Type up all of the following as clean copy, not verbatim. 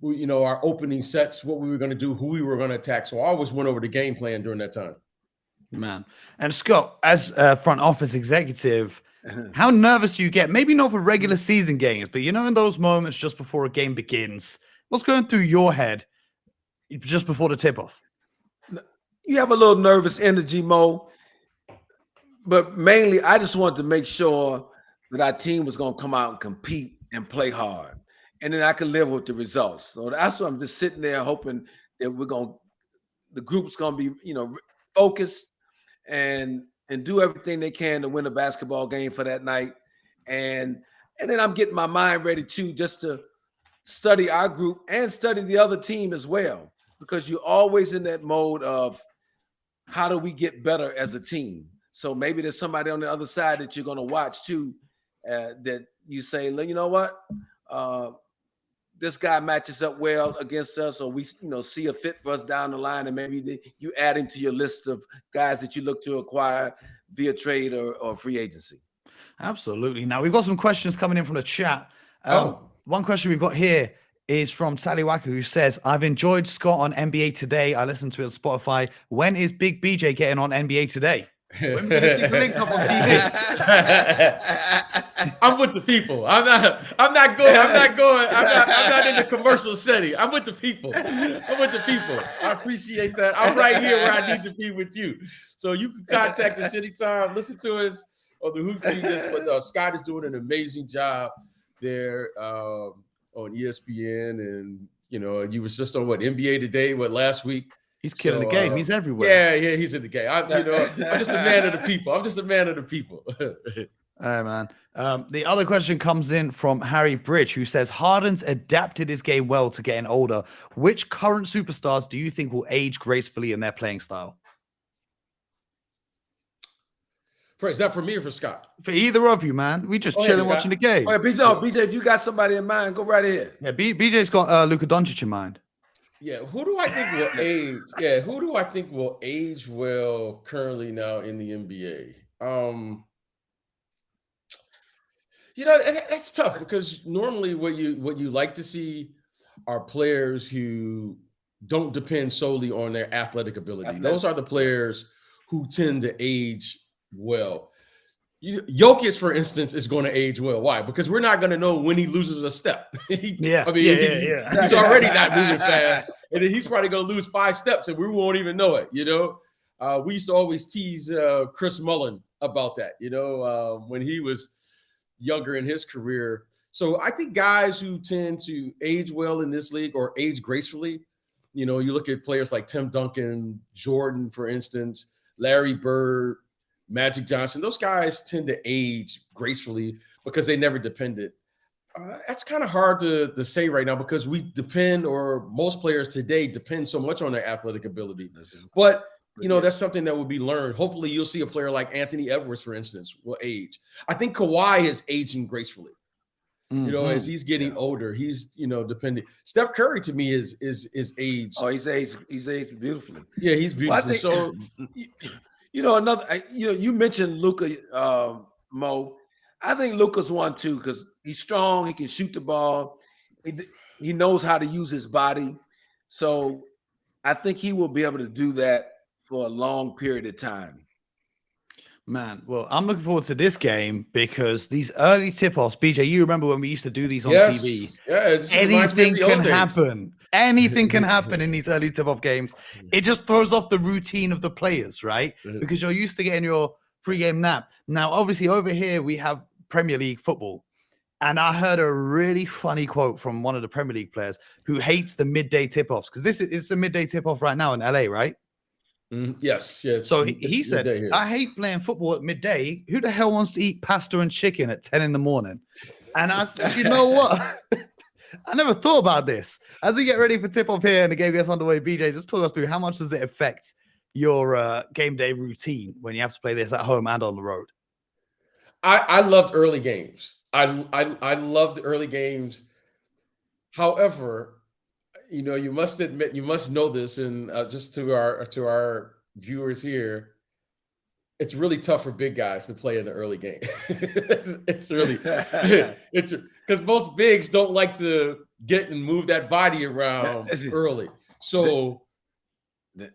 our opening sets, what we were going to do, who we were going to attack. So I always went over the game plan during that time. Man. And Scott, as a front office executive, how nervous do you get? Maybe not for regular season games, but in those moments just before a game begins, what's going through your head just before the tip-off? You have a little nervous energy, Mo, but mainly I just wanted to make sure that our team was going to come out and compete and play hard, and then I could live with the results. So that's why I'm just sitting there hoping that the group's going to be, focused and do everything they can to win a basketball game for that night. And then I'm getting my mind ready too, just to study our group and study the other team as well, because you're always in that mode of how do we get better as a team? So maybe there's somebody on the other side that you're going to watch too, that you say, you know what? This guy matches up well against us, or we, see a fit for us down the line, and maybe you add him to your list of guys that you look to acquire via trade or free agency. Absolutely. Now, we've got some questions coming in from the chat. One question we've got here is from Sally Wacker, who says, I've enjoyed Scott on NBA Today. I listened to it on Spotify. When is Big BJ getting on NBA Today? When are we going to see the link up on TV? I'm with the people. I'm not in the commercial setting. I'm with the people. I appreciate that. I'm right here where I need to be with you. So you can contact us anytime. Listen to us on the Hoop Team. But Scott is doing an amazing job there on ESPN. And, you was just on NBA Today, last week? He's killing the game. He's everywhere. Yeah, he's in the game. I'm just a man of the people. All right, man. The other question comes in from Harry Bridge, who says, Harden's adapted his game well to getting older. Which current superstars do you think will age gracefully in their playing style? Is that for me or for Scott? For either of you, man. We just chilling watching the game. BJ, if you got somebody in mind, go right ahead. Yeah, BJ's got Luka Doncic in mind. Yeah, who do I think will age? Yeah, who do I think will age well currently now in the NBA? That's tough, because normally what you like to see are players who don't depend solely on their athletic ability. Those are the players who tend to age well. Jokic, for instance, is going to age well. Why? Because we're not going to know when he loses a step. He's already not moving fast, and then he's probably going to lose 5 steps, and we won't even know it. We used to always tease Chris Mullin about that. When he was younger in his career. So I think guys who tend to age well in this league or age gracefully. You look at players like Tim Duncan, Jordan, for instance, Larry Bird, Magic Johnson. Those guys tend to age gracefully because they never depended. That's kind of hard to say right now, because we depend, or most players today depend so much on their athletic ability. But, that's something that will be learned. Hopefully you'll see a player like Anthony Edwards, for instance, will age. I think Kawhi is aging gracefully. As he's getting older, he's, dependent. Steph Curry, to me, is aged. Oh, he's aged beautifully. Yeah, he's beautiful. Well, you mentioned Luka, Mo. I think Luka's one too, because he's strong. He can shoot the ball. He knows how to use his body. So I think he will be able to do that for a long period of time. Man, well, I'm looking forward to this game, because these early tip-offs, BJ, you remember when we used to do these on TV? Yeah, anything can happen. Anything can happen in these early tip-off games. It just throws off the routine of the players, right? Because you're used to getting your pre-game nap. Now, obviously, over here, we have Premier League football. And I heard a really funny quote from one of the Premier League players who hates the midday tip-offs, because it's a midday tip-off right now in LA, right? Yes. So he said, I hate playing football at midday. Who the hell wants to eat pasta and chicken at 10 in the morning? And I said, you know what? I never thought about this. As we get ready for tip-off here and the game gets underway, BJ, just talk us through, how much does it affect your game day routine when you have to play this at home and on the road? I loved early games. I loved early games. However, you must admit, you must know this, and just to our viewers here, it's really tough for big guys to play in the early game. it's really, it's because most bigs don't like to get and move that body around early. So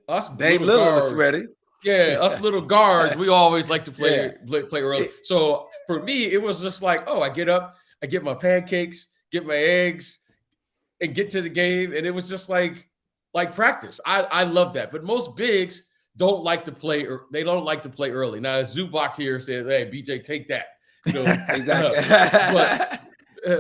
us Dame little Lillard guards, is ready. Yeah, us little guards, we always like to play early. Yeah. So for me, it was just like, oh, I get up, I get my pancakes, get my eggs, and get to the game. And it was just like practice. I love that. But most bigs don't like to play, or they don't like to play early. Now, Zubac here said, hey, BJ, take that. You know, Exactly.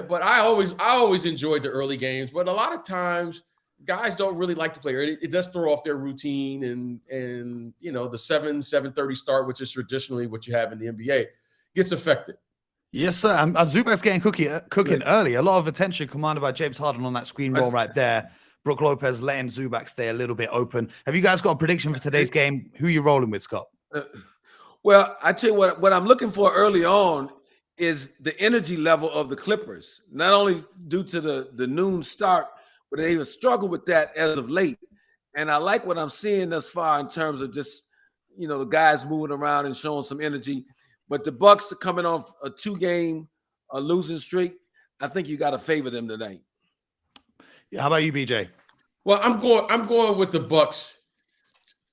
but I always enjoyed the early games. But a lot of times, guys don't really like to play early. It does throw off their routine, and you know, the 7:30 start, which is traditionally what you have in the NBA, gets affected. Yes, sir. And Zubac's getting cooking early. A lot of attention commanded by James Harden on that screen roll right there. Brook Lopez letting Zubac stay a little bit open. Have you guys got a prediction for today's game? Who are you rolling with, Scott? Well, I tell you what I'm looking for early on is the energy level of the Clippers, not only due to the noon start, but they even struggle with that as of late. And I like what I'm seeing thus far in terms of just, you know, the guys moving around and showing some energy. But the Bucks are coming off a 2-game losing streak. I think you got to favor them tonight. Yeah, how about you, BJ? Well, I'm going with the Bucks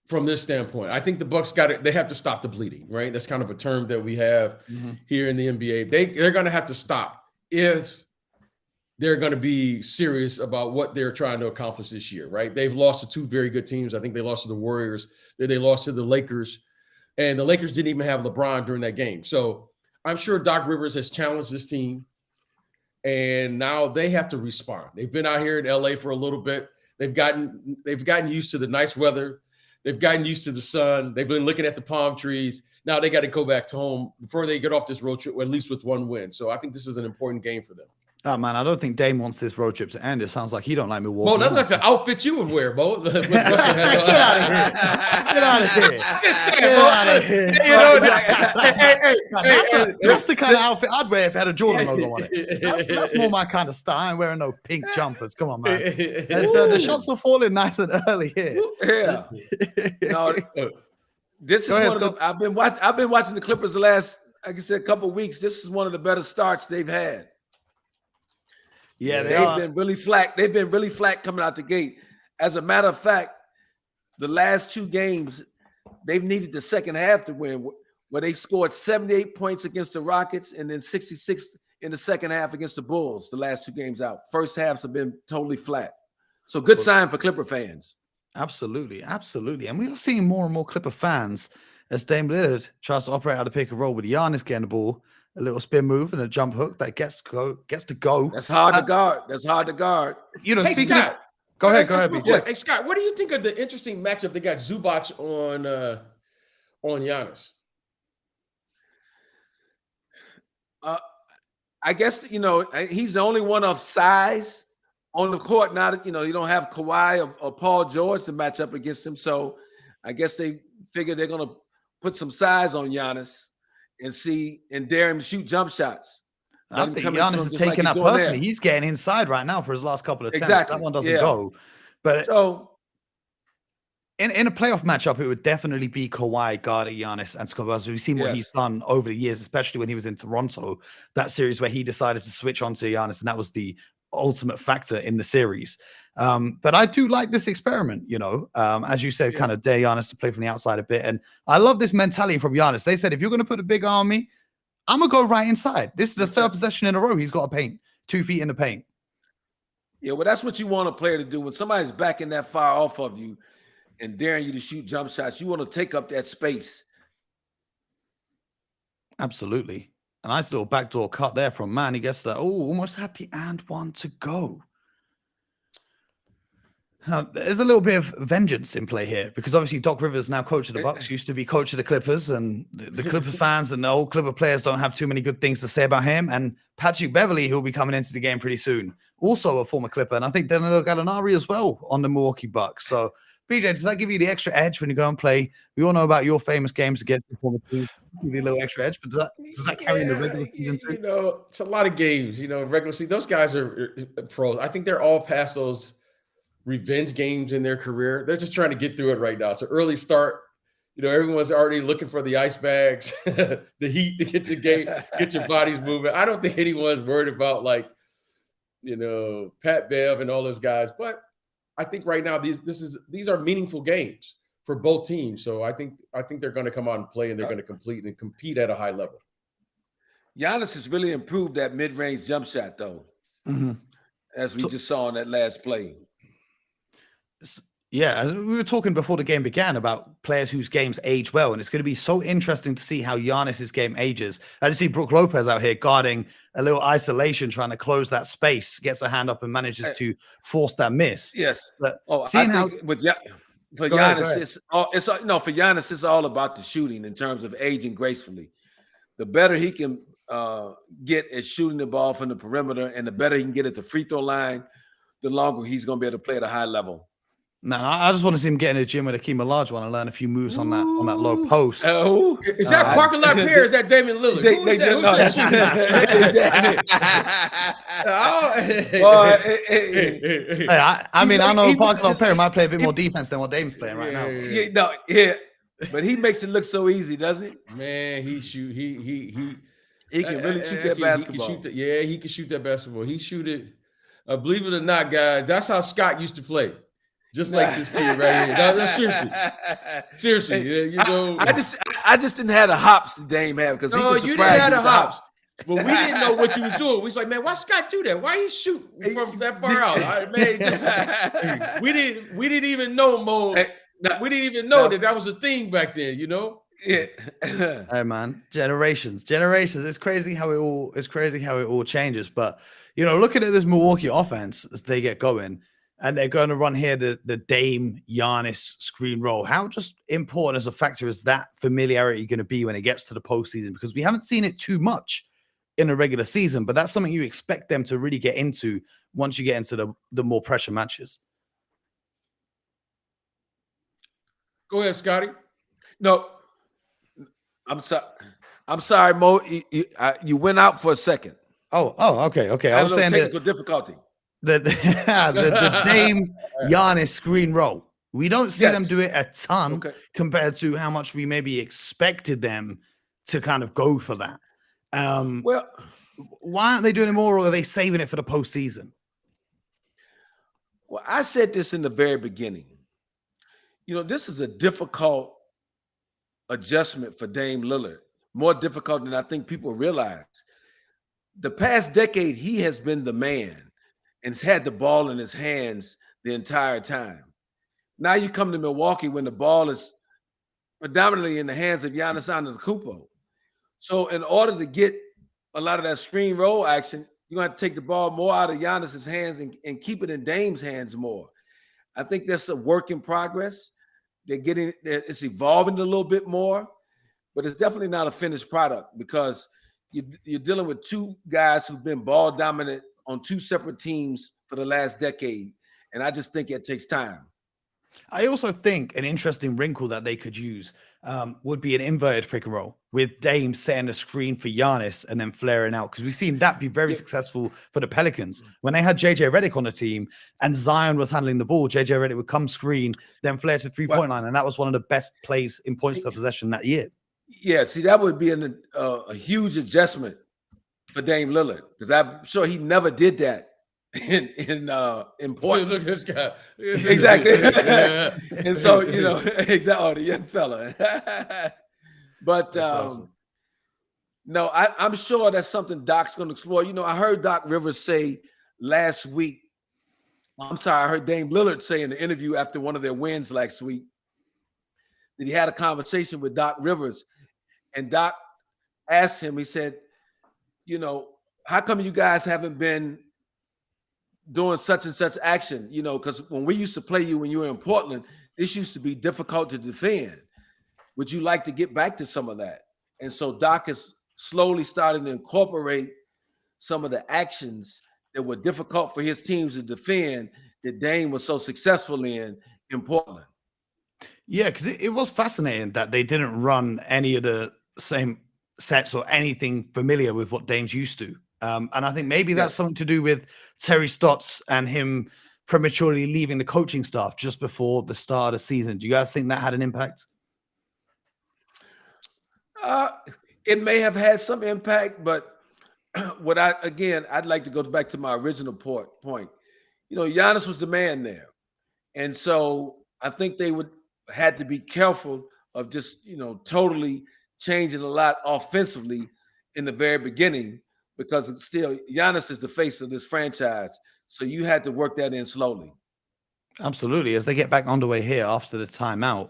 from this standpoint. I think the Bucks they have to stop the bleeding, right? That's kind of a term that we have here in the NBA. They're going to have to stop if they're going to be serious about what they're trying to accomplish this year, right? They've lost to 2 very good teams. I think they lost to the Warriors, then they lost to the Lakers, and the Lakers didn't even have LeBron during that game. So I'm sure Doc Rivers has challenged this team, and now they have to respond. They've been out here in LA for a little bit. They've gotten used to the nice weather. They've gotten used to the sun. They've been looking at the palm trees. Now they got to go back to home before they get off this road trip, at least with 1 win. So I think this is an important game for them. Oh, man, I don't think Dame wants this road trip to end. It sounds like he don't like Milwaukee. Well, that's like the outfit you would wear, Bo. Get out of here. Get out of here. Get out of here. That's the kind of outfit I'd wear if it had a Jordan logo on it. That's more my kind of style. I ain't wearing no pink jumpers. Come on, man. The shots are falling nice and early here. Yeah. No, this is one of the, I've been watching the Clippers the last, like I said, couple of weeks. This is one of the better starts they've had. Yeah, they've been really flat. They've been really flat coming out the gate. As a matter of fact, the last 2 games, they've needed the second half to win, where they scored 78 points against the Rockets and then 66 in the second half against the Bulls, the last 2 games out. First halves have been totally flat. So good sign for Clipper fans. Absolutely, absolutely. And we are seeing more and more Clipper fans as Dame Lillard tries to operate out of pick and roll with Giannis getting the ball. A little spin move and a jump hook that gets to go. That's hard to guard. That's hard to guard. You know, hey, speaking Scott, of, go ahead, BJ. Yes. Hey, Scott, what do you think of the interesting matchup they got Zubac on Giannis? I guess, you know, he's the only one of size on the court. Now that, you know, you don't have Kawhi or Paul George to match up against him. So I guess they figure they're going to put some size on Giannis and dare him to shoot jump shots. I think Giannis is taking that personally. He's getting inside right now for his last couple of attempts. Exactly. That one doesn't go. But so in a playoff matchup, it would definitely be Kawhi guarding Giannis and Scott. We've seen what he's done over the years, especially when he was in Toronto, that series where he decided to switch on to Giannis, and that was the ultimate factor in the series. But I do like this experiment, you know, as you said, kind of dare Giannis to play from the outside a bit. And I love this mentality from Giannis. They said, if you're going to put a big arm on me, I'm going to go right inside. This is the 3rd possession in a row. He's got to paint 2 feet in the paint. Yeah, well, that's what you want a player to do. When somebody's backing that far off of you and daring you to shoot jump shots, you want to take up that space. Absolutely. A nice little backdoor cut there from Man. He gets that. Oh, almost had the and one to go. There's a little bit of vengeance in play here because obviously Doc Rivers, now coach of the Bucks, used to be coach of the Clippers, and the Clipper fans and the old Clipper players don't have too many good things to say about him. And Patrick Beverley, who'll be coming into the game pretty soon, also a former Clipper, and I think Danilo Gallinari as well on the Milwaukee Bucks. So, BJ, does that give you the extra edge when you go and play? We all know about your famous games against the former team. Give you a little extra edge, but does that carry in the regular season too? You know, it's a lot of games. You know, regular season. Those guys are pros. I think they're all past those revenge games in their career. They're just trying to get through it right now. So early start, you know, everyone's already looking for the ice bags, the heat to get the game, get your bodies moving. I don't think anyone's worried about like Pat Bev and all those guys. But I think right now these are meaningful games for both teams. So I think they're going to come out and play, and they're going to complete and compete at a high level. Giannis has really improved that mid-range jump shot, though, as we just saw in that last play. Yeah, as we were talking before the game began about players whose games age well, and it's going to be so interesting to see how Giannis's game ages. I just see Brook Lopez out here guarding a little isolation, trying to close that space, gets a hand up and manages to force that miss. Yes. But seeing how for Giannis, for Giannis, it's all about the shooting in terms of aging gracefully. The better he can get at shooting the ball from the perimeter, and the better he can get at the free throw line, the longer he's going to be able to play at a high level. Man, I just want to see him get in a gym with Akeem Olajuwon and learn a few moves on that low post. Oh, is that Parker Lapierre? Is that Damian Lillard? I know Parker Lapierre might play a bit more defense than what Dame's playing right now. But he makes it look so easy, doesn't he? Man, he can really shoot that basketball. He can shoot that basketball. He shoot it. Believe it or not, guys, that's how Scott used to play. Just like this kid right here. No, seriously. I just didn't have the hops that Dame had because you didn't have the hops. But we didn't know what you was doing. We was like, man, why Scott do that? Why he shoot from that far out? We didn't even know, Mo. We didn't even know that was a thing back then. Yeah. Hey man, generations. It's crazy how it all changes. But looking at this Milwaukee offense as they get going. And they're going to run here the Dame Giannis screen roll. How just important as a factor is that familiarity going to be when it gets to the postseason? Because we haven't seen it too much in a regular season, but that's something you expect them to really get into once you get into the more pressure matches. Go ahead, Scotty. No, I'm sorry, Mo. You went out for a second. Oh, okay. I was saying technical difficulty. The Dame Giannis screen roll. We don't see them do it a ton compared to how much we maybe expected them to kind of go for that. Well, why aren't they doing it more, or are they saving it for the postseason? Well, I said this in the very beginning. This is a difficult adjustment for Dame Lillard. More difficult than I think people realize. The past decade, he has been the man and has had the ball in his hands the entire time. Now you come to Milwaukee when the ball is predominantly in the hands of Giannis Antetokounmpo. So in order to get a lot of that screen roll action, you're going to take the ball more out of Giannis's hands and keep it in Dame's hands more. I think that's a work in progress. It's evolving a little bit more, but it's definitely not a finished product because you're dealing with two guys who've been ball dominant on two separate teams for the last decade. And I just think it takes time. I also think an interesting wrinkle that they could use would be an inverted pick and roll with Dame setting a screen for Giannis and then flaring out. Because we've seen that be very successful for the Pelicans. When they had JJ Redick on the team and Zion was handling the ball, JJ Redick would come screen, then flare to three-point line. And that was one of the best plays in points per possession that year. Yeah, see, that would be a huge adjustment for Dame Lillard, because I'm sure he never did that in Portland. Look at this guy. Exactly. And so, exactly, the young fella. But no, I'm sure that's something Doc's going to explore. I heard Doc Rivers say last week, I heard Dame Lillard say in the interview after one of their wins last week that he had a conversation with Doc Rivers, and Doc asked him, he said, how come you guys haven't been doing such and such action? Because when we used to play you when you were in Portland, this used to be difficult to defend. Would you like to get back to some of that? And so Doc is slowly starting to incorporate some of the actions that were difficult for his teams to defend that Dame was so successful in Portland. Yeah, because it was fascinating that they didn't run any of the same sets or anything familiar with what Dame's used to. And I think maybe that's something to do with Terry Stotts and him prematurely leaving the coaching staff just before the start of the season. Do you guys think that had an impact? It may have had some impact, but I'd like to go back to my original point. Giannis was the man there. And so I think they had to be careful of just, totally changing a lot offensively in the very beginning, because it's still Giannis is the face of this franchise. So you had to work that in slowly. Absolutely. As they get back underway here after the timeout,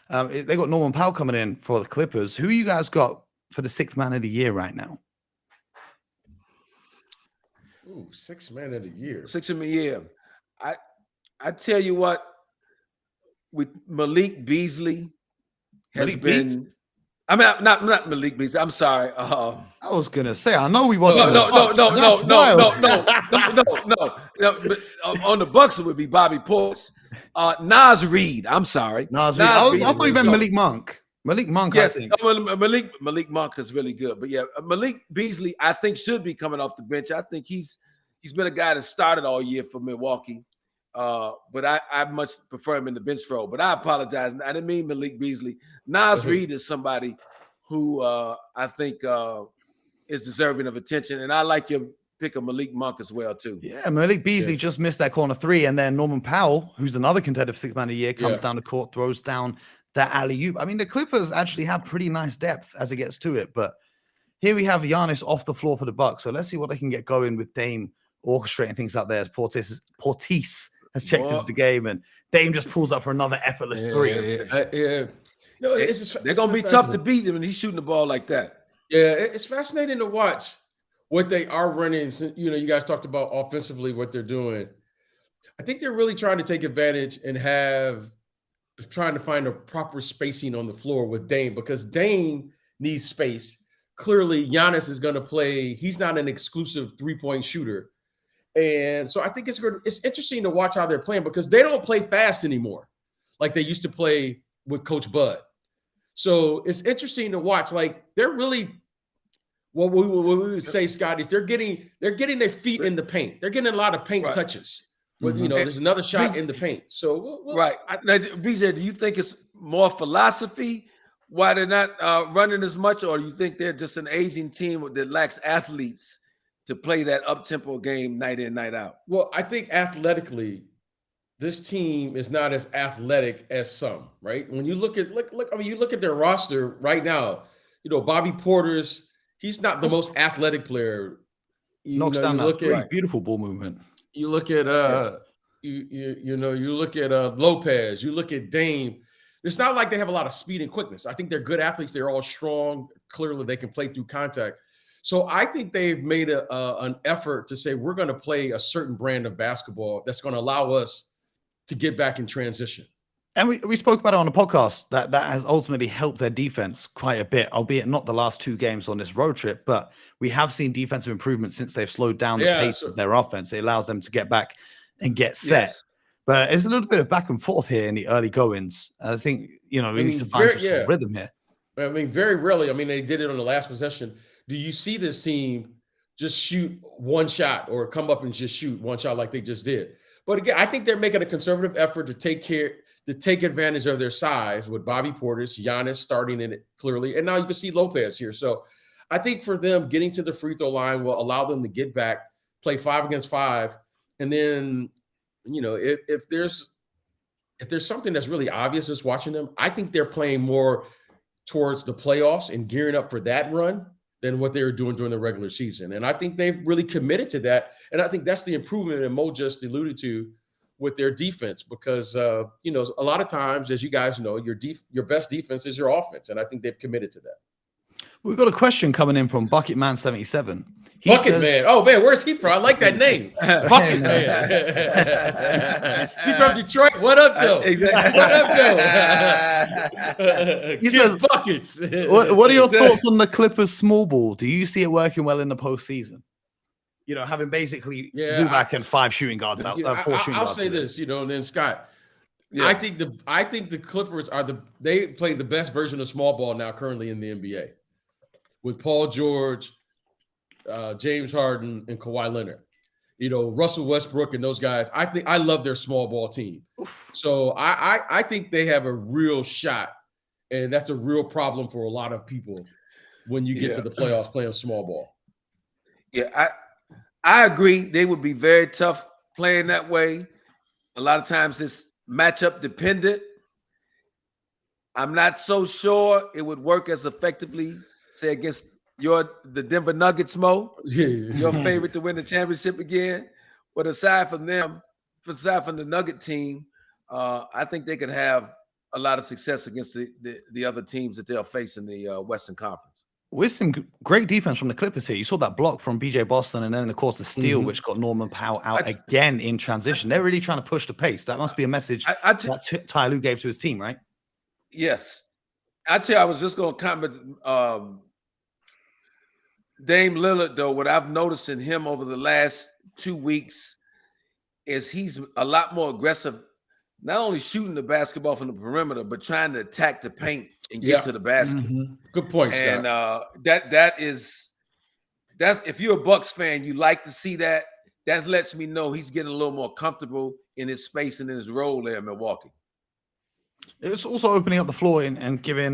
they got Norman Powell coming in for the Clippers. Who you guys got for the 6th man of the year right now? Ooh, 6th man of the year. 6th of the year. I tell you what, with Malik Beasley has been. I mean, not Malik Beasley. I'm sorry. I was gonna say, I know we want no. But on the Bucks, it would be Bobby Portis. Nas Reed. I'm sorry. Nas Reed. I thought you meant Malik Monk. Malik Monk. Yes, I think. Malik Monk is really good. But yeah, Malik Beasley, I think, should be coming off the bench. I think he's been a guy that started all year for Milwaukee. But I much prefer him in the bench role. But I apologize. I didn't mean Malik Beasley. Nas Reed is somebody who I think is deserving of attention. And I like your pick of Malik Monk as well, too. Yeah, Malik Beasley just missed that corner 3. And then Norman Powell, who's another contender for 6th man of the year, comes down the court, throws down that alley-oop. I mean, the Clippers actually have pretty nice depth as it gets to it. But here we have Giannis off the floor for the Bucks. So let's see what they can get going with Dame orchestrating things out there as Portis has checked into the game, and Dame just pulls up for another effortless 3. No, they're going to be tough to beat him when he's shooting the ball like that. Yeah, it's fascinating to watch what they are running. You guys talked about offensively what they're doing. I think they're really trying to take advantage and trying to find a proper spacing on the floor with Dame, because Dame needs space. Clearly, Giannis is going to play. He's not an exclusive 3-point shooter. And so I think it's interesting to watch how they're playing, because they don't play fast anymore like they used to play with Coach Bud. So it's interesting to watch. Like, they're really, what we would say, Scott, is they're getting their feet in the paint. They're getting a lot of paint touches. But, there's another shot in the paint. So right. Now, BJ, do you think it's more philosophy why they're not running as much, or do you think they're just an aging team that lacks athletes to play that up-tempo game night in, night out? Well, I think athletically, this team is not as athletic as some, right? When you look at you look at their roster right now, Bobby Portis, he's not the most athletic player. Knocks down that beautiful ball movement. You look at you look at Lopez, you look at Dame. It's not like they have a lot of speed and quickness. I think they're good athletes. They're all strong. Clearly, they can play through contact. So I think they've made an effort to say, we're going to play a certain brand of basketball that's going to allow us to get back in transition. And we spoke about it on the podcast that has ultimately helped their defense quite a bit, albeit not the last 2 games on this road trip, but we have seen defensive improvements since they've slowed down the pace of their offense. It allows them to get back and get set. Yes. But it's a little bit of back and forth here in the early goings. I think, we need to find some rhythm here. I mean, very rarely. I mean, they did it on the last possession. Do you see this team just shoot one shot or come up and just shoot one shot like they just did? But again, I think they're making a conservative effort to take advantage of their size with Bobby Portis, Giannis starting in it clearly. And now you can see Lopez here. So I think for them, getting to the free throw line will allow them to get back, play 5 against 5. And then, if there's something that's really obvious just watching them, I think they're playing more towards the playoffs and gearing up for that run than what they were doing during the regular season. And I think they've really committed to that. And I think that's the improvement that Mo just alluded to with their defense, because, a lot of times, as you guys know, your best defense is your offense. And I think they've committed to that. We've got a question coming in from Bucketman77. Man. Oh, man, where's he from? I like that name. Bucket Man. Is he from Detroit? What up, though? Exactly. What up, though? He says, buckets. What are your thoughts on the Clippers small ball? Do you see it working well in the postseason? Having basically Zubac and 5 shooting guards out. 4 shooting guards. I'll say this, and then Scott. Yeah. I think the Clippers they play the best version of small ball now currently in the NBA with Paul George, James Harden, and Kawhi Leonard. Russell Westbrook and those guys. I love their small ball team. So I think they have a real shot, and that's a real problem for a lot of people when you get to the playoffs playing small ball. Yeah, I agree. They would be very tough playing that way. A lot of times it's matchup dependent. I'm not so sure it would work as effectively, say, against the Denver Nuggets, Mo, your favorite to win the championship again. But aside from them, aside from the Nugget team, I think they could have a lot of success against the other teams that they'll face in the Western Conference. With some great defense from the Clippers here. You saw that block from BJ Boston, and then, of course, the steal, which got Norman Powell out again in transition. They're really trying to push the pace. That must be a message that Ty Lue gave to his team, right? Yes. I tell you, I was just going to comment Dame Lillard, though, what I've noticed in him over the last 2 weeks is he's a lot more aggressive, not only shooting the basketball from the perimeter, but trying to attack the paint and get to the basket. Good point, and Scott. that's if you're a Bucks fan, you like to see that. That lets me know he's getting a little more comfortable in his space and in his role there in Milwaukee. It's also opening up the floor and giving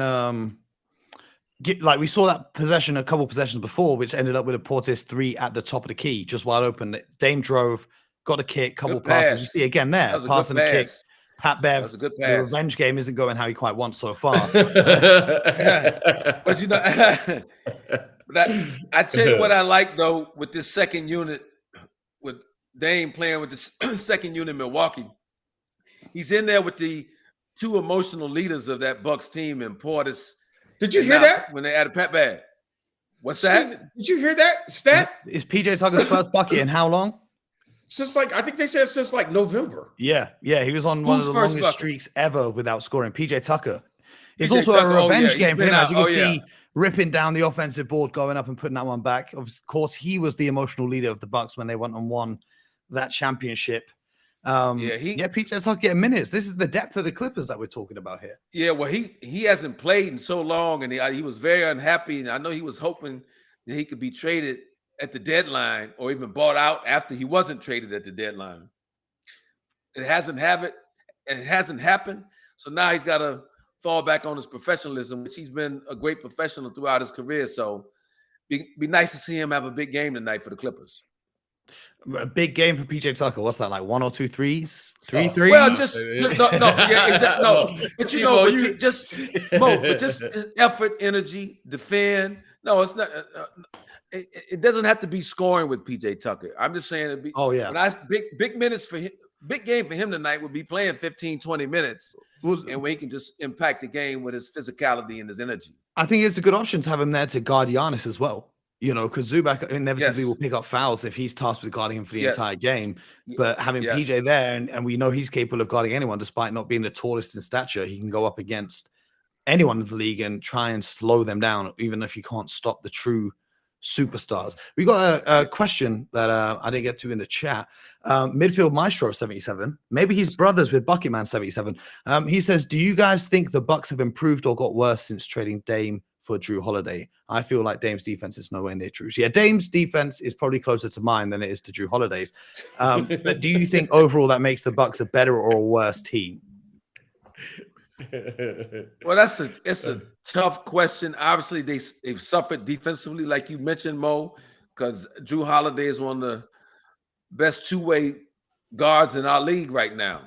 like we saw that possession a couple possessions before, which ended up with a Portis 3 at the top of the key, just wide open. Dame drove, got a kick, couple passes. You see again there, passing the kick. Pat Bev, was a good pass. The revenge game isn't going how he quite wants so far. But you know, I tell you what I like though with this second unit, with Dame playing with the second unit in Milwaukee. He's in there with the two emotional leaders of that Bucks team in Portis. Did you hear that when they added Pat Bev? What's that? Did you hear that stat? Is PJ Tucker's first bucket in how long? Since I think they said since November. Yeah, he was on one of the longest streaks ever without scoring. PJ Tucker. It's also a revenge game for him, as you can see, ripping down the offensive board, going up and putting that one back. Of course, he was the emotional leader of the Bucks when they went and won that championship. PJ Tucker getting minutes. This is the depth of the Clippers that we're talking about here. Yeah, well, he hasn't played in so long, and he was very unhappy. And I know he was hoping that he could be traded at the deadline or even bought out after he wasn't traded at the deadline. It hasn't happened. So now he's got to fall back on his professionalism, which he's been a great professional throughout his career. So be nice to see him have a big game tonight for the Clippers. A big game for PJ Tucker. What's that, like 1 or 2 threes? 3 threes? Well, just exactly. No, but you know, just effort, energy, defend. No, it's not. It doesn't have to be scoring with PJ Tucker. I'm just saying it'd be. Oh yeah. Big minutes for him. Big game for him tonight would be playing 15, 20 minutes, and where he can just impact the game with his physicality and his energy. I think it's a good option to have him there to guard Giannis as well. You know, because Zubac inevitably will pick up fouls if he's tasked with guarding him for the entire game. But having PJ there, and we know he's capable of guarding anyone, despite not being the tallest in stature, he can go up against anyone in the league and try and slow them down, even if you can't stop the true superstars. We got a question that I didn't get to in the chat. Midfield Maestro 77, maybe he's brothers with Bucketman 77. He says, do you guys think the Bucks have improved or got worse since trading Dame for Drew Holiday? I feel like Dame's defense is nowhere near Drew's. Yeah, Dame's defense is probably closer to mine than it is to Drew Holiday's. But do you think overall that makes the Bucks a better or a worse team? Well, it's a tough question. Obviously, they've suffered defensively, like you mentioned, Mo, because Drew Holiday is one of the best two-way guards in our league right now.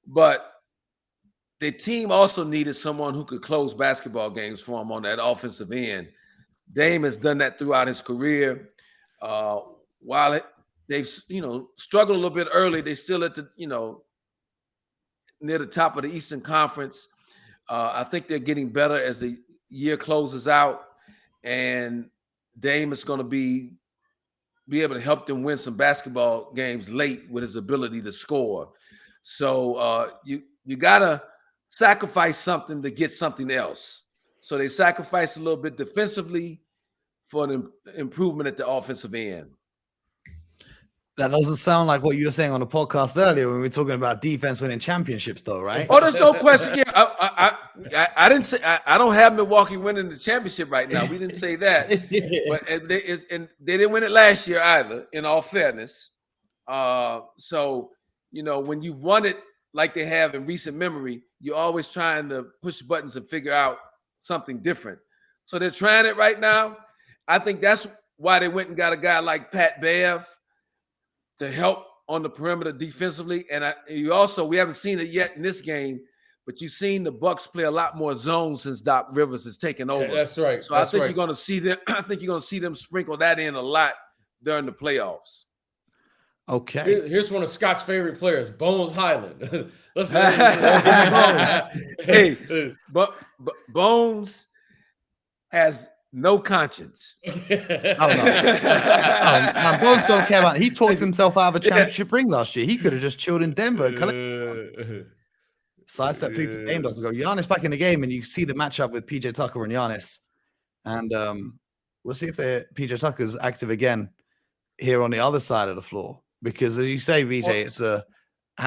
But the team also needed someone who could close basketball games for him on that offensive end. Dame has done that throughout his career. While they've struggled a little bit early, they still at the near the top of the Eastern Conference. I think they're getting better as the year closes out, and Dame is going to be able to help them win some basketball games late with his ability to score. So you gotta sacrifice something to get something else. So they sacrificed a little bit defensively for an improvement at the offensive end. That doesn't sound like what you were saying on the podcast earlier when we were talking about defense winning championships, though, right? Oh, there's no question. Yeah, I didn't say I don't have Milwaukee winning the championship right now. We didn't say that, but they didn't win it last year either. In all fairness, so when you've won it like they have in recent memory, you're always trying to push buttons and figure out something different. So they're trying it right now. I think that's why they went and got a guy like Pat Bev to help on the perimeter defensively. And we haven't seen it yet in this game, but you've seen the Bucks play a lot more zones since Doc Rivers has taken over. Yeah, that's right. So I think you're going to see them. I think you're going to see them sprinkle that in a lot during the playoffs. Okay. Here's one of Scott's favorite players, Bones Highland. Hey, but Bones has no conscience. Oh, no. Man, Bones don't care about it. He talks himself out of a championship ring last year. He could have just chilled in Denver. Sidestep 3 for game doesn't go. Giannis back in the game, and you see the matchup with PJ Tucker and Giannis. And we'll see if PJ Tucker's active again here on the other side of the floor. Because as you say, BJ, it's I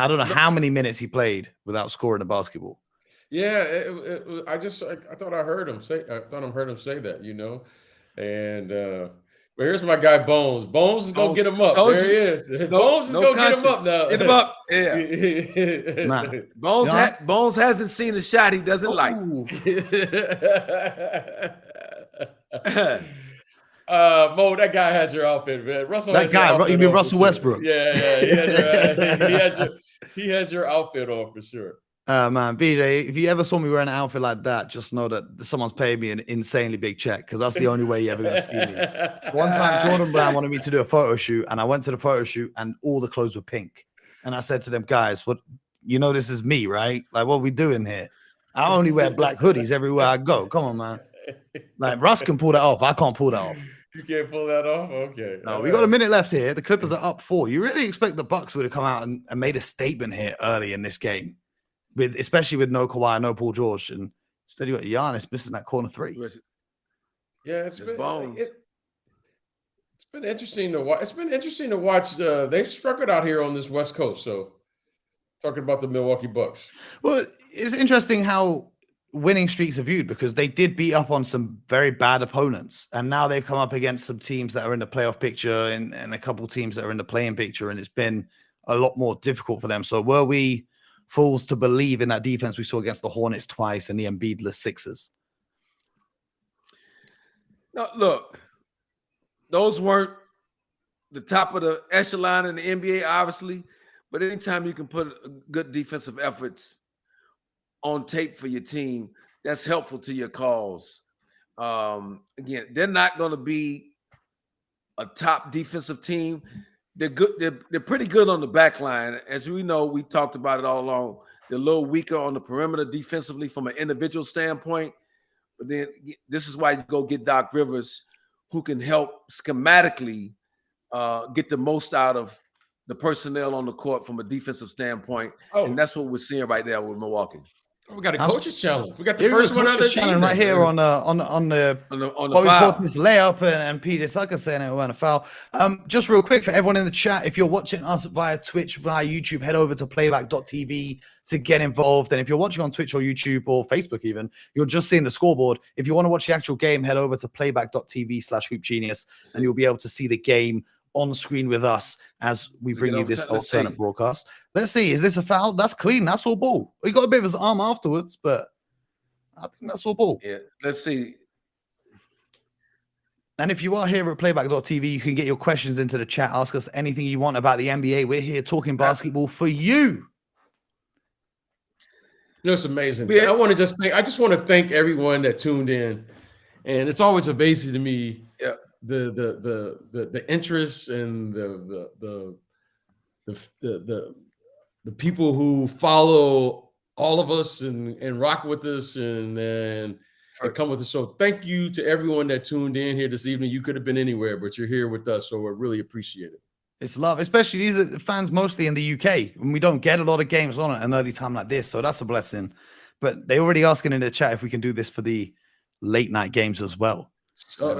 don't know how many minutes he played without scoring a basketball. Yeah, I thought I heard him say that, you know. And but here's my guy Bones. Bones is gonna get him up. There he is. Bones is gonna get him up now. Get him up. Yeah. Man. Bones hasn't seen a shot he doesn't like. Mo, that guy has your outfit, man. Russell. That guy, you mean Russell Westbrook? Yeah. He has your outfit on for sure. Man, BJ, if you ever saw me wearing an outfit like that, just know that someone's paid me an insanely big check, because that's the only way you're ever going to see me. One time, Jordan Brown wanted me to do a photo shoot, and I went to the photo shoot, and all the clothes were pink. And I said to them, guys, this is me, right? Like, what are we doing here? I only wear black hoodies everywhere I go. Come on, man. Like, Russ can pull that off. I can't pull that off. You can't pull that off? Okay. No, we got a minute left here. The Clippers are up 4. You really expect the Bucks would have come out and made a statement here early in this game, especially with no Kawhi, no Paul George, and instead you got Giannis missing that corner 3. Yeah, it's been interesting to watch. It's been interesting to watch. They've struggled out here on this West Coast. So, talking about the Milwaukee Bucks. Well, it's interesting how winning streaks are viewed, because they did beat up on some very bad opponents, and now they've come up against some teams that are in the playoff picture and a couple teams that are in the play-in picture, and it's been a lot more difficult for them. So, were we fools to believe in that defense we saw against the Hornets twice and the Embiid-less Sixers? No, look, those weren't the top of the echelon in the NBA, obviously, but anytime you can put good defensive efforts on tape for your team, that's helpful to your cause. Again, they're not going to be a top defensive team. They're good. They're pretty good on the back line. As we know, we talked about it all along. They're a little weaker on the perimeter defensively from an individual standpoint. But then this is why you go get Doc Rivers, who can help schematically get the most out of the personnel on the court from a defensive standpoint. And that's what we're seeing right now with Milwaukee. We got a coach's challenge. We got the first one of the challenge right here on the foul. This layup and Peter Tucker saying it went a foul. Just real quick for everyone in the chat, if you're watching us via Twitch, via YouTube, head over to playback.tv to get involved. And if you're watching on Twitch or YouTube or Facebook even, you're just seeing the scoreboard. If you want to watch the actual game, head over to playback.tv/hoopgenius, and you'll be able to see the game on screen with us as we bring you this alternate broadcast. Let's see. Is this a foul? That's clean. That's all ball. He got a bit of his arm afterwards, but I think that's all ball. Yeah, let's see. And if you are here at playback.tv, you can get your questions into the chat. Ask us anything you want about the NBA. We're here talking basketball for you. You know, it's amazing. I just want to thank everyone that tuned in. And it's always amazing to me. Yeah. The interest and the people who follow all of us and rock with us and come with us. So thank you to everyone that tuned in here this evening. You could have been anywhere, but you're here with us, so we really appreciate it. It's love, especially these are fans mostly in the UK, and we don't get a lot of games on at an early time like this, so that's a blessing. But they already asking in the chat if we can do this for the late night games as well. I don't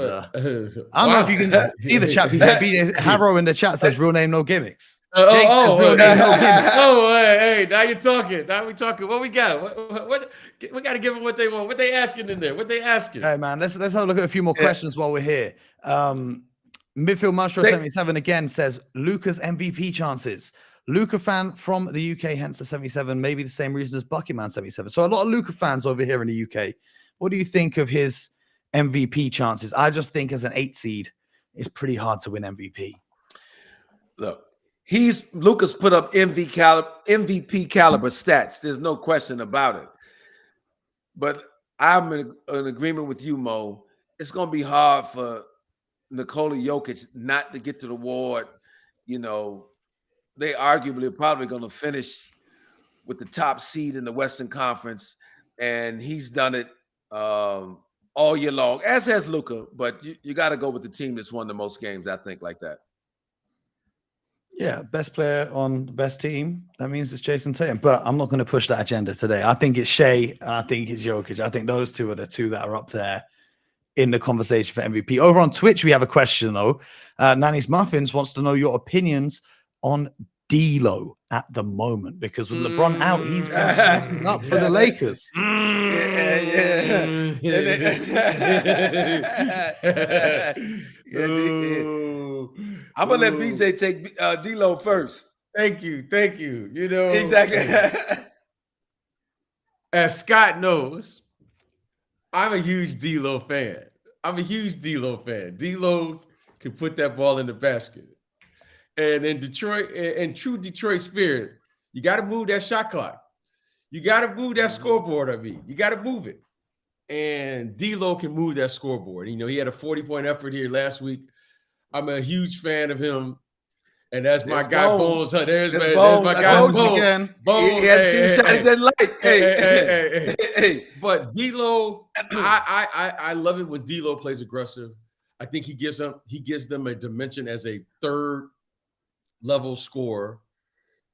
know if you can see the chat. Harrow in the chat says real name, no gimmicks. Hey, now you're talking. Now we're talking. What we got? What we got to give them what they want. What they asking in there? What they asking? Hey man, let's have a look at a few more questions while we're here. Midfield Maestro 77 again says Luka's MVP chances. Luka fan from the UK, hence the 77. Maybe the same reason as Buckyman 77. So a lot of Luka fans over here in the UK. What do you think of his MVP chances? I just think as an 8 seed, it's pretty hard to win MVP. Look, Luka's put up MVP caliber stats. There's no question about it. But I'm in agreement with you, Mo. It's going to be hard for Nikola Jokic not to get to the award. You know, they arguably are probably going to finish with the top seed in the Western Conference, and he's done it all year long, as has Luka. But you got to go with the team that's won the most games, I think, like that. Yeah, best player on the best team. That means it's Jason Tatum. But I'm not going to push that agenda today. I think it's Shea and I think it's Jokic. I think those two are the two that are up there in the conversation for MVP. Over on Twitch, we have a question, though. Nanny's Muffins wants to know your opinions on D'Lo at the moment, because with LeBron out, he's been setting up for the Lakers. I'm gonna let BJ take D'Lo first. Thank you. You know, exactly. As Scott knows, I'm a huge D'Lo fan. D'Lo can put that ball in the basket. And in Detroit, in true Detroit spirit, you got to move that shot clock. You got to move that scoreboard. I mean, you got to move it. And D'Lo can move that scoreboard. You know, he had a 40-point effort here last week. I'm a huge fan of him. And that's my guy, Bones. There's my guy, Bones. He had seen a shot he didn't like. Hey. But D'Lo, I love it when D'Lo plays aggressive. I think he gives them a dimension as a third level scorer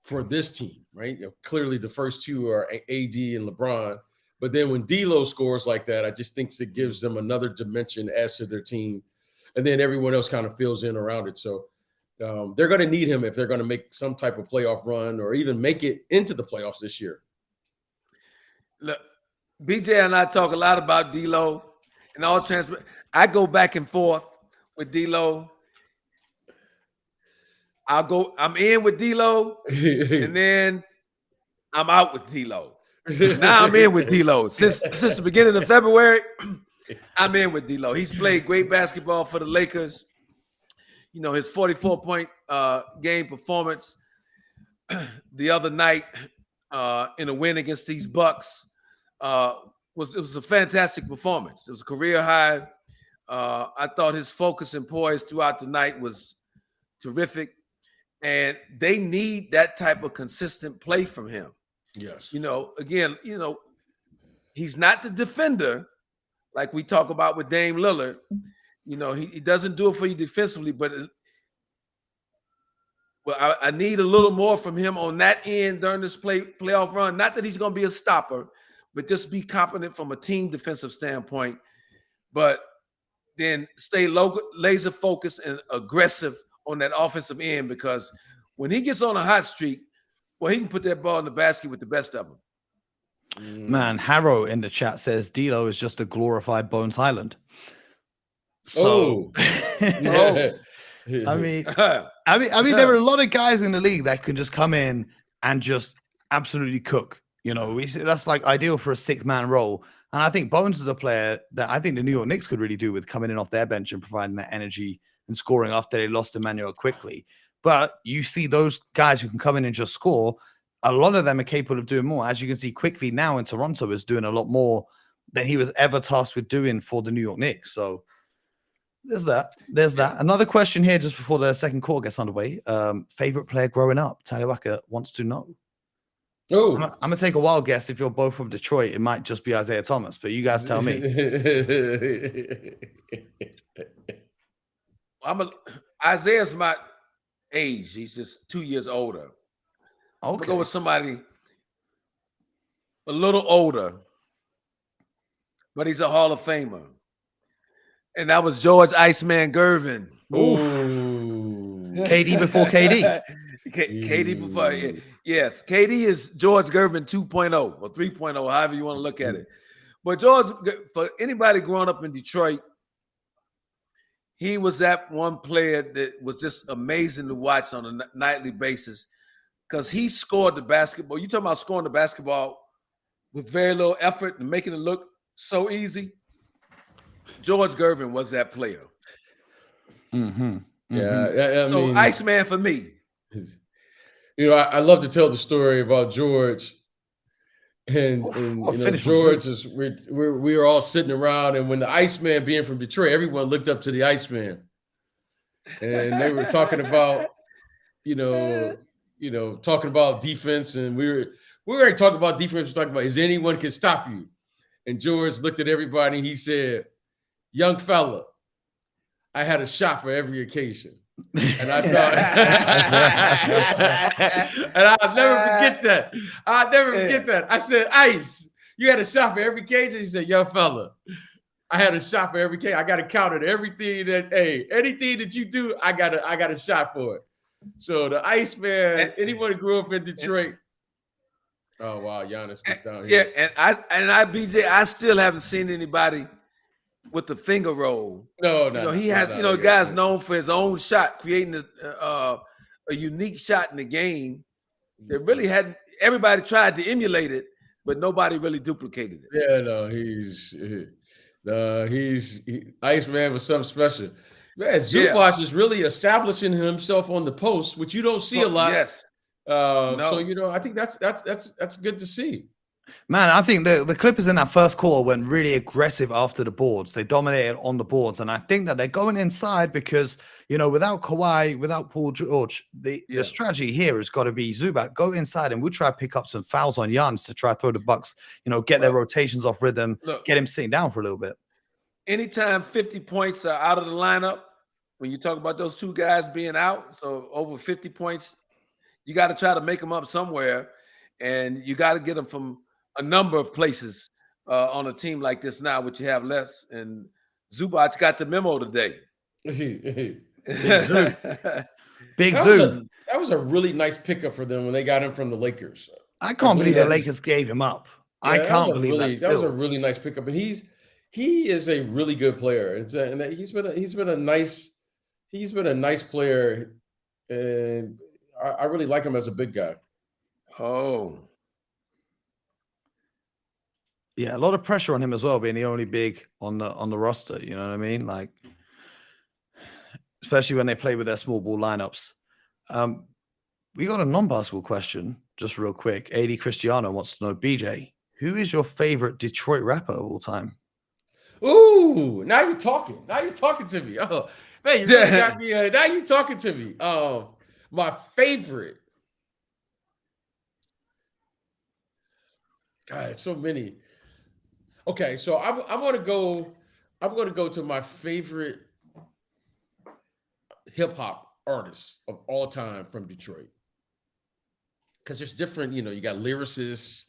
for this team, right? You know, clearly the first two are AD and LeBron, but then when D'Lo scores like that, I just think it gives them another dimension as to their team, and then everyone else kind of fills in around it. So they're going to need him if they're going to make some type of playoff run or even make it into the playoffs this year. Look, BJ and I talk a lot about D'Lo and all transfer. I go back and forth with D'Lo. I'm in with D'Lo, and then I'm out with D'Lo. Now I'm in with D'Lo. Since the beginning of February, I'm in with D'Lo. He's played great basketball for the Lakers. You know, his 44-point game performance the other night in a win against these Bucks was a fantastic performance. It was a career high. I thought his focus and poise throughout the night was terrific. And they need that type of consistent play from him. Yes. You know, again, he's not the defender like we talk about with Dame Lillard. You know, he doesn't do it for you defensively, but I need a little more from him on that end during this playoff run. Not that he's going to be a stopper, but just be competent from a team defensive standpoint. But then stay laser focused and aggressive on that offensive end, because when he gets on a hot streak, well, he can put that ball in the basket with the best of them. Man, Harrow in the chat says D'Lo is just a glorified Bones Highland. So, I mean, there are a lot of guys in the league that can just come in and just absolutely cook. You know, that's like ideal for a six-man role. And I think Bones is a player that I think the New York Knicks could really do with coming in off their bench and providing that energy and scoring after they lost Emmanuel quickly. But you see those guys who can come in and just score, a lot of them are capable of doing more. As you can see, quickly now in Toronto is doing a lot more than he was ever tasked with doing for the New York Knicks. So there's that. Another question here just before the second quarter gets underway. Favorite player growing up? Talawaka wants to know. Oh, I'm going to take a wild guess. If you're both from Detroit, it might just be Isaiah Thomas, but you guys tell me. Isaiah's my age. He's just 2 years older. I'm gonna go with somebody a little older, but he's a Hall of Famer. And that was George Iceman Gervin. Ooh. KD before KD. KD before, yes. KD is George Gervin 2.0 or 3.0, however you want to look at it. But George, for anybody growing up in Detroit, he was that one player that was just amazing to watch on a nightly basis, because he scored the basketball. You talking about scoring the basketball with very little effort and making it look so easy? George Gervin was that player. Mm-hmm. Yeah, I So mean, Iceman for me. You know, I love to tell the story about George, and you know, George is we were all sitting around, and when the Iceman, being from Detroit, everyone looked up to the Iceman, and they were talking about, talking about defense, and we weren't talking about defense. We were talking about, is anyone can stop you? And George looked at everybody and he said, "Young fella, I had a shot for every occasion." And I thought, and I'll never forget that. I'll never forget that. I said, "Ice, you had a shot for every occasion." He said, "Young fella, I had a shot for every occasion. I got to count it. Anything that you do, I got a shot for it." So the Iceman, anyone who grew up in Detroit. Oh wow, Giannis gets down here. Yeah, and I BJ, I still haven't seen anybody with the finger roll. No, he has. Guy's known for his own shot, creating a unique shot in the game. That really hadn't. Everybody tried to emulate it, but nobody really duplicated it. Yeah, no, he's Iceman was something special. Man, Zubac is really establishing himself on the post, which you don't see a lot. Yes. So I think that's good to see. Man, I think the Clippers in that first quarter went really aggressive after the boards. They dominated on the boards, and I think that they're going inside because, without Kawhi, without Paul George, the strategy here has got to be Zubac, go inside, and we'll try to pick up some fouls on Giannis to try to throw the Bucks, get their rotations off rhythm, get him sitting down for a little bit. Anytime 50 points are out of the lineup, when you talk about those two guys being out, so over 50 points, you got to try to make them up somewhere, and you got to get them from a number of places on a team like this now, which you have less. And Zubac got the memo today. Big Zoo. That was a really nice pickup for them when they got him from the Lakers. I can't believe the Lakers gave him up. Yeah, I can't believe that was a really nice pickup, and he is a really good player. He's been a nice player, and I really like him as a big guy. Oh. Yeah, a lot of pressure on him as well, being the only big on the roster. You know what I mean? Like, especially when they play with their small ball lineups. We got a non-basketball question, just real quick. AD Cristiano wants to know, BJ, who is your favorite Detroit rapper of all time? Ooh, now you're talking. Now you're talking to me. Oh, man, you really got me. Now you're talking to me. My favorite. God, so many. Okay, so I'm gonna go to my favorite hip hop artists of all time from Detroit. Because there's different, you got lyricists,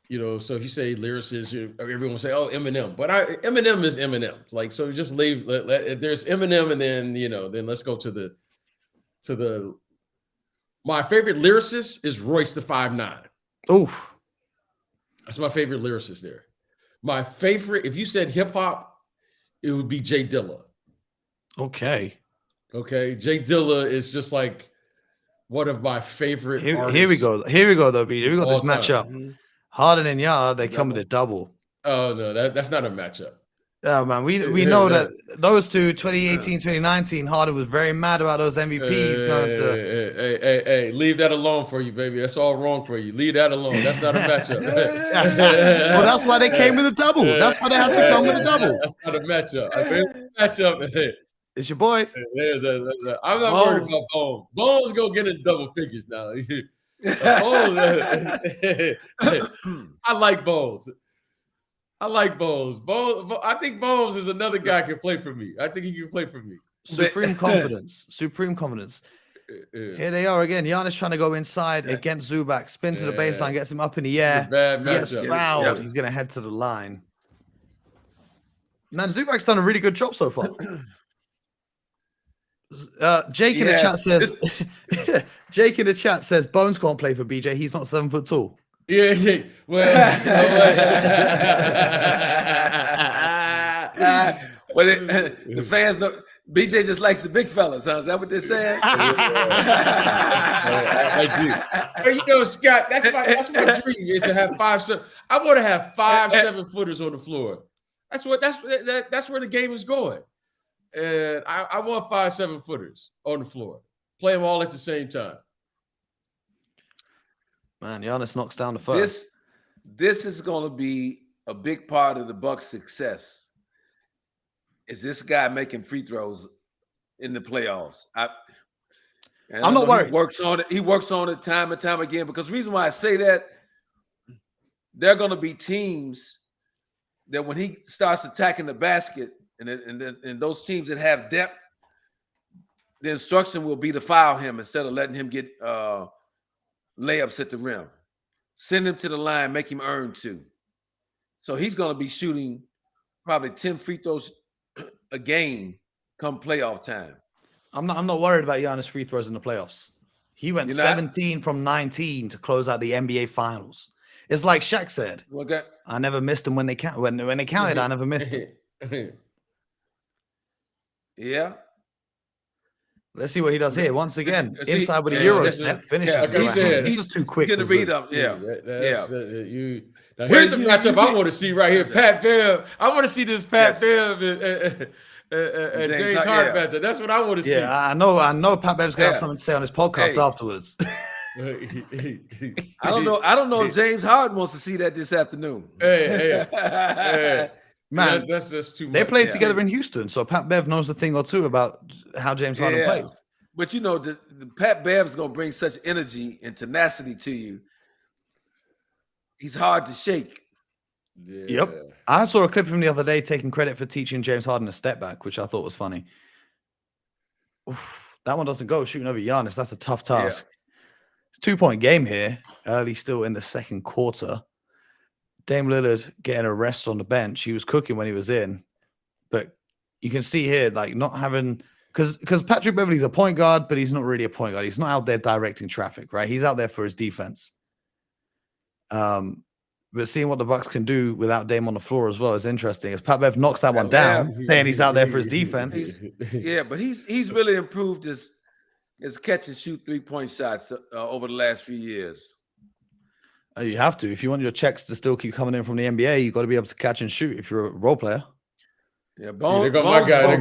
so if you say lyricists, everyone will say, "Oh, Eminem," but Eminem is Eminem. Like, so just leave. There's Eminem, and then then let's go to the. My favorite lyricist is Royce the 5'9". Oh, that's my favorite lyricist there. My favorite, if you said hip hop, it would be Jay Dilla. Okay, Jay Dilla is just like one of my favorite artists. Here we go, though, BJ. We got this matchup. Mm-hmm. Harden and Yard, they come with a double. Oh no, that's not a matchup. Oh man, we know that those two, 2018, 2019, Harden was very mad about those MVPs. Hey, leave that alone for you, baby. That's all wrong for you. Leave that alone. That's not a matchup. Well, that's why they came with a double. That's why they had to come with a double. That's not a matchup. It's your boy. I'm not worried about Bones. Bones go get in double figures now. I like Bones. I think Bones is another guy can play for me. I think he can play for me. Supreme confidence. Here they are again. Giannis trying to go inside against Zubac. Spin to the baseline, gets him up in the air. Bad he gets fouled. Yep. He's going to head to the line. Man, Zubac's done a really good job so far. Jake in the chat says, Jake in the chat says, Bones can't play for BJ. He's not 7 foot tall. Yeah. Well, the fans don't. BJ just likes the big fellas, huh? Is that what they're saying? I do. Scott, that's my dream is to have 5'7". I want to have 5 7-footers on the floor. That's where the game is going. and I want 5 7-footers on the floor. Play them all at the same time. Man, Giannis knocks down the first. This is going to be a big part of the Bucks' success. Is this guy making free throws in the playoffs? I'm not worried. He works on it. He works on it time and time again. Because the reason why I say that, there are going to be teams that when he starts attacking the basket, and those teams that have depth, the instruction will be to foul him instead of letting him get layups at the rim. Send him to the line, make him earn 2. So he's going to be shooting probably 10 free throws a game come playoff time. I'm not worried about Giannis free throws in the playoffs. He went 17 from 19 to close out the NBA Finals. It's like Shaq said. Okay. I never missed them when they when they counted. I never missed them. Yeah. Let's see what he does here. Once again, inside with a Euro step, finishes. He's just too quick. He's going to read up. Yeah. Now here's the matchup I want to see right here. Pat Bev. I want to see this Pat Bev and James Harden matchup. That's what I want to see. Yeah, I know Pat Bev's going to have something to say on his podcast afterwards. I don't know if James Harden wants to see that this afternoon. Hey. Man, that's just too much. They played together in Houston, so Pat Bev knows a thing or two about how James Harden plays. But you know, the Pat Bev's gonna bring such energy and tenacity to you. He's hard to shake. Yeah. Yep. I saw a clip from the other day taking credit for teaching James Harden a step back, which I thought was funny. Oof, that one doesn't go. Shooting over Giannis, that's a tough task. It's a 2-point game here, early still in the second quarter. Dame Lillard getting a rest on the bench. He was cooking when he was in, but you can see here, like not having, because Patrick Beverley's a point guard, but he's not really a point guard. He's not out there directing traffic, right? He's out there for his defense. But seeing what the Bucks can do without Dame on the floor as well is interesting. As Pat Bev knocks that one down, saying he's out there for his defense. But he's really improved his catch and shoot 3-point shots over the last few years. You have to. If you want your checks to still keep coming in from the NBA, you've got to be able to catch and shoot if you're a role player. Yeah, Bones. There go my guy.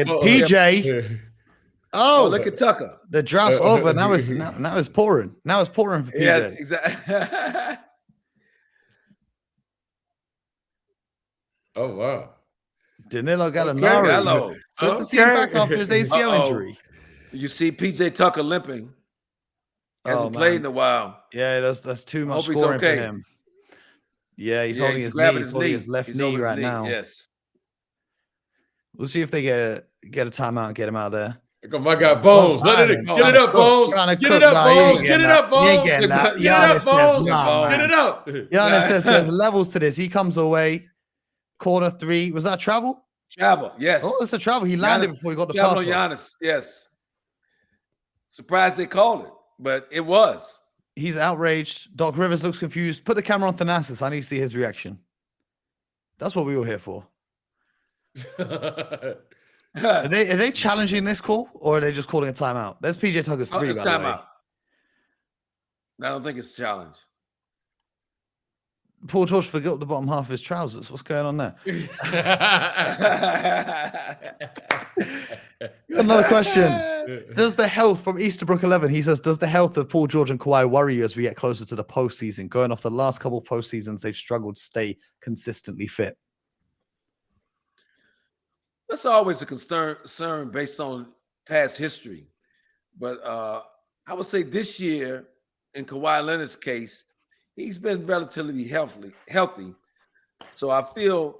PJ. Oh, look at Tucker. The drought's over. Now it's pouring. Now it's pouring for PJ. Yes, exactly. Oh, wow. Danilo Gallinari. Good to see him back after his ACL injury. You see PJ Tucker limping. Hasn't played in a while. Yeah, that's too much scoring for him. Yeah, he's holding his knee. He's holding his left knee right now. Yes. We'll see if they get a timeout and get him out of there. Here go my guy Bones. Get it up, Bones. Get it up, Bones. Get it up, Bones. Get it up, Bones. Get it up. Giannis says there's levels to this. He comes away. Corner 3. Was that travel? Travel, yes. Oh, it's a travel. He landed before he got the pass. Travel on Giannis, yes. Surprised they called it, but it was. He's outraged. Doc Rivers looks confused. Put the camera on Thanasis. I need to see his reaction. That's what we were here for. Are they challenging this call, or are they just calling a timeout? There's PJ Tucker's 3. It's timeout. I don't think it's a challenge. Paul George forgot the bottom half of his trousers. What's going on there? Another question. Does the health from Easterbrook 11, he says, does the health of Paul George and Kawhi worry you as we get closer to the postseason? Going off the last couple of postseasons, they've struggled to stay consistently fit. That's always a concern based on past history. But I would say this year, in Kawhi Leonard's case, he's been relatively healthy. So I feel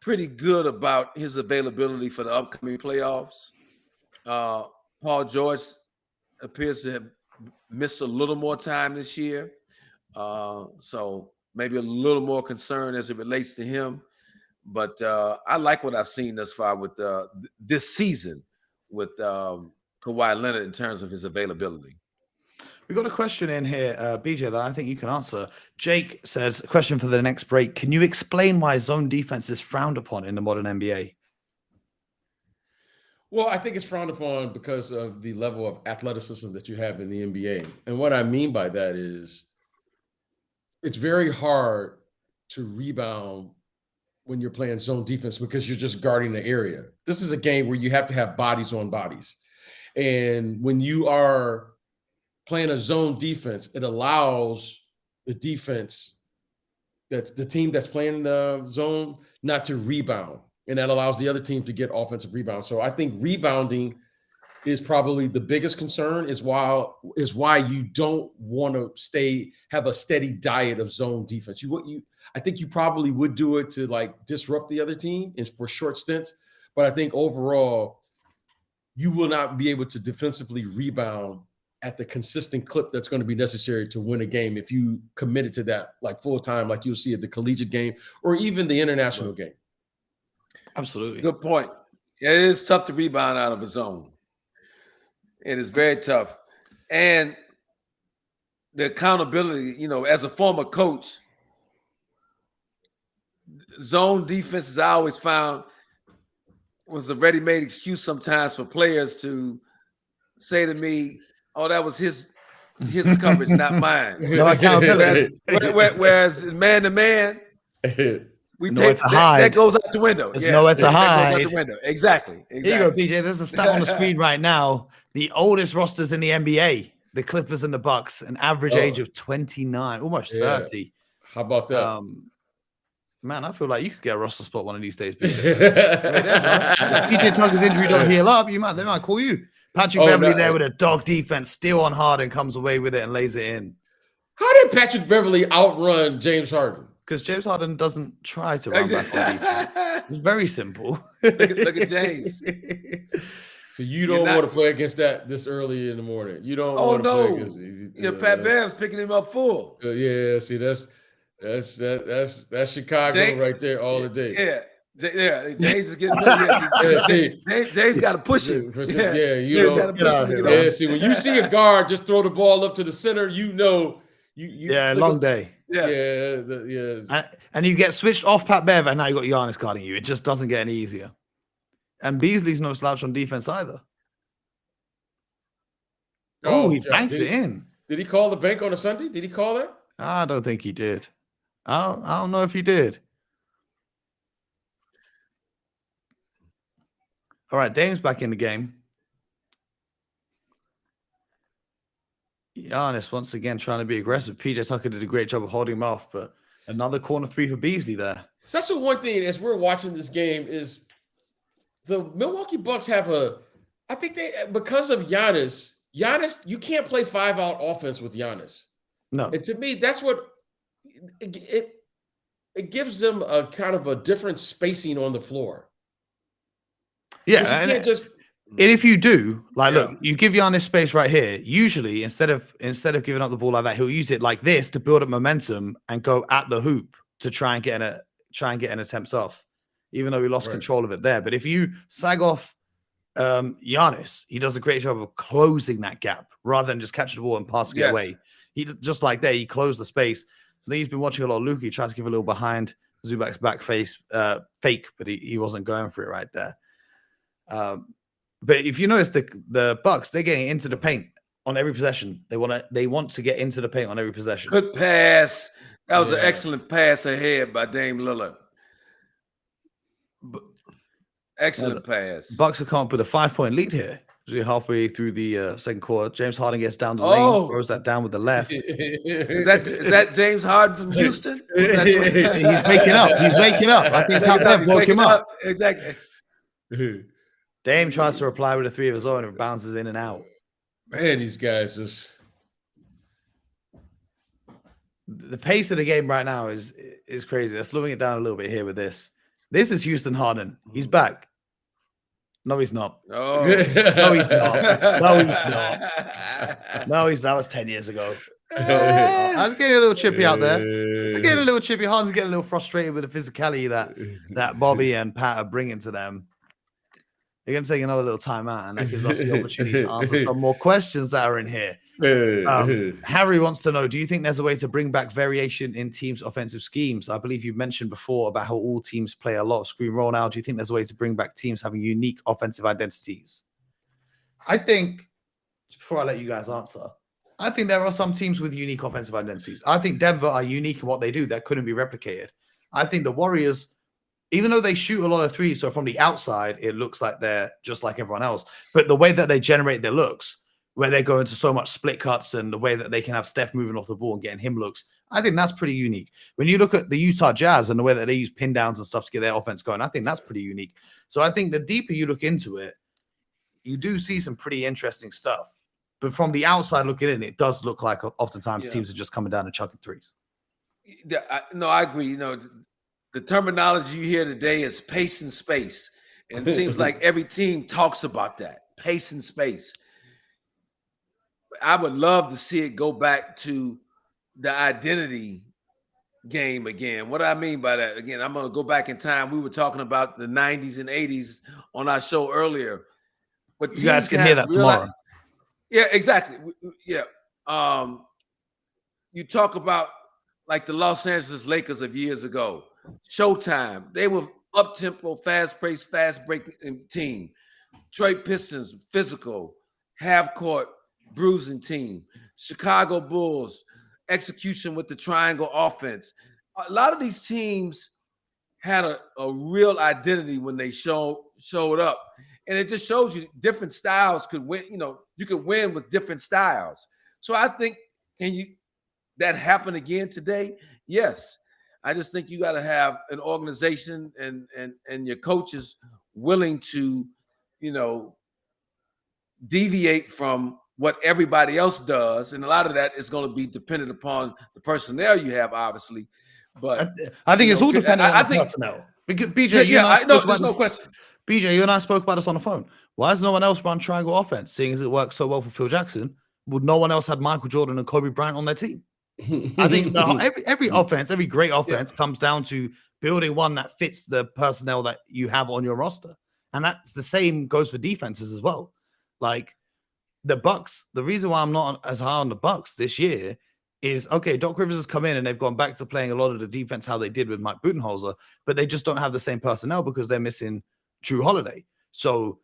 pretty good about his availability for the upcoming playoffs. Paul George appears to have missed a little more time this year. So maybe a little more concern as it relates to him. But I like what I've seen thus far with this season with Kawhi Leonard in terms of his availability. We've got a question in here, BJ, that I think you can answer. Jake says, a question for the next break. Can you explain why zone defense is frowned upon in the modern NBA? Well, I think it's frowned upon because of the level of athleticism that you have in the NBA. And what I mean by that is it's very hard to rebound when you're playing zone defense because you're just guarding the area. This is a game where you have to have bodies on bodies. And when you are playing a zone defense, it allows the defense, that's the team that's playing the zone, not to rebound. And that allows the other team to get offensive rebounds. So I think rebounding is probably the biggest concern, is why you don't want to have a steady diet of zone defense. I think you probably would do it to like disrupt the other team and for short stints, but I think overall you will not be able to defensively rebound at the consistent clip that's going to be necessary to win a game if you committed to that like full time, like you'll see at the collegiate game or even the international game. Absolutely. Good point. It is tough to rebound out of a zone. It is very tough. And the accountability, you know, as a former coach, zone defenses I always found was a ready-made excuse sometimes for players to say to me, oh, that was his coverage, not mine. No accountability. Whereas man-to-man, we take that goes out the window. There's nowhere to hide. That goes out the window. Exactly. Here you go, PJ. There's a stat on the screen right now. The oldest rosters in the NBA, the Clippers and the Bucks, an average age of 29, almost 30. How about that? Man, I feel like you could get a roster spot one of these days, PJ. PJ Tucker's injury don't heal up, they might call you. Patrick Beverly there with a dog defense, still on Harden, comes away with it and lays it in. How did Patrick Beverly outrun James Harden? Because James Harden doesn't try to run back on defense. It's very simple. Look at James. So you don't want to play against that this early in the morning. You don't want to play against Pat Bev's picking him up full. See, that's Chicago James, right there all the day. James is getting James got to push him. See, when you see a guard just throw the ball up to the center, you know long day. Yes. And you get switched off Pat Bev, and now you got Giannis guarding you. It just doesn't get any easier. And Beasley's no slouch on defense either. He banks it in. Did he call the bank on a Sunday? Did he call that? I don't think he did. I don't know if he did. All right, Dame's back in the game. Giannis once again trying to be aggressive. PJ Tucker did a great job of holding him off, but another corner three for Beasley there. So that's the one thing as we're watching this game is the Milwaukee Bucks have I think because of Giannis, you can't play 5-out offense with Giannis. No. And to me, that's what it gives them a kind of a different spacing on the floor. Yeah, you can't just. And if you do, look, you give Giannis space right here. Usually, instead of giving up the ball like that, he'll use it like this to build up momentum and go at the hoop to try and get an attempt off, even though we lost control of it there. But if you sag off Giannis, he does a great job of closing that gap rather than just catching the ball and passing it away. He just like that, he closed the space. I think he's been watching a lot of Luka. He tries to give a little behind Zubac's back face fake, but he wasn't going for it right there. But if you notice the Bucks, they're getting into the paint on every possession. They want to get into the paint on every possession. Good pass. That was an excellent pass ahead by Dame Lillard. Excellent pass. Bucks are coming up with a 5-point lead here. We're halfway through the second quarter. James Harden gets down the lane, throws that down with the left. Is that James Harden from Houston? He's waking up. I think Pat Bev woke him up. Exactly. Dame tries to reply with a three of his own and bounces in and out. Man, these guys just. The pace of the game right now is crazy. They're slowing it down a little bit here with this. This is Houston Harden. He's back. No, he's not. Oh. No, he's not. No, he's not. No, that was 10 years ago. I was getting a little chippy out there. It's getting a little chippy. Harden's getting a little frustrated with the physicality that Bobby and Pat are bringing to them. They're going to take another little timeout, and that gives us the opportunity to answer some more questions that are in here. Harry wants to know, do you think there's a way to bring back variation in teams' offensive schemes? I believe you mentioned before about how all teams play a lot of screen roll now. Do you think there's a way to bring back teams having unique offensive identities? I think, before I let you guys answer, I think there are some teams with unique offensive identities. I think Denver are unique in what they do that couldn't be replicated. I think the Warriors even though they shoot a lot of threes, so from the outside, it looks like they're just like everyone else. But the way that they generate their looks, where they go into so much split cuts and the way that they can have Steph moving off the ball and getting him looks, I think that's pretty unique. When you look at the Utah Jazz and the way that they use pin downs and stuff to get their offense going, I think that's pretty unique. So I think the deeper you look into it, you do see some pretty interesting stuff. But from the outside looking in, it does look like oftentimes teams are just coming down and chucking threes. No, I agree. You know, the terminology you hear today is pace and space. And it seems like every team talks about that, pace and space. I would love to see it go back to the identity game again. What I mean by that, again, I'm going to go back in time. We were talking about the 90s and 80s on our show earlier. But you guys can hear that tomorrow. Yeah, exactly. Yeah. You talk about like the Los Angeles Lakers of years ago. Showtime. They were up-tempo, fast-paced, fast-breaking team. Detroit Pistons, physical, half-court, bruising team. Chicago Bulls, execution with the triangle offense. A lot of these teams had a real identity when they showed up. And it just shows you different styles could win. You know, you could win with different styles. So I think, that happen again today? Yes. I just think you got to have an organization and your coaches willing to, deviate from what everybody else does. And a lot of that is going to be dependent upon the personnel you have, obviously. But I think it's all dependent on the personnel. Because BJ, there's no question. BJ, you and I spoke about this on the phone. Why has no one else run triangle offense, seeing as it works so well for Phil Jackson? Would no one else had Michael Jordan and Kobe Bryant on their team? I think every offense, every great offense comes down to building one that fits the personnel that you have on your roster. And that's the same goes for defenses as well. Like the Bucks, the reason why I'm not as high on the Bucks this year is, okay, Doc Rivers has come in and they've gone back to playing a lot of the defense how they did with Mike Budenholzer, but they just don't have the same personnel because they're missing Drew Holiday. So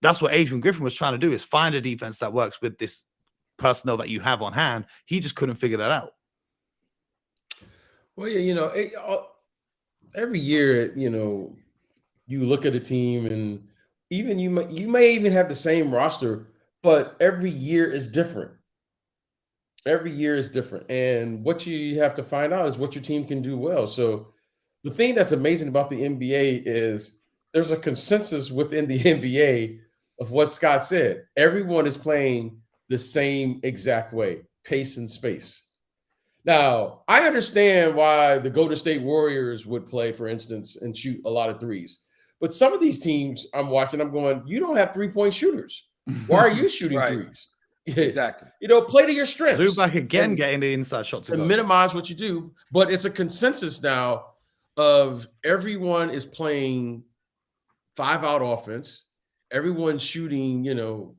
that's what Adrian Griffin was trying to do, is find a defense that works with this personnel that you have on hand. He just couldn't figure that out. Well, yeah, every year, you look at a team and even you may even have the same roster, but every year is different. Every year is different. And what you have to find out is what your team can do well. So the thing that's amazing about the NBA is there's a consensus within the NBA of what Scott said. Everyone is playing the same exact way, pace and space. Now, I understand why the Golden State Warriors would play, for instance, and shoot a lot of threes. But some of these teams I'm watching, I'm going, you don't have three-point shooters. Why are you shooting threes? Exactly. Play to your strengths. Zubac again getting the inside shot to and minimize what you do. But it's a consensus now of everyone is playing 5-out offense. Everyone's shooting, an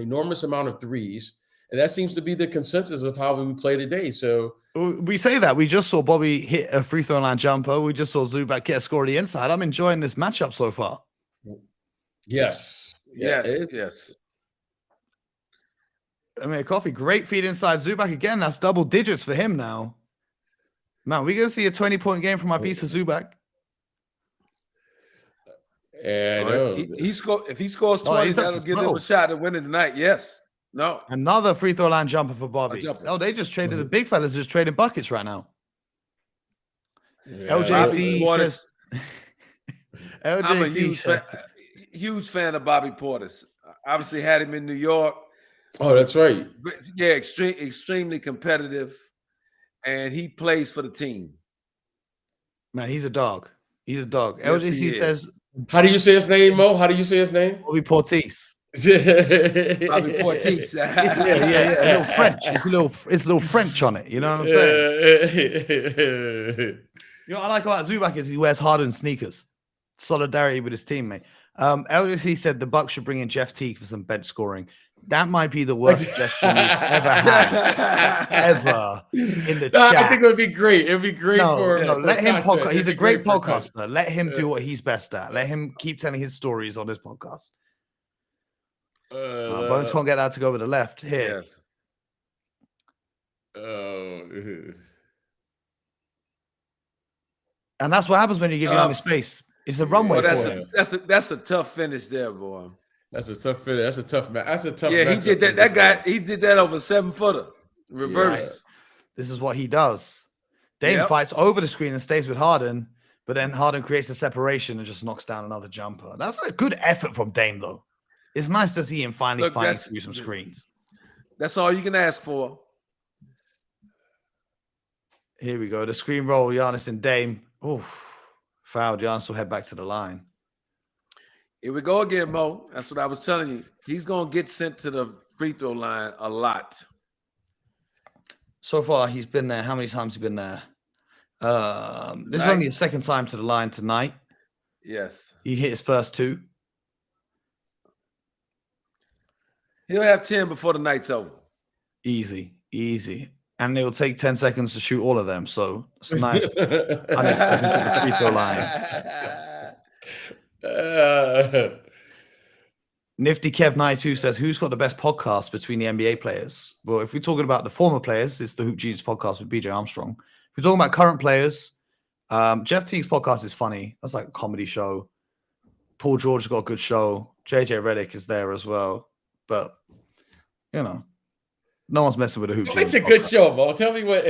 enormous amount of threes. And that seems to be the consensus of how we play today. So we say that. We just saw Bobby hit a free throw line jumper. We just saw Zubac get a score on the inside. I'm enjoying this matchup so far. Yes. Yes. I mean, Coffee, great feed inside. Zubac again. That's double digits for him now. Man, we're going to see a 20-point game from my piece of Zubac. And if he scores 20, that'll give him a shot at winning tonight. Yes. No. Another free throw line jumper for Bobby. Oh, they just traded the big fellas, just trading buckets right now. Yeah. LJC says, I'm a huge fan of Bobby Portis. Obviously had him in New York. Oh, that's right. Yeah, extremely competitive. And he plays for the team. Man, he's a dog. He's a dog. Yes, LJC says, how do you say his name, Mo? How do you say his name? Bobby Portis. Bobby Portis. Yeah. A little French. It's a little French on it. You know what I'm saying? You know what I like about Zubac is he wears Harden sneakers. Solidarity with his teammate. LJC said the Bucks should bring in Jeff Teague for some bench scoring. That might be the worst suggestion we've ever had ever in the chat. I think it would be great. It would be great for let him podcast. He's a great podcaster. Let him do what he's best at. Let him keep telling his stories on his podcast. Bones can't get that to go with the left here. Yes. And that's what happens when you give Giannis space. It's a runway for him. That's a tough finish there, boy. That's a tough finish. That's a tough match. That's a tough. Yeah, he did that. That guy, he did that over 7-footer. Reverse. Yeah. This is what he does. Dame fights over the screen and stays with Harden, but then Harden creates a separation and just knocks down another jumper. That's a good effort from Dame, though. It's nice to see him finally fighting through some screens. That's all you can ask for. Here we go. The screen roll, Giannis and Dame. Oof. Fouled. Giannis will head back to the line. Here we go again, Mo. That's what I was telling you. He's going to get sent to the free throw line a lot. So far, he's been there. How many times has he been there? This is only his second time to the line tonight. Yes. He hit his first 2. He'll have 10 before the night's over. Easy. And it'll take 10 seconds to shoot all of them. So it's nice. 100 seconds to the free throw line. Nifty Kev 92 says, who's got the best podcast between the NBA players? Well, if we're talking about the former players, it's the Hoop Genius podcast with BJ Armstrong. If we're talking about current players, Jeff Teague's podcast is funny. That's like a comedy show. Paul George has got a good show. JJ Redick is there as well. But, you know, no one's messing with a Hoop Genius. What makes a good show, Mo? Tell me what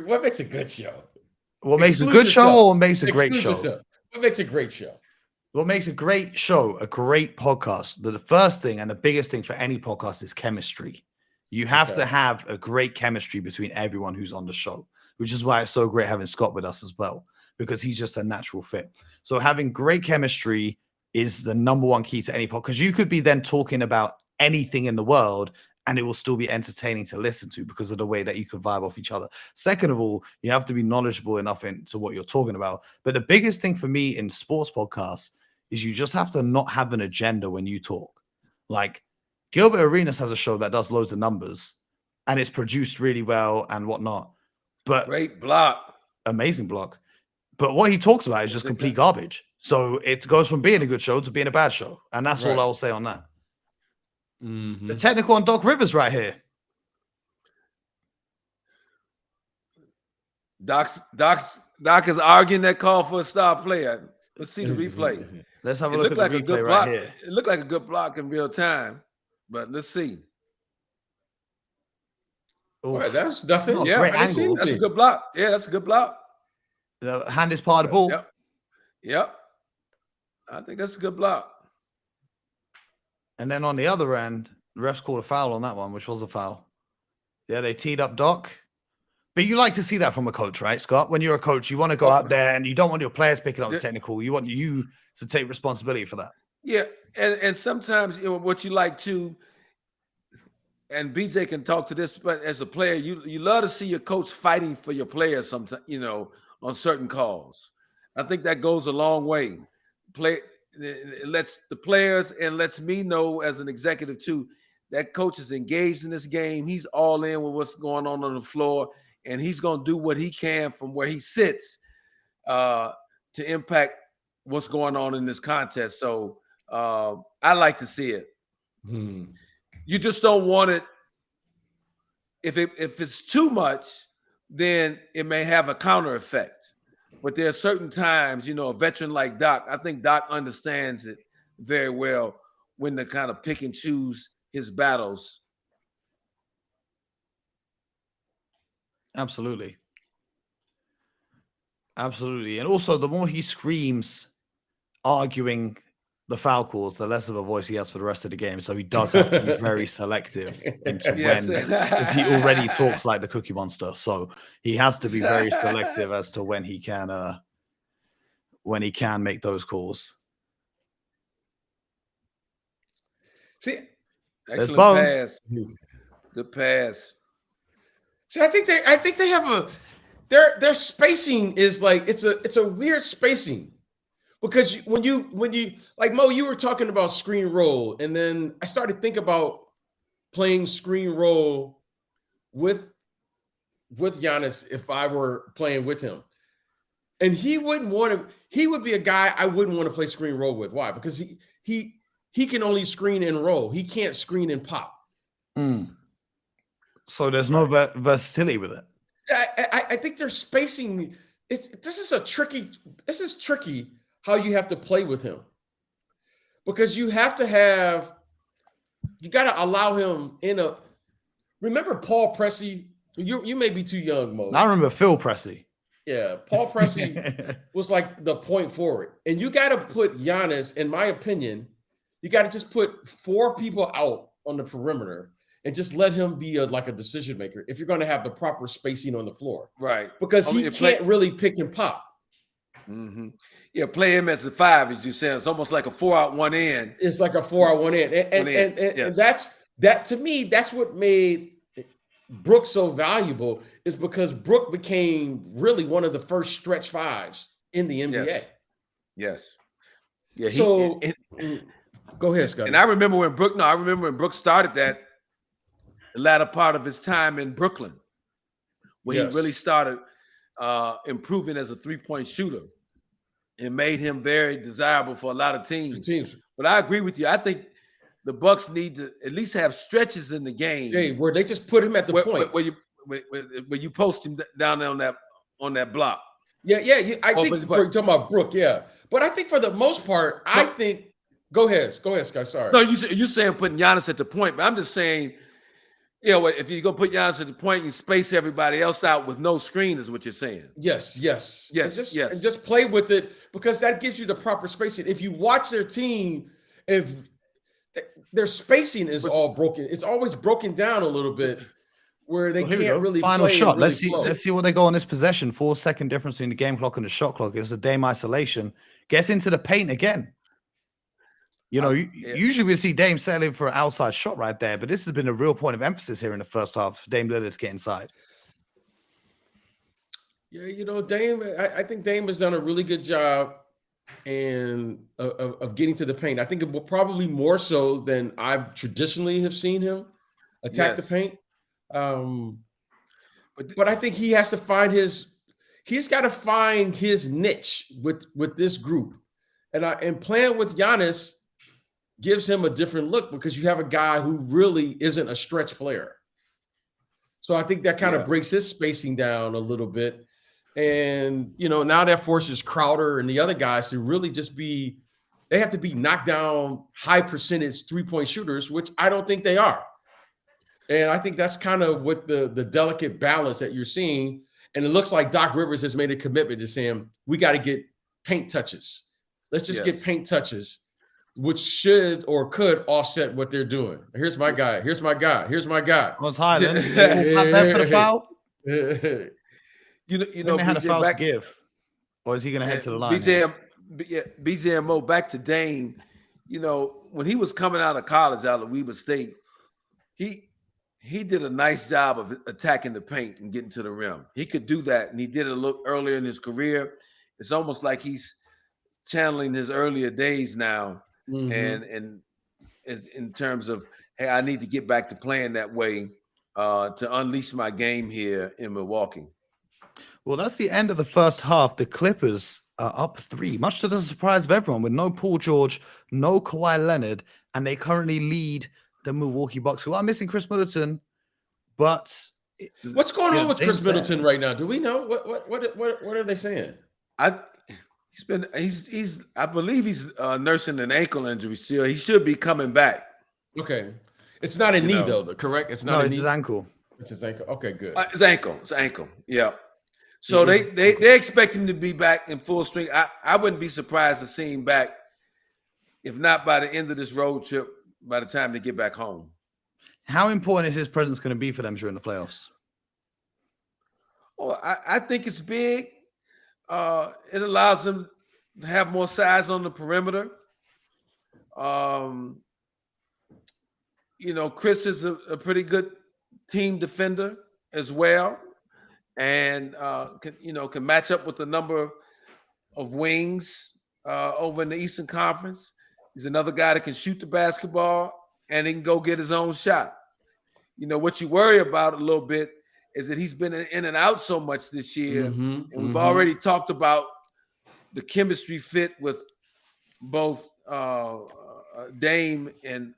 what makes a good show? What makes a good show or what makes a great show? What makes a great show? What makes a great show, a great podcast? The first thing and the biggest thing for any podcast is chemistry. You have to have a great chemistry between everyone who's on the show, which is why it's so great having Scott with us as well, because he's just a natural fit. So having great chemistry is the number one key to any podcast, because you could be then talking about anything in the world and it will still be entertaining to listen to because of the way that you can vibe off each other. Second of all, you have to be knowledgeable enough into what you're talking about. But the biggest thing for me in sports podcasts is you just have to not have an agenda when you talk. Like Gilbert Arenas has a show that does loads of numbers and it's produced really well and whatnot. But great block. Amazing block. But what he talks about is just complete garbage. So it goes from being a good show to being a bad show. And that's all I'll say on that. The technical on Doc Rivers right here. Doc is arguing that call for a star player. Let's see the replay. Let's have a look at the replay right here. It looked like a good block in real time, but let's see. Right, that's nothing. Yeah, that's a good block. Yeah, that's a good block. The hand is part of the ball. Yep. I think that's a good block. And then on the other end, the refs called a foul on that one, which was a foul. Yeah, they teed up Doc. But you like to see that from a coach, right, Scott? When you're a coach, you want to go out there and you don't want your players picking up the technical. You want you to take responsibility for that. Yeah, and sometimes what you like to, and BJ can talk to this, but as a player, you love to see your coach fighting for your players sometimes, on certain calls. I think that goes a long way. It lets the players and lets me know as an executive too, that coach is engaged in this game. He's all in with what's going on the floor. And he's going to do what he can from where he sits to impact what's going on in this contest. So I like to see it. You just don't want it. If it's too much, then it may have a counter effect. But there are certain times, a veteran like Doc, I think Doc understands it very well when to kind of pick and choose his battles. Absolutely. And also, the more he screams arguing the foul calls, the less of a voice he has for the rest of the game. So he does have to be very selective into when, because he already talks like the Cookie Monster. So he has to be very selective as to when he can make those calls. See, excellent pass. Good pass. See, I think they have their spacing is like it's a weird spacing, because when you like Mo, you were talking about screen roll, and then I started thinking about playing screen roll with Giannis if I were playing with him, and he would be a guy I wouldn't want to play screen roll with. Why? Because he can only screen and roll. He can't screen and pop. So there's no versatility with it. I think their spacing this is tricky how you have to play with him, because you got to allow him in a. Remember Paul Pressey? You may be too young, Mo. I remember Phil Pressey. Yeah, Paul Pressey was like the point forward, and you got to put Giannis. In my opinion, you got to just put 4 people out on the perimeter and just let him be like a decision maker if you're going to have the proper spacing on the floor. Right. Because he can't really pick and pop. Mm-hmm. Yeah, play him as a 5, as you said. It's almost like a 4 out, 1 in. It's like a 4 out, 1 in. And that to me, that's what made Brook so valuable, is because Brook became really one of the first stretch 5s in the NBA. Yes. Yeah. Go ahead, Scott. And I remember when Brook started that, the latter part of his time in Brooklyn, when he really started improving as a 3-point shooter, and made him very desirable for a lot of teams. But I agree with you. I think the Bucks need to at least have stretches in the game, where they just put him at the point where you post him down there on that block. Yeah. I think for talking about Brook, but I think for the most part, I think. Go ahead, Scott. Sorry. No, you saying putting Giannis at the point, but I'm just saying, if you're gonna put Giannis at the point and space everybody else out with no screen, is what you're saying. Yes. And just play with it, because that gives you the proper spacing. If you watch their team, if their spacing is all broken, it's always broken down a little bit, where they can't really. Final play shot. Really Let's see what they go on this possession. 4-second difference between the game clock and the shot clock. It's a Dame isolation. Gets into the paint again. Usually we see Dame settling for an outside shot right there, but this has been a real point of emphasis here in the first half. Dame Lillard's get inside. Yeah, Dame. I think Dame has done a really good job of getting to the paint. I think it will probably more so than I've traditionally have seen him attack the paint. But I think he has to find he's got to find his niche with this group, and playing with Giannis gives him a different look, because you have a guy who really isn't a stretch player. So I think that kind of breaks his spacing down a little bit. And, now that forces Crowder and the other guys to really they have to be knocked down high percentage 3-point shooters, which I don't think they are. And I think that's kind of what the delicate balance that you're seeing. And it looks like Doc Rivers has made a commitment to saying, we got to get paint touches. Let's just get paint touches, which should or could offset what they're doing. Here's my guy. What's high then? Not there for the foul? They had a foul to give. Or is he going to head to the line? BJ and Mo, back to Dame. When he was coming out of college, out of Weber State, he did a nice job of attacking the paint and getting to the rim. He could do that, and he did it a little earlier in his career. It's almost like he's channeling his earlier days now. Mm-hmm. And as in terms of, hey, I need to get back to playing that way to unleash my game here in Milwaukee. Well, that's the end of the first half. The Clippers are up 3, much to the surprise of everyone, with no Paul George, no Kawhi Leonard, and they currently lead the Milwaukee Bucks, who are missing Chris Middleton. But what's going on with Chris Middleton right now? Do we know what are they saying? I believe he's nursing an ankle injury still. He should be coming back. Okay. It's not a knee though, correct? It's not it's his ankle. It's his ankle. Okay, good. It's ankle. Yeah. So they expect him to be back in full strength. I wouldn't be surprised to see him back, if not by the end of this road trip, by the time they get back home. How important is his presence going to be for them during the playoffs? Oh, I think it's big. It allows them to have more size on the perimeter. Chris is a pretty good team defender as well, and can match up with a number of wings over in the Eastern Conference. He's another guy that can shoot the basketball and he can go get his own shot. What you worry about a little bit is that he's been in and out so much this year. And we've already talked about the chemistry fit with both Dame and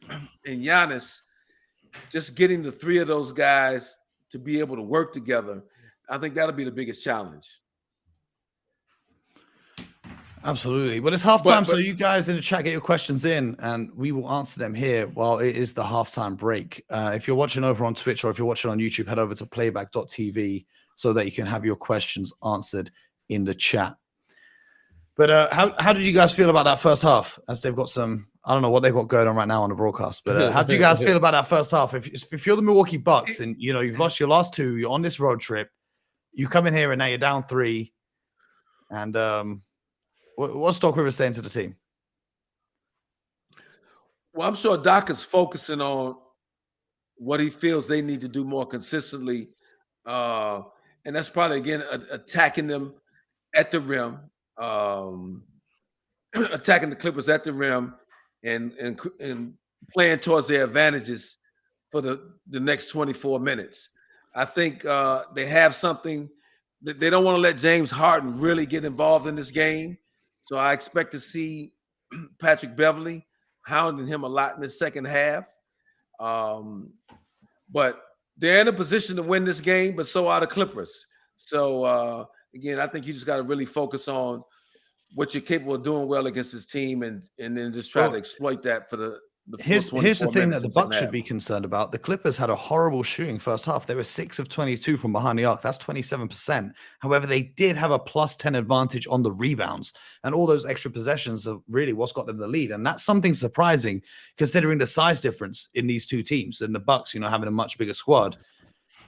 Giannis. Just getting the 3 of those guys to be able to work together, I think that'll be the biggest challenge. Absolutely. Well, it's halftime, so you guys in the chat get your questions in, and we will answer them here while it is the halftime break. If you're watching over on Twitch or if you're watching on YouTube, head over to playback.tv so that you can have your questions answered in the chat. But how did you guys feel about that first half? As they've got some, I don't know what they've got going on right now on the broadcast, but how do you guys feel about that first half? If you're the Milwaukee Bucks and you've lost your last two, you're on this road trip, you come in here and now you're down 3, and what's Doc Rivers saying to the team? Well, I'm sure Doc is focusing on what he feels they need to do more consistently, and that's probably again attacking them at the rim. Attacking the Clippers at the rim and playing towards their advantages for the next 24 minutes. I think they have something that they don't want to let James Harden really get involved in this game. So I expect to see Patrick Beverley hounding him a lot in the second half. But they're in a position to win this game, but so are the Clippers. So again, I think you just got to really focus on what you're capable of doing well against this team, and then just try to exploit that for the here's the thing that the Bucks should be concerned about. The Clippers had a horrible shooting first half. They were 6 of 22 from behind the arc. That's 27%. However, they did have a +10 advantage on the rebounds, and all those extra possessions are really what's got them the lead. And that's something surprising considering the size difference in these two teams and the Bucks, having a much bigger squad.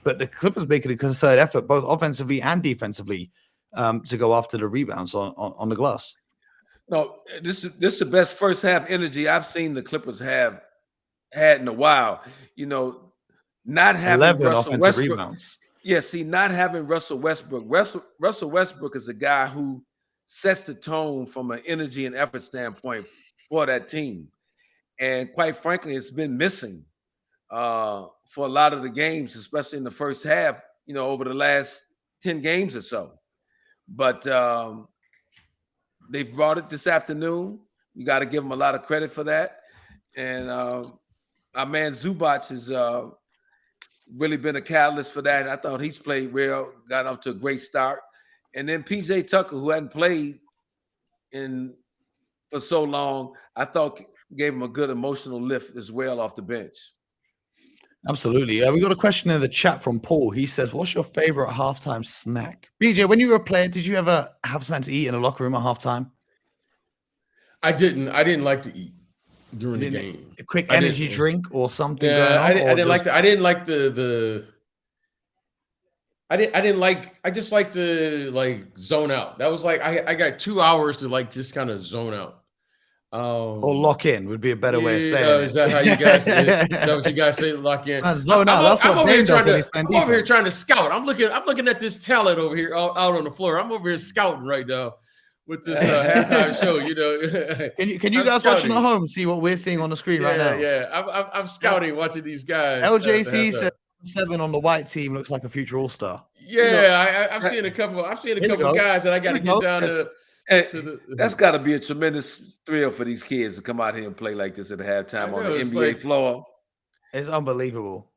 But the Clippers making a concerted effort, both offensively and defensively, to go after the rebounds on the glass. No, this is the best first half energy I've seen the Clippers have had in a while. Not having 11 Russell offensive Westbrook. rebounds. Yeah, see, not having Russell Westbrook. Russell Westbrook is a guy who sets the tone from an energy and effort standpoint for that team. And quite frankly, it's been missing for a lot of the games, especially in the first half, over the last 10 games or so. But they've brought it this afternoon. You got to give them a lot of credit for that. And our man Zubac has really been a catalyst for that. I thought he's played well, got off to a great start. And then PJ Tucker, who hadn't played for so long, I thought gave him a good emotional lift as well off the bench. Absolutely. We got a question in the chat from Paul. He says, what's your favorite halftime snack? BJ, when you were a player, did you ever have something to eat in a locker room at halftime? I didn't like to eat during the game. A quick energy drink or something? Yeah, I didn't like I just like to zone out. That was I got 2 hours to just kind of zone out. Or lock in would be a better way of saying it. Is that how you guys say it? Is that what you guys say? Lock in. Zone out. That's what Dave does when he's playing defense. I'm over here trying to scout. I'm looking at this talent over here out on the floor. I'm over here scouting right now with this halftime show. Can you guys watching at home see what we're seeing on the screen right now? Yeah, I'm scouting, watching these guys. LJC said 7 on the white team looks like a future All-Star. Yeah, I've seen a couple. I've seen a couple guys that I got to get down to. That's got to be a tremendous thrill for these kids to come out here and play like this at halftime on the NBA floor. It's unbelievable.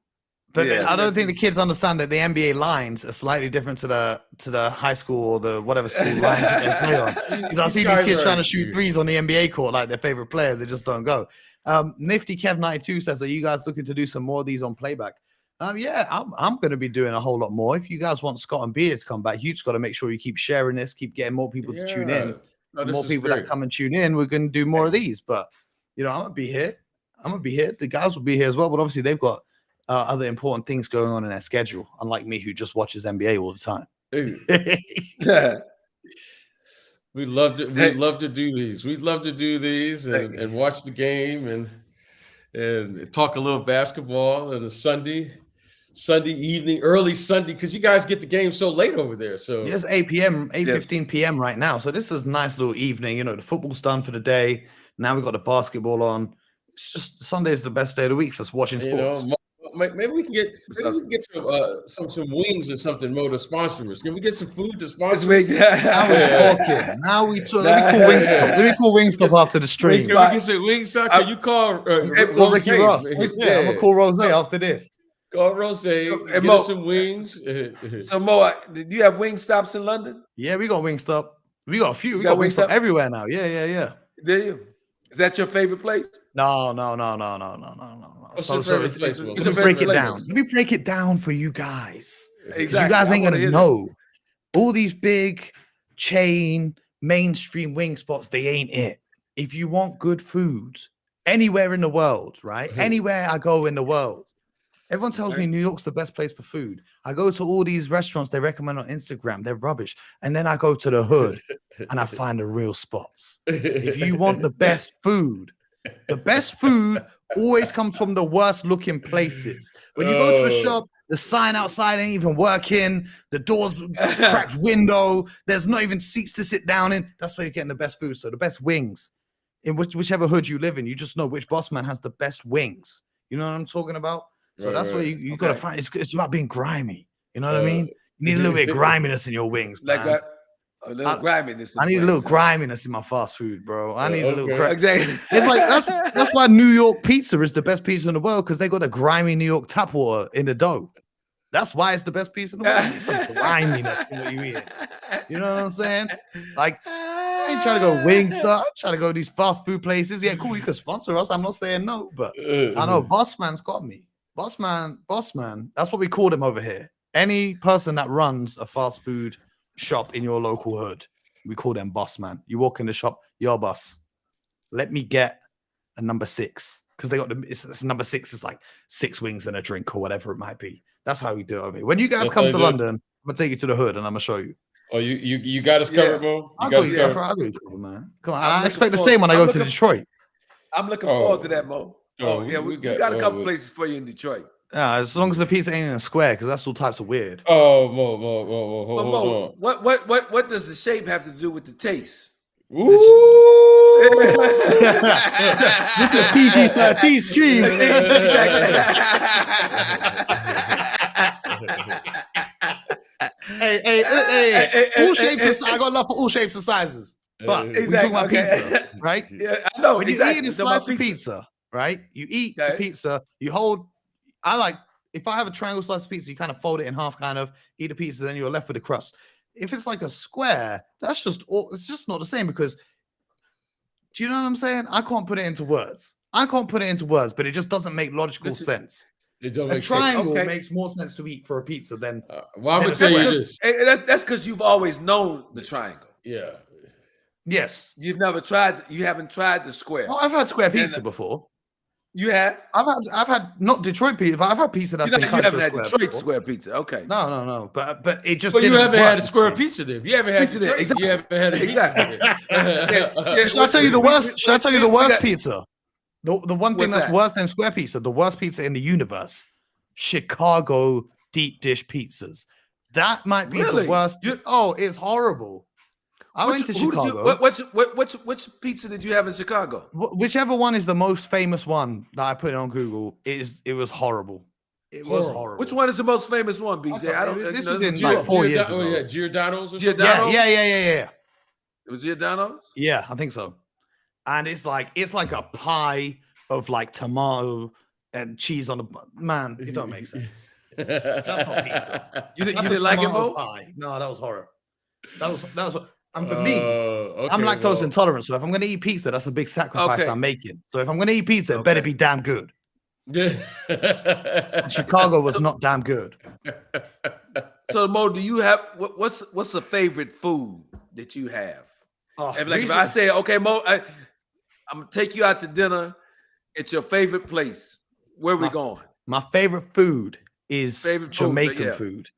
But I don't think the kids understand that the NBA lines are slightly different to the high school or the whatever school lines that they play on. Because I see these kids trying to shoot threes on the NBA court like their favorite players. They just don't go. Nifty Kev 92 says, are you guys looking to do some more of these on playback? Yeah, I'm going to be doing a whole lot more. If you guys want Scott and Beard to come back, you just got to make sure you keep sharing this, keep getting more people to tune in. More people that come and tune in, we're going to do more of these. But, I'm going to be here. The guys will be here as well. But obviously, they've got other important things going on in their schedule, unlike me, who just watches NBA all the time. We'd love to do these. We'd love to do these and watch the game and talk a little basketball on a Sunday evening, early Sunday, because you guys get the game so late over there. So it's 8 p.m., 8:15 p.m. right now. So this is a nice little evening. The football's done for the day. Now we've got the basketball on. It's just Sunday is the best day of the week for watching sports. Maybe we can get some wings or something more to sponsor us. Can we get some food to sponsor us? Now we talk. Let me call Wingstop after the stream. Can we get some Wingstop? Can you call Ricky Ross? Yeah, I'm gonna call Rose after this. Call Rose. Get us some wings. So Mo, do you have Wingstops in London? Yeah, we got Wingstop. We got a few. We got Wingstop everywhere now. Yeah. Do you? Is that your favorite place? No. What's your favorite place? Let me break it down. Let me break it down for you guys. Exactly. You guys ain't gonna know. All these big chain mainstream wing spots, they ain't it. If you want good food anywhere in the world, right? Anywhere I go in the world, everyone tells me New York's the best place for food. I go to all these restaurants they recommend on Instagram. They're rubbish. And then I go to the hood and I find the real spots. If you want the best food always comes from the worst looking places. When you go to a shop, the sign outside ain't even working. The door's cracked window. There's not even seats to sit down in. That's where you're getting the best food. So the best wings in whichever hood you live in, you just know which boss man has the best wings. You know what I'm talking about? So that's where you got to find. It's about being grimy. You know what I mean? You need a little bit of griminess in your wings, man. Like that. A little griminess. I need a little griminess in my fast food, bro. I need a little. Exactly. It's like that's why New York pizza is the best pizza in the world, because they got the grimy New York tap water in the dough. That's why it's the best pizza in the world. It's some griminess in what you eat. You know what I'm saying? Like, I ain't trying to go Wingstop. I'm trying to go to these fast food places. Yeah, cool. You can sponsor us. I'm not saying no, but I know Boss Man's got me. Boss Man. That's what we call them over here. Any person that runs a fast food shop in your local hood, we call them Boss Man. You walk in the shop, yo, boss, let me get a number 6, because they got it's number 6 is like 6 wings and a drink or whatever it might be. That's how we do it over here. When you guys come to London, I'm gonna take you to the hood and I'm gonna show you. Oh, you got us covered, bro. I'll go you covered, man. Come on, I expect the same when I go to Detroit. I'm looking forward to that, Mo. We got a couple places for you in Detroit. Yeah, as long as the pizza ain't in a square, because that's all types of weird. Oh, Mo, what does the shape have to do with the taste? Ooh. This is a PG-13 stream. Hey, all shapes. I got love for all shapes and sizes. But we're talking about pizza, right? Yeah, I know. When you eat a slice of pizza, right? You eat the pizza. You hold. If I have a triangle slice of pizza, you kind of fold it in half, kind of eat the pizza, then you're left with the crust. If it's like a square, it's just not the same, because do you know what I'm saying? I can't put it into words. But it just doesn't make logical sense. It don't make sense. A triangle makes more sense to eat for a pizza than. Well, I'm gonna tell you this. That's because you've always known the triangle. Yeah. Yes. You haven't tried the square. Oh, I've had square pizza before. You have? I've had not Detroit pizza, but I've had pizza that's been cut to a square. You haven't had Detroit square pizza, okay? No. But it just. But you haven't had a square pizza, then. If you haven't had Detroit, exactly. You haven't had a exactly. Should I tell you the worst? Should I tell you the worst pizza? The one thing that's worse than square pizza, the worst pizza in the universe, Chicago deep dish pizzas. That might be the worst. It's horrible. I went to Chicago. Which pizza did you have in Chicago? Whichever one is the most famous one that I put on Google, it was horrible. It was horrible. Which one is the most famous one, BJ? I don't. This was in like 4 years ago. Yeah, Giordano's. Yeah. It was Giordano's. Yeah, I think so. And it's like a pie of like tomato and cheese on the man. It don't make sense. That's not pizza. You didn't like it, Mo? No, that was horrible. That was. And for me, I'm lactose intolerant. So if I'm going to eat pizza, that's a big sacrifice I'm making. So if I'm going to eat pizza, it better be damn good. Chicago was not damn good. So Mo, do you have what's the favorite food that you have? If I say, okay, Mo, I'm gonna take you out to dinner. It's your favorite place. Where are we going? My favorite food is Jamaican food.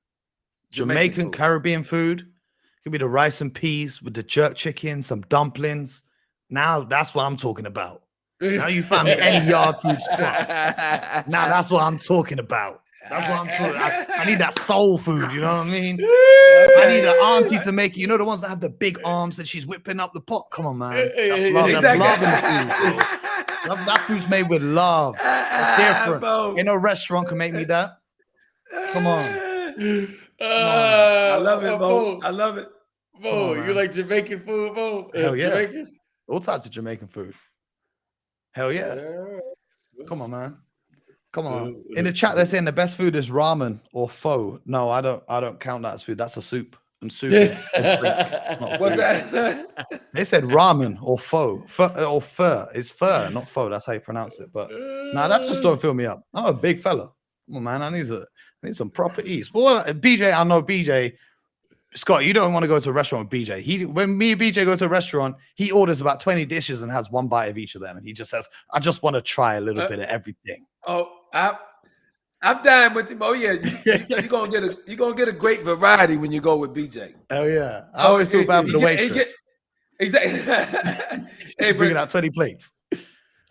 Jamaican Caribbean food. Give me the rice and peas with the jerk chicken, some dumplings. Now that's what I'm talking about. Now you find me any yard food spot. Now that's what I'm talking about. That's what I'm talking. I need that soul food. You know what I mean? I need an auntie to make it. You know the ones that have the big arms that she's whipping up the pot. Come on, man. That's love. That's love in the food, bro. That food's made with love. It's different. Ain't no restaurant can make me that. Come on. I love it, Mo. I love it. Mo, you like Jamaican food, Mo? Hell yeah. Jamaican? All types of Jamaican food. Hell yeah. Come on, man. Come on. In the chat, they're saying the best food is ramen or pho. No, I don't count that as food. That's a soup and soup is a drink. Not What's food. that? They said ramen or pho. Or pho. It's pho, not pho. That's how you pronounce it. But nah, that just don't fill me up. I'm a big fella. Come on, man. I need some proper eats. Well, BJ, I know BJ. Scott, you don't want to go to a restaurant with BJ. When me and BJ go to a restaurant, he orders about 20 dishes and has one bite of each of them. And he just says, I just want to try a little bit of everything. Oh, I've dined with him. Oh yeah, you're gonna get a great variety when you go with BJ. Oh yeah, I always feel bad for the waitress. Exactly. Hey, bringing out 20 plates.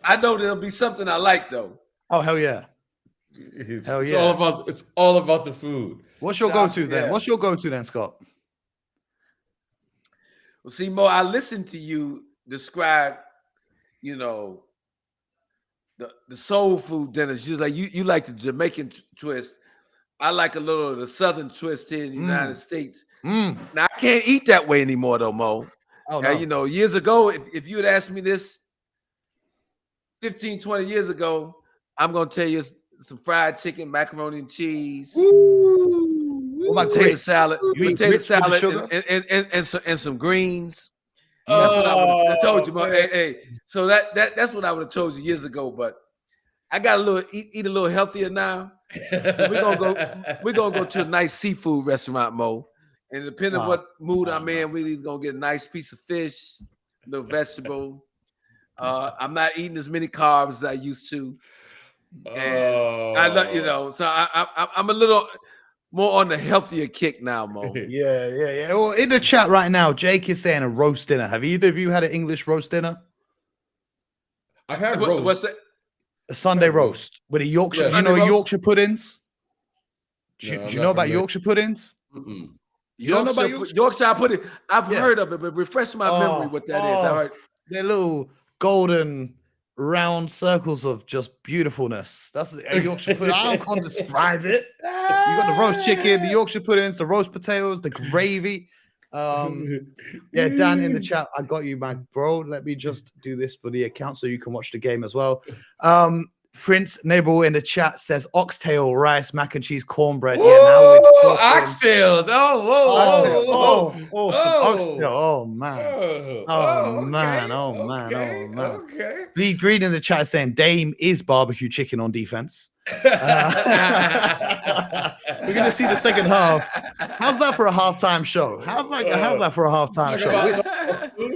I know there'll be something I like though. Oh hell yeah, it's all about the food. What's your go-to then? What's your go-to then, Scott? Well, see, Mo, I listened to you describe, the soul food dinners. You like you like the Jamaican twist. I like a little of the Southern twist here in the United States. Now I can't eat that way anymore, though, Mo. Oh, no. Years ago, if you had asked me this 15, 20 years ago, I'm gonna tell you some fried chicken, macaroni and cheese, potato salad, and some greens. That's what I would have told you, Mo. Hey. So that's what I would have told you years ago. But I got eat a little healthier now. So we're gonna go to a nice seafood restaurant, Mo. And depending on what mood I'm in, we're either gonna get a nice piece of fish, a little vegetable. I'm not eating as many carbs as I used to. And I love, so I'm a little more on the healthier kick now, Mo. Yeah. Well, in the chat right now, Jake is saying a roast dinner. Have either of you had an English roast dinner? I've had roast. What's that? A Sunday roast with a Yorkshire. Yeah. You know Sunday Yorkshire puddings? Do No, you know about Yorkshire puddings? Mm-mm. You don't know about Yorkshire pudding? I've heard of it, but refresh my memory what that is. I heard they're little golden round circles of just beautifulnul-ness. That's a Yorkshire pudding. I can't describe it. You got the roast chicken, the Yorkshire puddings, the roast potatoes, the gravy. Yeah, Dan in the chat, I got you, my bro. Let me just do this for the account so you can watch the game as well. Prince Nabal in the chat says oxtail, rice, mac and cheese, cornbread. Whoa, yeah, now we're oxtail. Oxtail. Oh man. Okay. Lee Green in the chat is saying Dame is barbecue chicken on defense. We're gonna see the second half. How's that for a halftime show? How's that for a halftime show?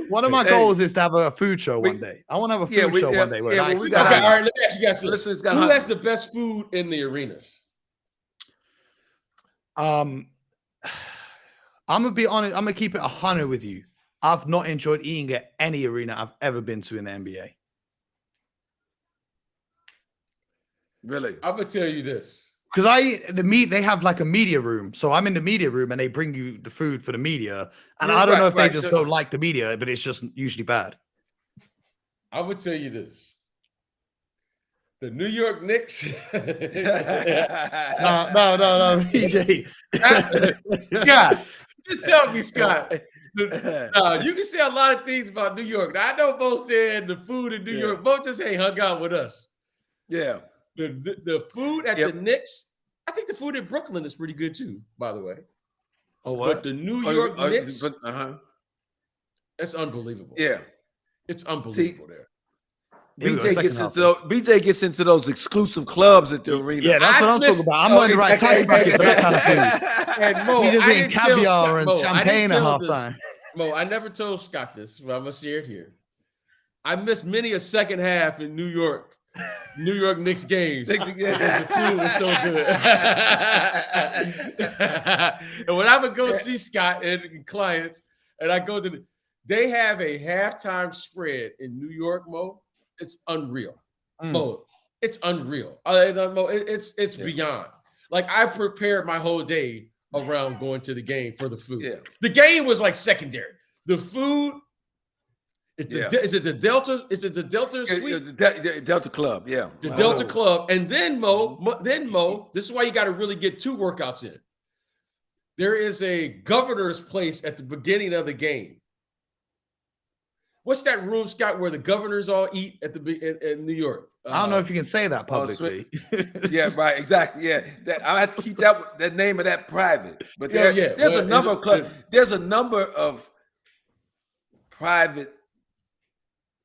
One of my goals is to have a food show one day. I want to have a food show one day. All right, let me ask you guys this. Who has the best food in the arenas? I'm gonna be honest. I'm gonna keep it 100 with you. I've not enjoyed eating at any arena I've ever been to in the NBA. Really? I'm gonna tell you this. Because they have like a media room. So I'm in the media room and they bring you the food for the media. And I don't know if they just don't like the media, but it's just usually bad. I would tell you this. The New York Knicks. No, PJ. Scott, just tell me, Scott. You can say a lot of things about New York. Now, I know Bo said the food in New York. Bo just ain't hung out with us. Yeah. The food at the Knicks, I think the food in Brooklyn is pretty good too, by the way. Oh, what? But the New York Knicks, that's unbelievable. Yeah. It's unbelievable there. BJ gets into those exclusive clubs at the arena. Yeah, that's what I'm talking about. I'm on the right tax bracket for that kind of food. And Mo, he just eating caviar and champagne at halftime. Mo, I never told Scott this, but I'm gonna share it here. I missed many a second half in New York Knicks games. The food was so good. And when I would go see Scott and clients, and I go to they have a halftime spread in New York, Mo. It's unreal. Mo, it's unreal. Mo, it's beyond. Like I prepared my whole day around going to the game for the food. Yeah. The game was like secondary. The food. Is it the Delta? Is it the Delta Suite? It's the Delta Club, yeah. The Delta Club. And then Mo, this is why you got to really get 2 workouts in. There is a governor's place at the beginning of the game. what's that room, Scott, where the governors all eat at in New York? I don't know if you can say that publicly. Yeah, right, exactly. Yeah, I have to keep that name of that private. But there's a number of clubs. There's a number of private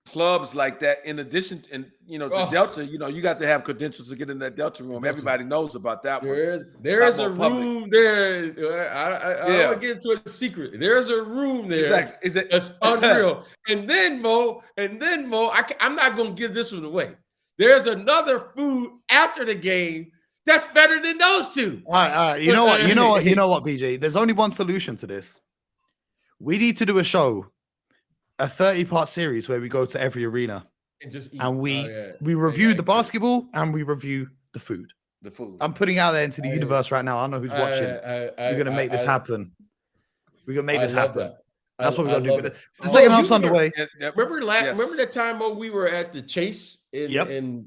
clubs like that. In addition, and the Delta, you got to have credentials to get in that Delta room. Everybody knows about that. There's a room there. I don't want to get into a secret. There's a room there. Exactly. That's unreal. And then Mo, I'm not going to give this one away. There's another food after the game that's better than those two. All right. You know what, BJ? There's only one solution to this. We need to do a show, a 30-part series where we go to every arena and just eat. And we review the basketball and we review the food. The food. I'm putting out there into the universe right now. I don't know who's watching. We're gonna make this happen. We're gonna make this happen. That's what we're gonna do. But the second half's underway. Remember that time when we were at the Chase and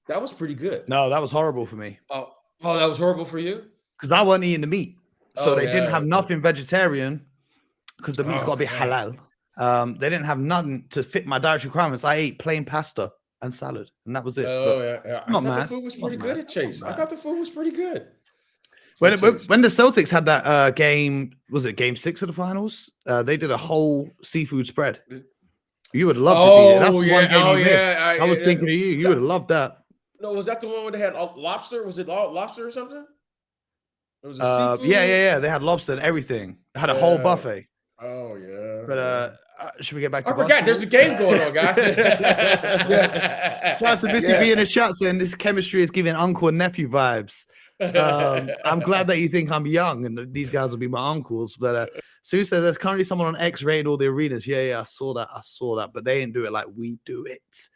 that was pretty good. No, that was horrible for me. Oh, that was horrible for you? Because I wasn't eating the meat. So they didn't have nothing vegetarian because the meat's got to be halal. They didn't have nothing to fit my dietary requirements. I ate plain pasta and salad, and that was it. I thought the food was pretty good at Chase. I thought the food was pretty good. When the Celtics had that game, was it game 6 of the finals? They did a whole seafood spread. You would have loved to eat it. That's the one game you missed. I was thinking of you. You would have loved that. No, was that the one where they had lobster? Was it lobster or something? It was a seafood? Yeah. They had lobster and everything. They had a whole buffet. Oh yeah. But should we get back to basketball? There's a game going on, guys. Yes. Shout out to Missy B in the chat saying this chemistry is giving uncle and nephew vibes. I'm glad that you think I'm young and that these guys will be my uncles. But Sue says there's currently someone on X rating all the arenas. Yeah, I saw that. But they didn't do it like we do it.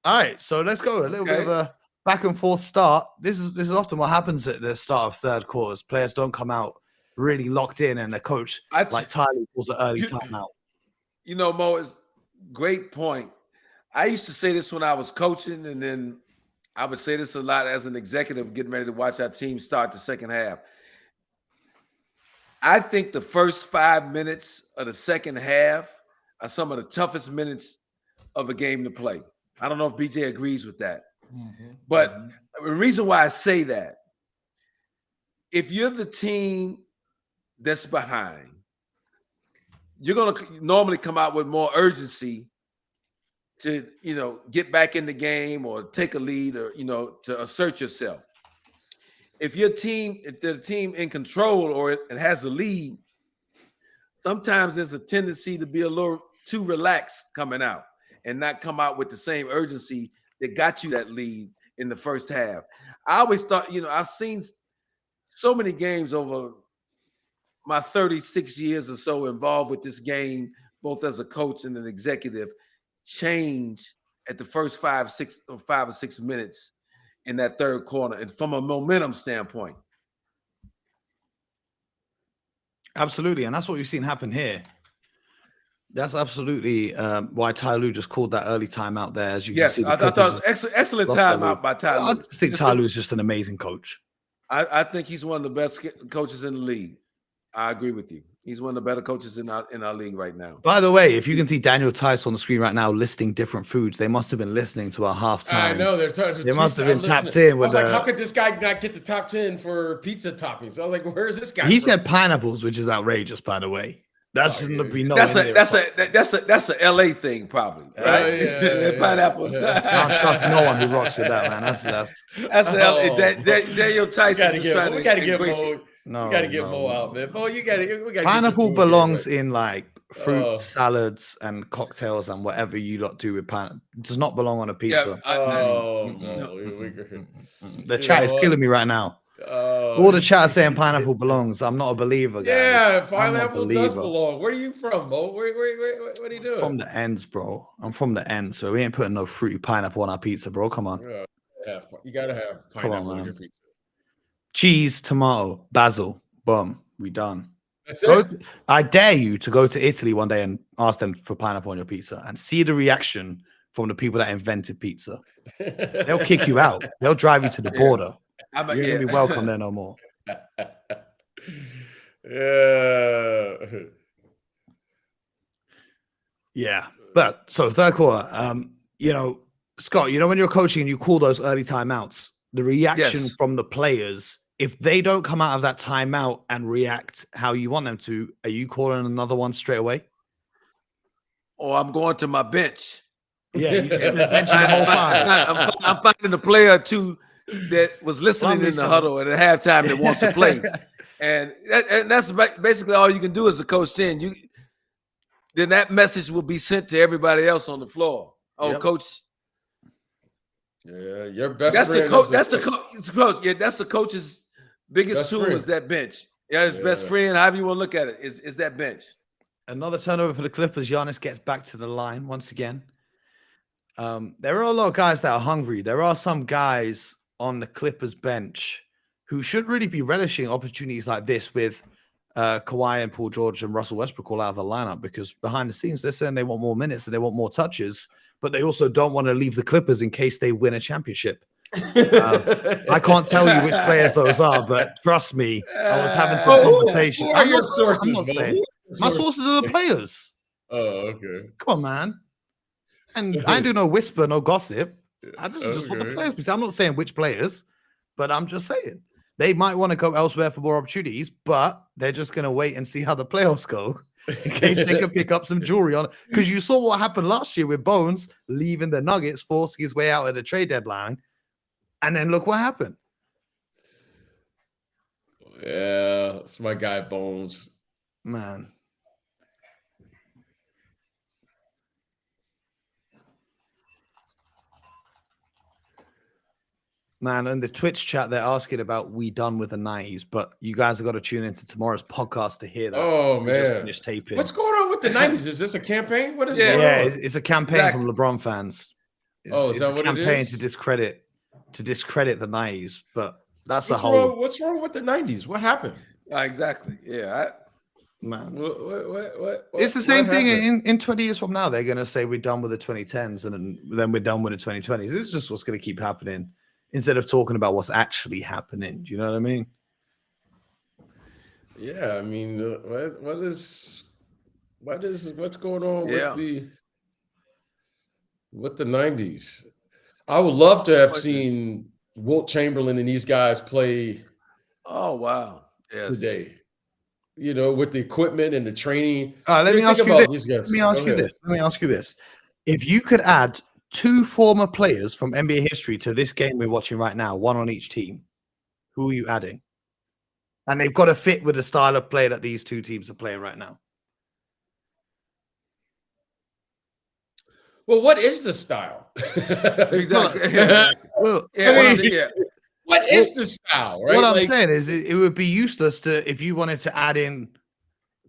All right, so let's go. A little bit of a back and forth start. This is often what happens at the start of third quarters. Players don't come out really locked in, and the coach, like Tyler, calls an early timeout. Mo, is great point. I used to say this when I was coaching, and then I would say this a lot as an executive getting ready to watch our team start the second half. I think the first 5 minutes of the second half are some of the toughest minutes of a game to play. I don't know if BJ agrees with that. But the reason why I say that, if you're the team that's behind, you're going to normally come out with more urgency to, get back in the game or take a lead or, to assert yourself. If the team in control or it has the lead, sometimes there's a tendency to be a little too relaxed coming out and not come out with the same urgency that got you that lead in the first half. I always thought, I've seen so many games over my 36 years or so involved with this game, both as a coach and an executive, change at the first 5 or 6 minutes in that third quarter, and from a momentum standpoint. Absolutely, and that's what we've seen happen here. That's absolutely why Ty Lue just called that early timeout there. As you can see, I thought it was excellent timeout by Ty Lue. I just think Ty Lue is just an amazing coach. I think he's one of the best coaches in the league. I agree with you. He's one of the better coaches in our league right now. By the way, if you can see Daniel Tice on the screen right now listing different foods, they must have been listening to our halftime. I know they must have been tapped in. With how could this guy not get the top 10 for pizza toppings? I was like, where's this guy? He said pineapples, which is outrageous, by the way. That shouldn't be known. That's a LA thing, probably, right? Yeah, pineapples. I don't trust no one who rocks with that, man. That's LA. Daniel Tice is trying to embrace it. No, you gotta get Mo out, man. Mo, we gotta pineapple belongs in like fruit salads and cocktails and whatever you lot do with pineapple. It does not belong on a pizza. The chat is killing me right now. All the chat is saying pineapple belongs. I'm not a believer, guys. Yeah, pineapple does belong. Where are you from, Mo? What are you doing? From the ends, bro. I'm from the ends, so we ain't putting no fruity pineapple on our pizza, bro. Come on. Yeah, you gotta have pineapple on your pizza. Cheese, tomato, basil, boom, we done. That's it. I dare you to go to Italy one day and ask them for pineapple on your pizza and see the reaction from the people that invented pizza. They'll kick you out. They'll drive you to the border. You're going to be welcome there no more. Yeah. Yeah. But so third quarter, Scott, when you're coaching and you call those early timeouts, the reaction from the players, if they don't come out of that timeout and react how you want them to, are you calling another one straight away? Or I'm going to my bench. Yeah, you should bench the whole time. I'm finding a player or two that was listening in the huddle at halftime that wants to play. And that's basically all you can do as a coach. Then that message will be sent to everybody else on the floor. Oh, coach. Yeah, your best that's friend. The coach. That's the coach. Yeah, that's the coach's biggest tool is that bench. Yeah, his best friend, however you want to look at it, is that bench. Another turnover for the Clippers. Giannis gets back to the line once again. There are a lot of guys that are hungry. There are some guys on the Clippers bench who should really be relishing opportunities like this with Kawhi and Paul George and Russell Westbrook all out of the lineup, because behind the scenes, they're saying they want more minutes and they want more touches, but they also don't want to leave the Clippers in case they win a championship. I can't tell you which players those are, but trust me, I was having some conversation. Who are your sources? I'm not saying. My sources are the players. Oh, okay. Come on, man. And I do no whisper, no gossip. This is just what the players say. I'm not saying which players, but I'm just saying they might want to go elsewhere for more opportunities, but they're just going to wait and see how the playoffs go in case they can pick up some jewelry on it. Because you saw what happened last year with Bones leaving the Nuggets, forcing his way out at the trade deadline. And then look what happened. Yeah, it's my guy Bones. Man. Man, in the Twitch chat, they're asking about we done with the 90s, but you guys have got to tune into tomorrow's podcast to hear that. Oh, man. Just taping. What's going on with the 90s? Is this a campaign? What is going on? Yeah, it's a campaign from LeBron fans. Is that what it is? It's a campaign to discredit the 90s, but that's the whole... What's wrong with the 90s? What happened? Exactly. Yeah. Man. What it's the same thing in 20 years from now. They're going to say we're done with the 2010s and then we're done with the 2020s. This is just what's going to keep happening instead of talking about what's actually happening. Do you know what I mean? Yeah, I mean, what's going on with the 90s? I would love to have seen Wilt Chamberlain and these guys play. Oh, wow. Yes. Today. With the equipment and the training. Let me ask you this. If you could add 2 former players from NBA history to this game we're watching right now, one on each team, who are you adding? And they've got to fit with the style of play that these 2 teams are playing right now. Well, what is the style? Exactly. Well, what is the style, right? What I'm saying is it would be useless if you wanted to add in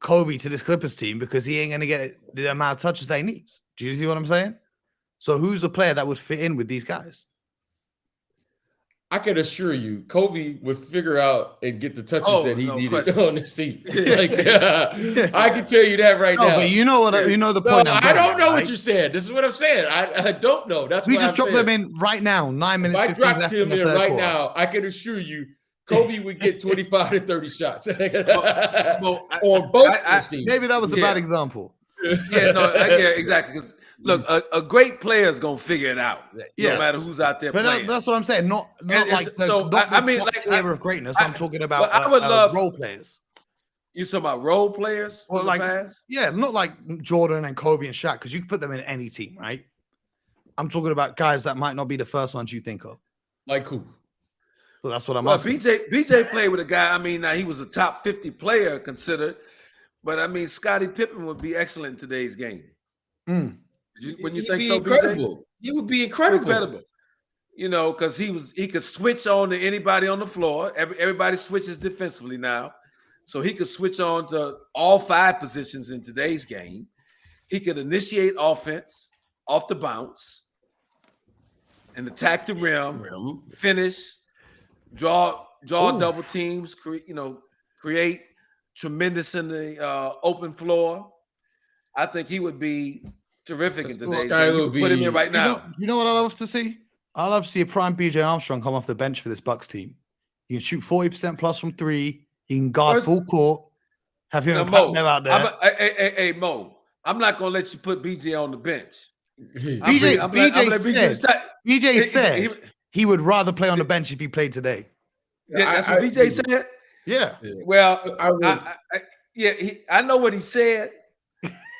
Kobe to this Clippers team because he ain't going to get the amount of touches that he needs. Do you see what I'm saying? So who's the player that would fit in with these guys? I can assure you, Kobe would figure out and get the touches that he needed on this team. I can tell you that right now. But you know what? You know the point. I don't know what you said. This is what I'm saying. I don't know. That's we just dropped them in right now. 9 minutes. If I dropped him in right now, I can assure you, Kobe would get 25 to 30 shots on both teams. Maybe that was a bad example. Exactly. Look, a great player is gonna figure it out. No matter who's out there playing. That's what I'm saying. Not like the top tier of greatness. I'm talking about I would love role players. You talking about role players? Or not like Jordan and Kobe and Shaq, because you can put them in any team, right? I'm talking about guys that might not be the first ones you think of. Like who? So that's what I'm asking. BJ played with a guy. I mean, now he was a top 50 player considered, but I mean, Scottie Pippen would be excellent in today's game. When you think so, incredible. BJ? He would be incredible. Because he could switch on to anybody on the floor. Everybody switches defensively now, so he could switch on to all 5 positions in today's game. He could initiate offense off the bounce and attack the rim, finish, draw double teams, create tremendous in the open floor. I think he would be terrific in today's game. Put him in right now. You know what I love to see? I love to see a prime BJ Armstrong come off the bench for this Bucks team. He can shoot 40% plus from 3. He can guard full court. Have him and Pat out there. Hey, Mo. I'm not gonna let you put BJ on the bench. BJ said he would rather play on the bench if he played today. That's what BJ said. Yeah. Well, I know what he said,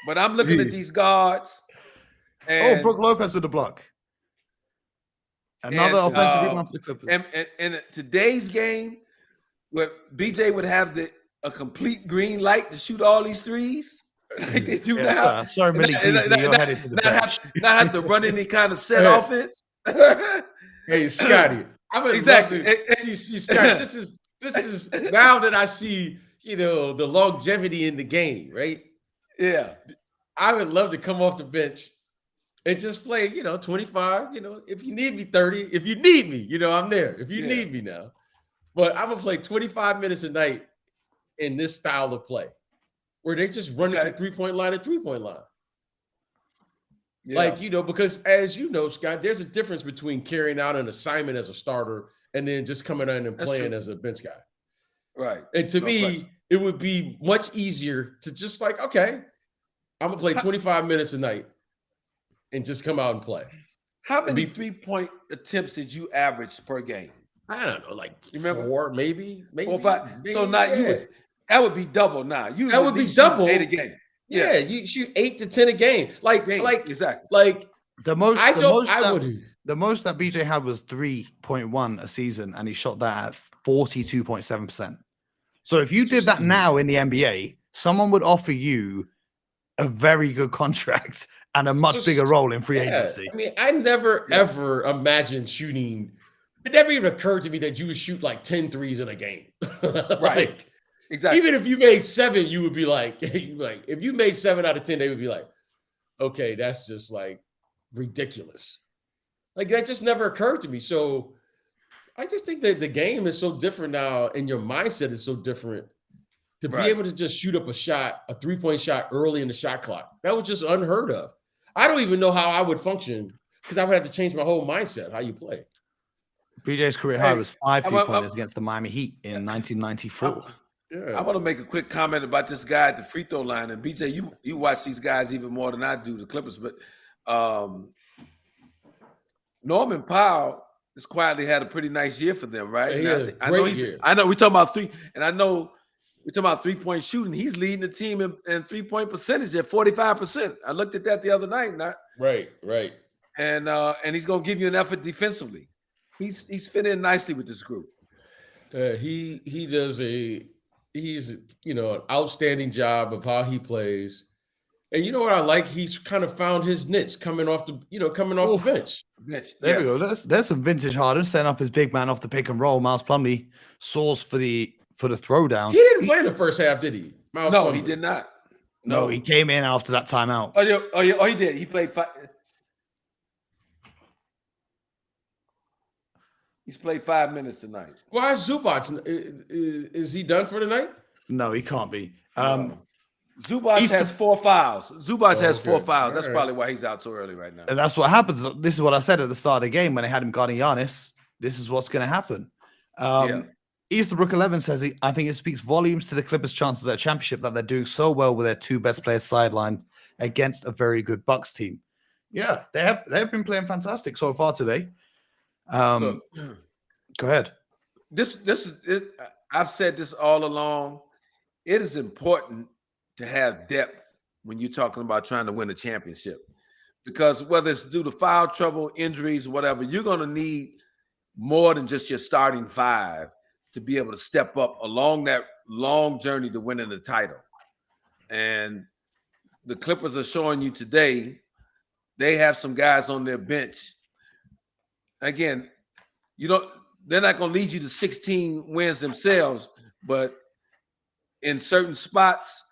but I'm looking at these guards. And, Brook Lopez with the block. Another offensive rebound for the Clippers. And today's game, where BJ would have a complete green light to shoot all these threes, like they do now. Sorry, Millie Beasley, you're headed to the bench. Not have to run any kind of set offense. Hey, Scotty. Exactly. Scotty, this is now that I see, the longevity in the game, right? Yeah. I would love to come off the bench and just play, 25, if you need me 30, if you need me, I'm there. If you need me now. But I'm going to play 25 minutes a night in this style of play where they just run the 3-point line and 3-point line. Yeah. Because as you know, Scott, there's a difference between carrying out an assignment as a starter and then just coming in and playing as a bench guy. Right. And to me, it would be much easier to just okay, I'm going to play 25 minutes a night and just come out and play. How many 3-point attempts did you average per game? I don't know, four, maybe 4 or 5. Maybe, so now that would be double now. That would be double. 8 a game. Yeah, you shoot 8 to 10 a game. Exactly. The most that BJ had was 3.1 a season, and he shot that at 42.7%. So if you did that now in the NBA, someone would offer you a very good contract and a much bigger role in free agency. I mean, I never ever imagined shooting. It never even occurred to me that you would shoot 10 threes in a game. Right. Exactly. Even if you made 7, you would be if you made 7 out of 10, they would be like, okay, that's just ridiculous. That just never occurred to me. So I just think that the game is so different now, and your mindset is so different to be able to just shoot up a 3-point shot early in the shot clock. That was just unheard of. I don't even know how I would function because I would have to change my whole mindset, how you play. BJ's career high was 5 3-pointers against the Miami Heat in 1994. I want to make a quick comment about this guy at the free throw line. And BJ, you watch these guys even more than I do, the Clippers. But Norman Powell has quietly had a pretty nice year for them, right? Yeah, I know we're talking about 3, and I know we're talking about 3-point shooting. He's leading the team in 3-point percentage at 45%. I looked at that the other night. Right. And he's gonna give you an effort defensively. He's fit in nicely with this group. He's an outstanding job of how he plays. And you know what I like? He's kind of found his niche coming off the bench. There we go. There's some vintage Harden setting up his big man off the pick and roll. Miles Plumlee soars for the throwdown. He didn't play in the first half, did he? No, he did not. No, he came in after that timeout. Oh, he did. He played 5. He's played 5 minutes tonight. Why is Zubac? Is he done for the night? No, he can't be. Zubac has 4 fouls. Has 4 fouls. That's probably why he's out so early right now. And that's what happens. This is what I said at the start of the game when they had him guarding Giannis. This is what's going to happen. Easterbrook 11 says, I think it speaks volumes to the Clippers' chances at a championship that they're doing so well with their 2 best players sidelined against a very good Bucks team. Yeah, they've been playing fantastic so far today. Go ahead. This is it. I've said this all along. It is important to have depth when you're talking about trying to win a championship, because whether it's due to foul trouble, injuries, whatever, you're going to need more than just your starting 5 to be able to step up along that long journey to winning the title. And the Clippers are showing you today they have some guys on their bench. Again, they're not going to lead you to 16 wins themselves, but in certain spots,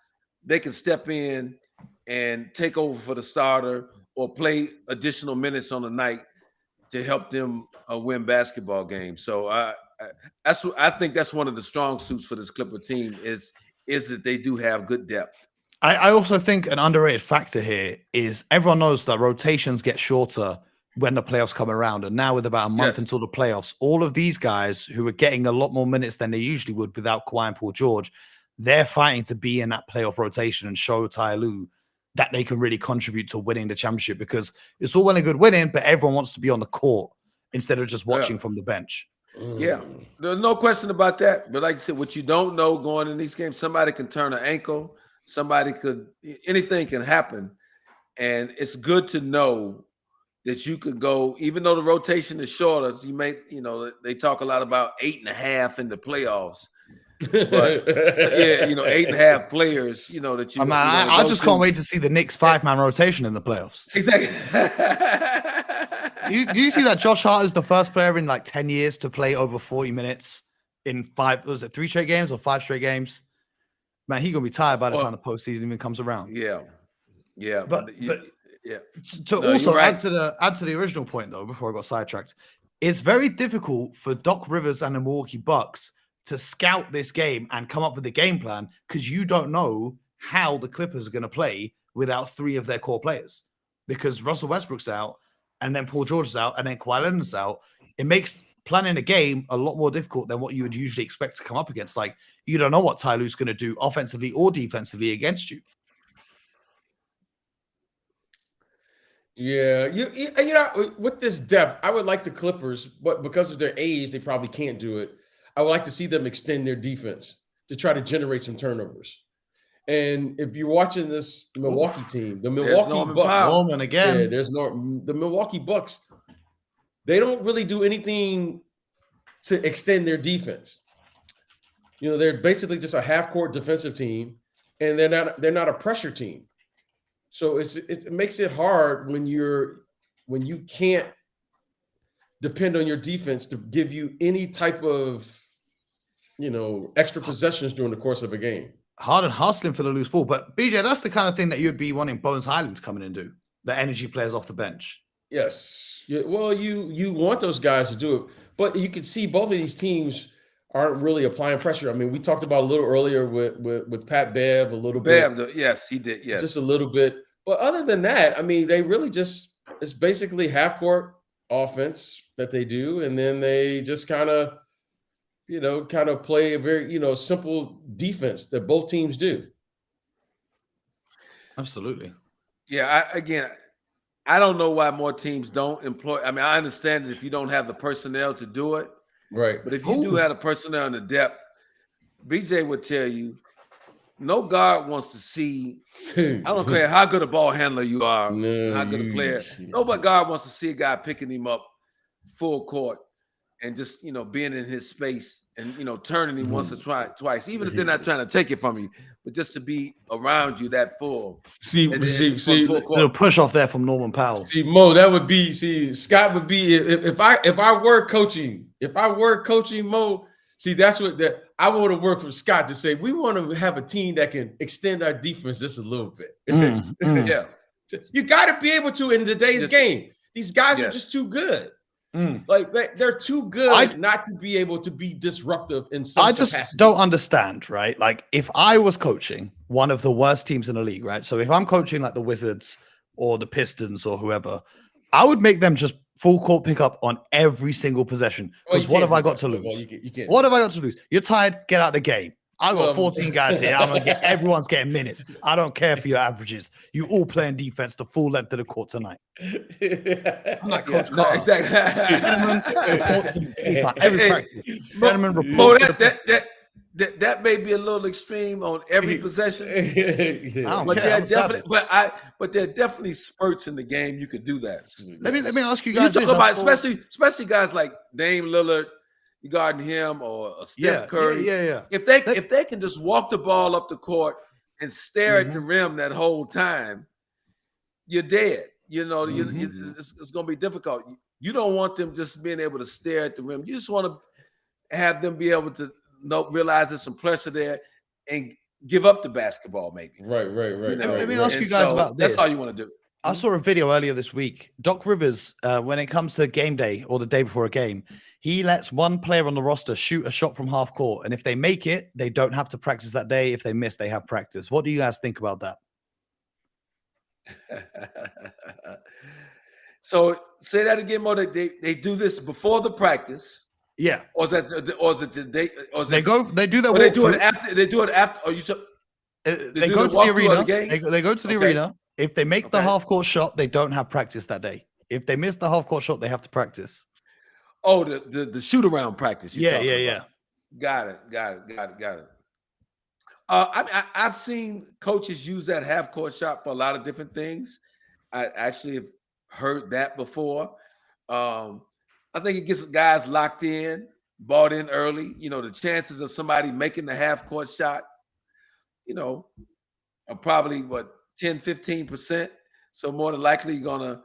they can step in and take over for the starter or play additional minutes on the night to help them win basketball games. So I think that's one of the strong suits for this Clipper team is that they do have good depth. I also think an underrated factor here is everyone knows that rotations get shorter when the playoffs come around. And now with about a month until the playoffs, all of these guys who are getting a lot more minutes than they usually would without Kawhi and Paul George, they're fighting to be in that playoff rotation and show Ty Lue that they can really contribute to winning the championship, because it's all well and good winning, but everyone wants to be on the court instead of just watching from the bench. Yeah, there's no question about that. But like I said, what you don't know going in these games, somebody can turn an ankle, anything can happen. And it's good to know that you could go, even though the rotation is shorter, they talk a lot about 8.5 in the playoffs. But 8.5 players, that you. I just can't wait to see the Knicks 5-man rotation in the playoffs. Exactly. Do you see that Josh Hart is the first player in like 10 years to play over 40 minutes in 3 straight games or 5 straight games? Man, he's gonna be tired by the time the postseason even comes around. Yeah. But also add to the original point though, before I got sidetracked, it's very difficult for Doc Rivers and the Milwaukee Bucks to scout this game and come up with a game plan, because you don't know how the Clippers are going to play without 3 of their core players, because Russell Westbrook's out, and then Paul George is out, and then Kawhi Leonard's out. It makes planning a game a lot more difficult than what you would usually expect to come up against. Like, you don't know what Ty Lue's going to do offensively or defensively against you. Yeah, with this depth, I would like the Clippers, but because of their age, they probably can't do it. I would like to see them extend their defense to try to generate some turnovers. And if you're watching this Milwaukee team, the Milwaukee Bucks, again. The Milwaukee Bucks, they don't really do anything to extend their defense. They're basically just a half-court defensive team, and they're not a pressure team. So it makes it hard when you can't depend on your defense to give you any type of, extra possessions during the course of a game. Harden hustling for the loose ball. But BJ, that's the kind of thing that you'd be wanting Bones Highland to come in and do. The energy players off the bench. Yes. Well, you want those guys to do it. But you can see both of these teams aren't really applying pressure. I mean, we talked about a little earlier with Pat Bev a little bit. Yes, he did. Yes. Just a little bit. But other than that, I mean, they really it's basically half-court offense that they do. And then they just kind of play a very, simple defense that both teams do. Absolutely. Yeah, I don't know why more teams don't employ. I mean, I understand that if you don't have the personnel to do it. Right. But if you do have the personnel and the depth, BJ would tell you, no guard wants to see, I don't care how good a ball handler you are, how good a player. Nobody guard wants to see a guy picking him up full court and just, being in his space and, turning him once or twice, even if they're not trying to take it from you, but just to be around you that full. See, little push off there from Norman Powell. See, Mo, that would be, Scott would be, if I were coaching, Mo, that's I want to work for Scott to say, we want to have a team that can extend our defense just a little bit. Yeah. You got to be able to in today's game. These guys are just too good. Like they're too good not to be able to be disruptive in some capacity. I just don't understand, right? Like if I was coaching one of the worst teams in the league, right? So if I'm coaching like the Wizards or the Pistons or whoever, I would make them just full court pickup on every single possession. Because what have I got to lose? Well, you can't. What have I got to lose? You're tired, get out the game. I got 14 guys here. Everyone's getting minutes. I don't care for your averages. You all playing defense the full length of the court tonight. I'm like Coach Carter. Exactly. It's like every practice. That may be a little extreme on every possession. But there are definitely spurts in the game you could do that. Let me ask you guys. You talk about especially guys like Dame Lillard. You guarding him or Steph Curry. Yeah. If they can just walk the ball up the court and stare at the rim that whole time, you're dead. It's going to be difficult. You don't want them just being able to stare at the rim. You just want to have them be able to realize there's some pressure there and give up the basketball, maybe. Right. Let me ask you guys about this. That's all you want to do. I saw a video earlier this week. Doc Rivers, when it comes to game day or the day before a game, he lets one player on the roster shoot a shot from half court. And if they make it, they don't have to practice that day. If they miss, they have practice. What do you guys think about that? So say that again, Mo. They do this before the practice. Yeah. Or is it the day? They do that. They do it after. They do it after. Or you? They go to the arena. They go to the arena. If they make the half-court shot, they don't have practice that day. If they miss the half-court shot, they have to practice. Oh, the shoot-around practice. Yeah. Got it. I've seen coaches use that half-court shot for a lot of different things. I actually have heard that before. I think it gets guys locked in, bought in early. The chances of somebody making the half-court shot, are probably 10, 15%. So more than likely you're gonna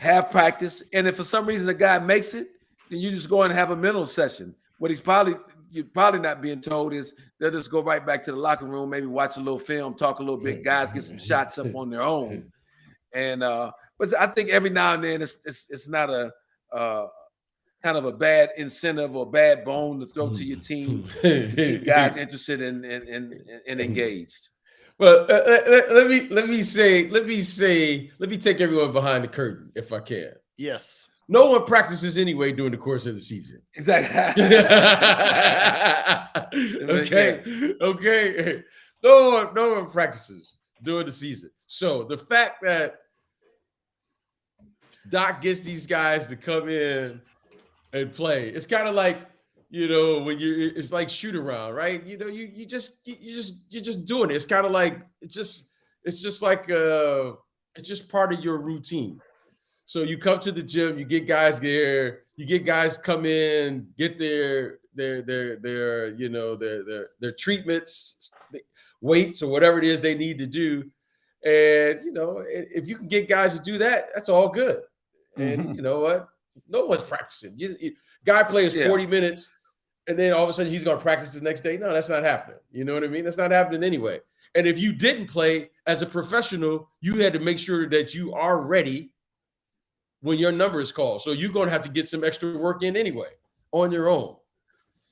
have practice. And if for some reason the guy makes it, then you just go and have a mental session. What you're probably not being told is they'll just go right back to the locker room, maybe watch a little film, talk a little bit, guys get some shots up on their own. And but I think every now and then it's not a kind of a bad incentive or bad bone to throw to your team to keep guys interested and engaged. Well, let me take everyone behind the curtain if I can. Yes. No one practices anyway during the course of the season. Exactly. Okay. No one practices during the season. So the fact that Doc gets these guys to come in and play, it's kind of like, when it's like shoot around, right? You're just doing it. It's kind of like it's just part of your routine. So you come to the gym, you get guys there, you get guys come in, get their treatments, weights, or whatever it is they need to do. And if you can get guys to do that, that's all good. And you know what? No one's practicing. Guy plays 40 minutes, and then all of a sudden he's going to practice the next day. No, that's not happening. You know what I mean? That's not happening anyway. And if you didn't play as a professional, you had to make sure that you are ready when your number is called. So you're going to have to get some extra work in anyway on your own.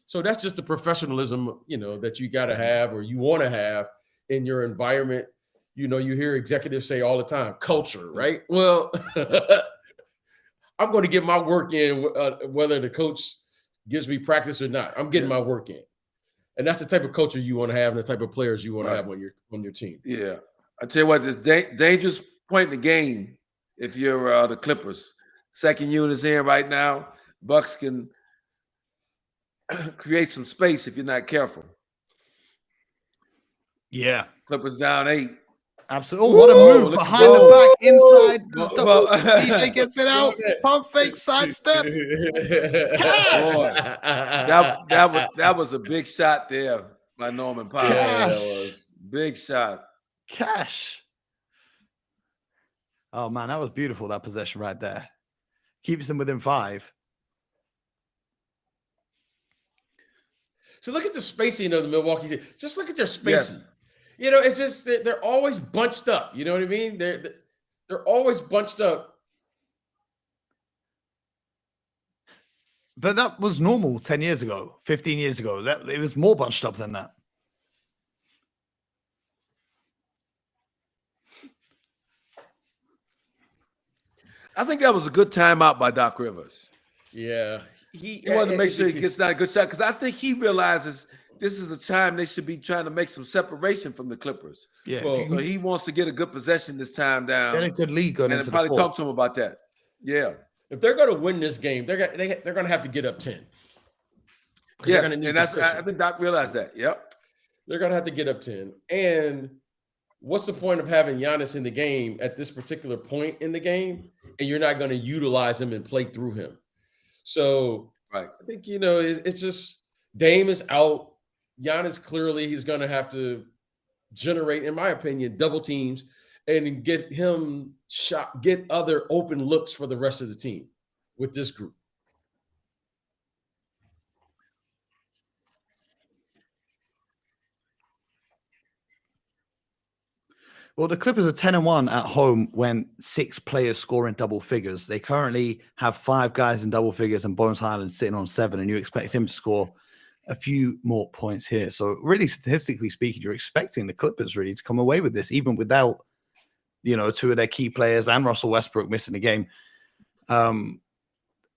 So that's just the professionalism, that you got to have or you want to have in your environment. You hear executives say all the time, culture, right? Well, I'm going to get my work in whether the coach gives me practice or not. I'm getting my work in. And that's the type of culture you want to have and the type of players you want to have on your team. Yeah. I tell you what, this dangerous point in the game, if you're the Clippers. Second unit's in right now. Bucks can create some space if you're not careful. Yeah. Clippers down 8. Absolutely. Oh, what a move. Behind the back, inside. DJ gets it out. Pump fake, sidestep. That was a big shot there by Norman Powell. Cash. That was big shot. Cash. Oh, man, that was beautiful, that possession right there. Keeps them within 5. So look at the spacing of the Milwaukee team. Just look at their spacing. Yes. It's just they're always bunched up. You know what I mean? They're always bunched up. But that was normal 10 years ago, 15 years ago. It was more bunched up than that. I think that was a good timeout by Doc Rivers. Yeah. He wanted to make sure he gets not a good shot because I think he realizes this is a time they should be trying to make some separation from the Clippers. Yeah. So he wants to get a good possession this time down. Get a good lead going into the probably talk to him about that. Yeah. If they're going to win this game, they're going to have to get up 10. Yes, and I think Doc realized that. Yep. They're going to have to get up 10. And what's the point of having Giannis in the game at this particular point in the game, and you're not going to utilize him and play through him? So I think, it's just Dame is out. Giannis, clearly, he's going to have to generate, in my opinion, double teams and get other open looks for the rest of the team with this group. Well, the Clippers are 10-1 at home when 6 players score in double figures. They currently have 5 guys in double figures and Bones Highland sitting on 7, and you expect him to score a few more points here. So really, statistically speaking, you're expecting the Clippers really to come away with this, even without, 2 of their key players and Russell Westbrook missing the game. I'm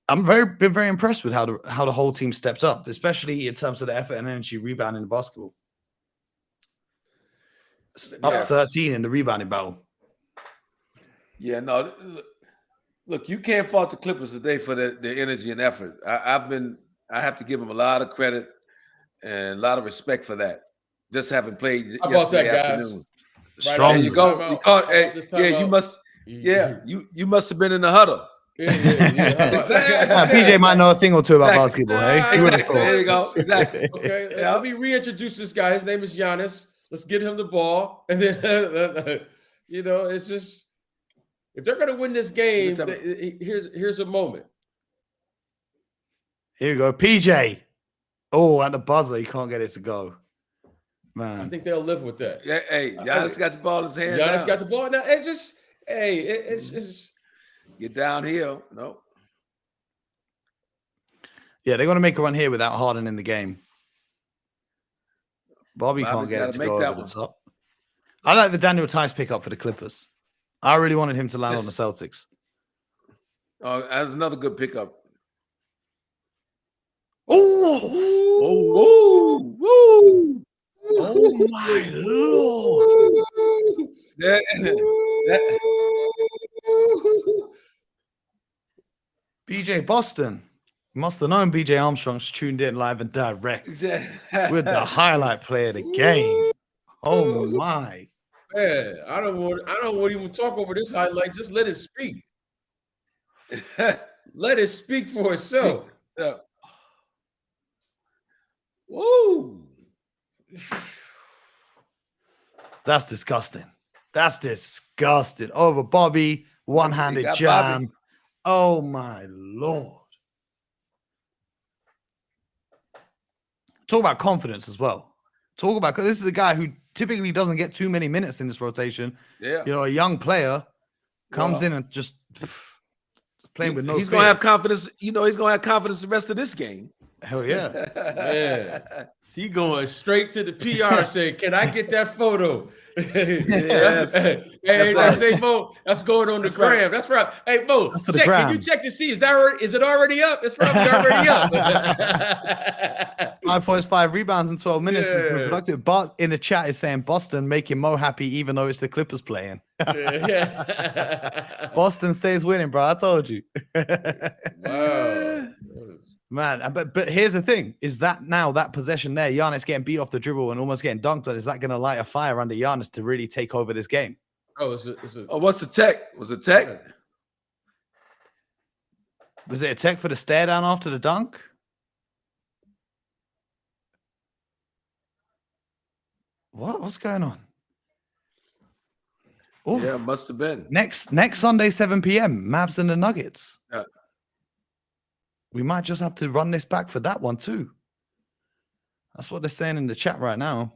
been very impressed with how the whole team stepped up, especially in terms of the effort and energy rebounding the basketball. Up 13 in the rebounding battle. Yeah, no. Look, you can't fault the Clippers today for their energy and effort. I have to give them a lot of credit and a lot of respect for that. Just having played yesterday afternoon. Strong. There you go. You must. Yeah, you must have been in the huddle. PJ might know a thing or two about basketball. Hey, there you go. Exactly. Okay, let me reintroduce this guy. His name is Giannis. Let's get him the ball, and then it's just if they're going to win this game, here's a moment. Here you go, PJ. Oh, at the buzzer, he can't get it to go. Man, I think they'll live with that. Yeah, hey, Giannis got the ball in his hand. Giannis got the ball now. It's get downhill. No. Yeah, they're going to make a run here without Harden in the game. Bobby can't get it to go over the top. I like the Daniel Tice pickup for the Clippers. I really wanted him to land on the Celtics. Oh, that's another good pickup. Oh my Lord. BJ Boston. Must have known BJ Armstrong's tuned in live and direct with the highlight play of the game. Oh my. Man, I don't want to even talk over this highlight. Just let it speak. Let it speak for itself. Yeah. Woo! That's disgusting. That's disgusting. Over Bobby, one-handed jam. Bobby. Oh my Lord. Talk about confidence as well. Talk about, because this is a guy who typically doesn't get too many minutes in this rotation. Yeah. A young player comes in and just playing with no He's going to have confidence. He's going to have confidence the rest of this game. Hell yeah. Man. He going straight to the PR saying, "Can I get that photo?" Yes. Hey, Mo, that's going on the gram. Right. That's right. Hey, Mo, check. Can you check to see is it already up? It's probably already up. 5.5 rebounds in 12 minutes. Yeah. Productive. But in the chat is saying Boston making Mo happy, even though it's the Clippers playing. Boston stays winning, bro. I told you. Wow. Man, but here's the thing: is that now that possession there, Giannis getting beat off the dribble and almost getting dunked on, is that going to light a fire under Giannis to really take over this game? What's the tech? Was it tech? Was it a tech for the stare down after the dunk? What's going on? Oof. Yeah, it must have been. Next Sunday, 7 p.m., Mavs and the Nuggets. Yeah. We might just have to run this back for that one too. That's what they're saying in the chat right now.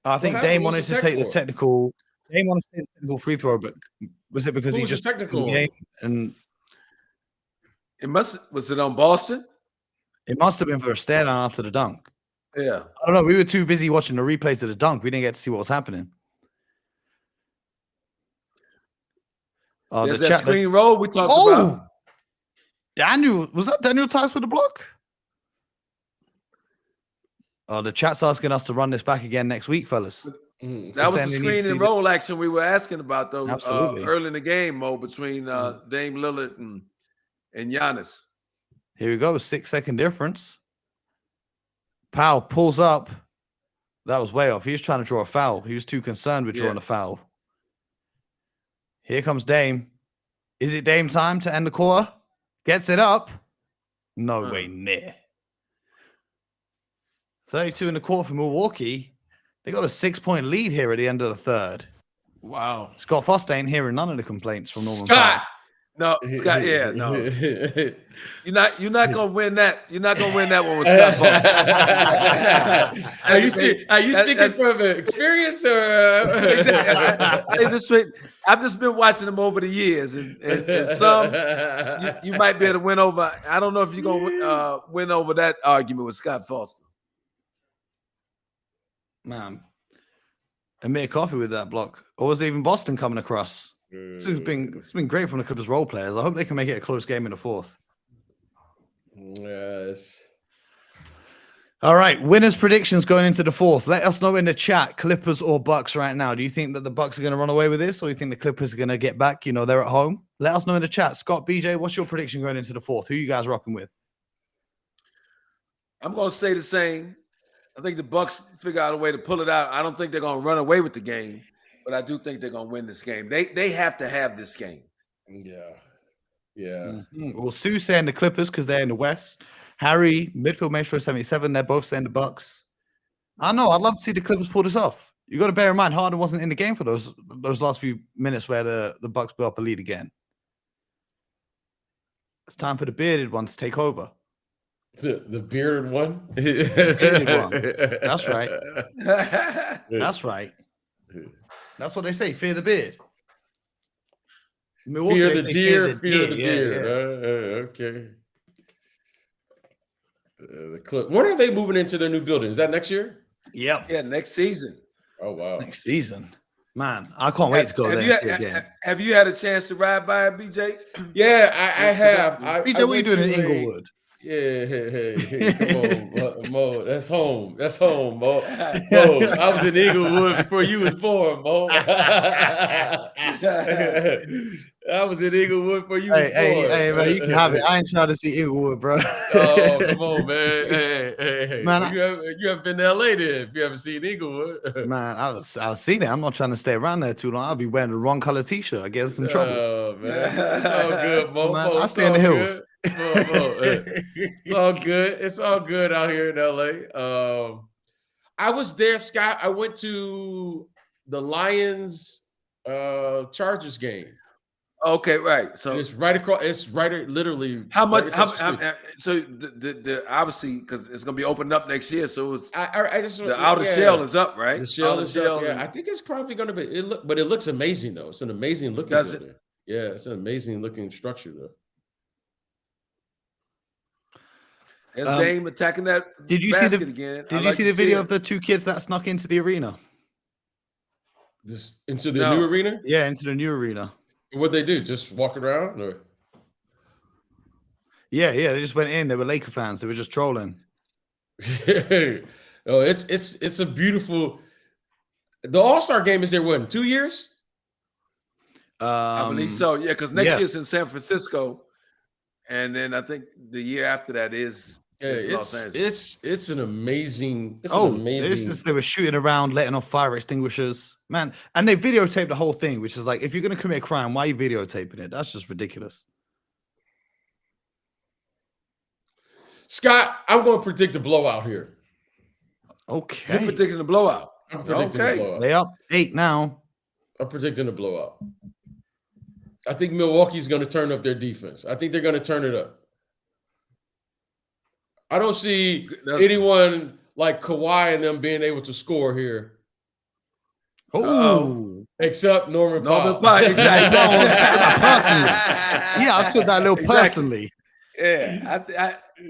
I think Dame wanted to take the technical. Dame wanted to take the technical free throw, but was it because he just technical game and was it on Boston? It must have been for a stare down after the dunk. Yeah. I don't know. We were too busy watching the replays of the dunk. We didn't get to see what was happening. There's that screen roll we talked about. Daniel. Was that Daniel Tice with the block? Oh, the chat's asking us to run this back again next week, fellas. That was the screen and roll action we were asking about, though, early in the game, Mo, between Dame Lillard and Giannis. Here we go. 6-second difference. Powell pulls up. That was way off. He was trying to draw a foul. He was too concerned with drawing a foul. Here comes Dame. Is it Dame time to end the quarter? Gets it up. No way near. 32 in the quarter for Milwaukee. They got a 6-point lead here at the end of the third. Wow. Scott Foster ain't hearing none of the complaints from Norman Scott. Powell. No, Scott. Yeah, no. You're not gonna win that. You're not gonna win that one with Scott Foster. Are you speaking from experience or? I've just been watching them over the years, and some you might be able to win over. I don't know if you're gonna win over that argument with Scott Foster. Man, Amir Coffee with that block, or was it even Boston coming across? It's been great from the Clippers role players. I hope they can make it a close game in the fourth. Yes. All right, winners predictions going into the fourth. Let us know in the chat, Clippers or Bucks right now. Do you think that the Bucks are going to run away with this, or do you think the Clippers are going to get back? You know, they're at home. Let us know in the chat. Scott, BJ, what's your prediction going into the fourth? Who you guys rocking with? I'm going to say the same. I think the Bucks figure out a way to pull it out. I don't think they're going to run away with the game, but I do think they're going to win this game. They have to have this game. Yeah. Yeah. Well, Sue's saying the Clippers because they're in the West. Harry, midfield Metro 77, they're both saying the Bucks. I know, I'd love to see the Clippers pull this off. You got to bear in mind, Harden wasn't in the game for those last few minutes where the Bucks blew up a lead again. It's time for the bearded one to take over. The bearded one? Bearded one. That's right. That's right. That's what they say, fear the beard. Milwaukee, fear the deer, fear the yeah, deer. Okay. The Clip. When are they moving into their new building? Is that next year? Yep. Yeah, next season. Oh wow. Next season. Man, I can't wait to go there. Have you had a chance to ride by it, BJ? Yeah, I have. BJ, what are you doing in Inglewood? Yeah, hey, come on, Mo. That's home. That's home, Mo. Mo, I was in Inglewood before you was born, Mo. I was in Inglewood before you was born. Hey, man, you can have it. I ain't trying to see Inglewood, bro. Oh, come on, man. Hey. Man, you haven't been to LA then if you haven't seen Inglewood. Man, I've seen it. I'm not trying to stay around there too long. I'll be wearing the wrong color t-shirt. I get in some trouble. Oh, man. It's all good, Mo. Man, I stay in the hills. It's all good. It's all good out here in LA. I was there, Scott. I went to the Lions Chargers game. Okay, right. So it's right across. It's right, literally. How much? Right So the obviously because it's gonna be opened up next year. So it's the outer yeah. shell is up, right? The shell outer is up. Yeah, I think it's probably gonna be. But it looks amazing though. It's an amazing looking building. Yeah, it's an amazing looking structure though. As Dame attacking that did you basket see the, again. Did you see the video of the two kids that snuck into the arena? Into the new arena? Yeah, into the new arena. What'd they do? Just walk around? Or? Yeah. They just went in. They were Laker fans. They were just trolling. Oh, it's a beautiful. The All-Star game is there, what, in 2 years? I believe so. Yeah, because next year's in San Francisco. And then I think the year after that is Los Angeles. It's an amazing. They were shooting around, letting off fire extinguishers, man. And they videotaped the whole thing, which is like, if you're going to commit a crime, why are you videotaping it? That's just ridiculous. Scott, I'm going to predict a blowout here. Okay, you're predicting a blowout. I'm predicting a blowout. They up 8 now. I'm predicting a blowout. I think Milwaukee's going to turn up their defense. I think they're going to turn it up. I don't see anyone like Kawhi and them being able to score here. Oh, except Norman Powell. Exactly. Yeah, I took that a little personally. Yeah,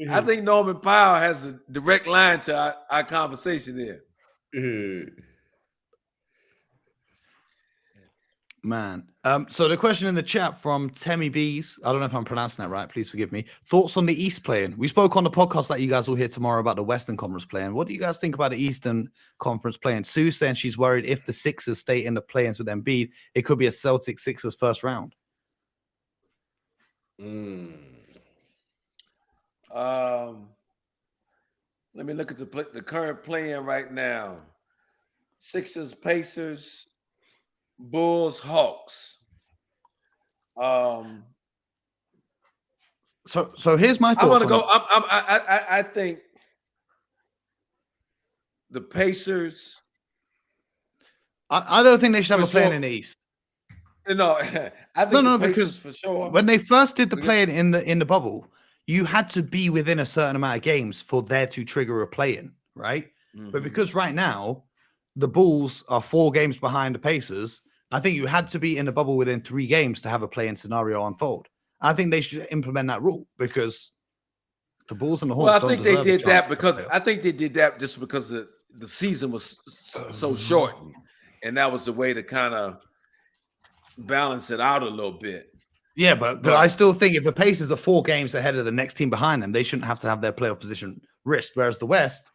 I think Norman Powell has a direct line to our conversation there. Man. So the question in the chat from Temmie Bees, I don't know if I'm pronouncing that right, please forgive me. Thoughts on the East playing? We spoke on the podcast that you guys will hear tomorrow about the Western Conference playing. What do you guys think about the Eastern Conference playing? Sue saying she's worried if the Sixers stay in the play-ins with Embiid, it could be a Celtics-Sixers first round. Let me look at the current play-in right now. Sixers, Pacers, Bulls, Hawks. So here's my thoughts. I want to go. I think the Pacers. I don't think they should have a play-in in the East. No, I think the Pacers because for sure. When they first did the play-in in the bubble, you had to be within a certain amount of games for there to trigger a play-in, right? Mm-hmm. But because right now the Bulls are 4 games behind the Pacers, I think you had to be in the bubble within 3 games to have a play-in scenario unfold. I think they should implement that rule because the Bulls and the Hawks. Well, I think they did that because just because the season was so short, and that was the way to kind of balance it out a little bit. Yeah, but I still think if the Pacers are 4 games ahead of the next team behind them, they shouldn't have to have their playoff position risked. Whereas the West,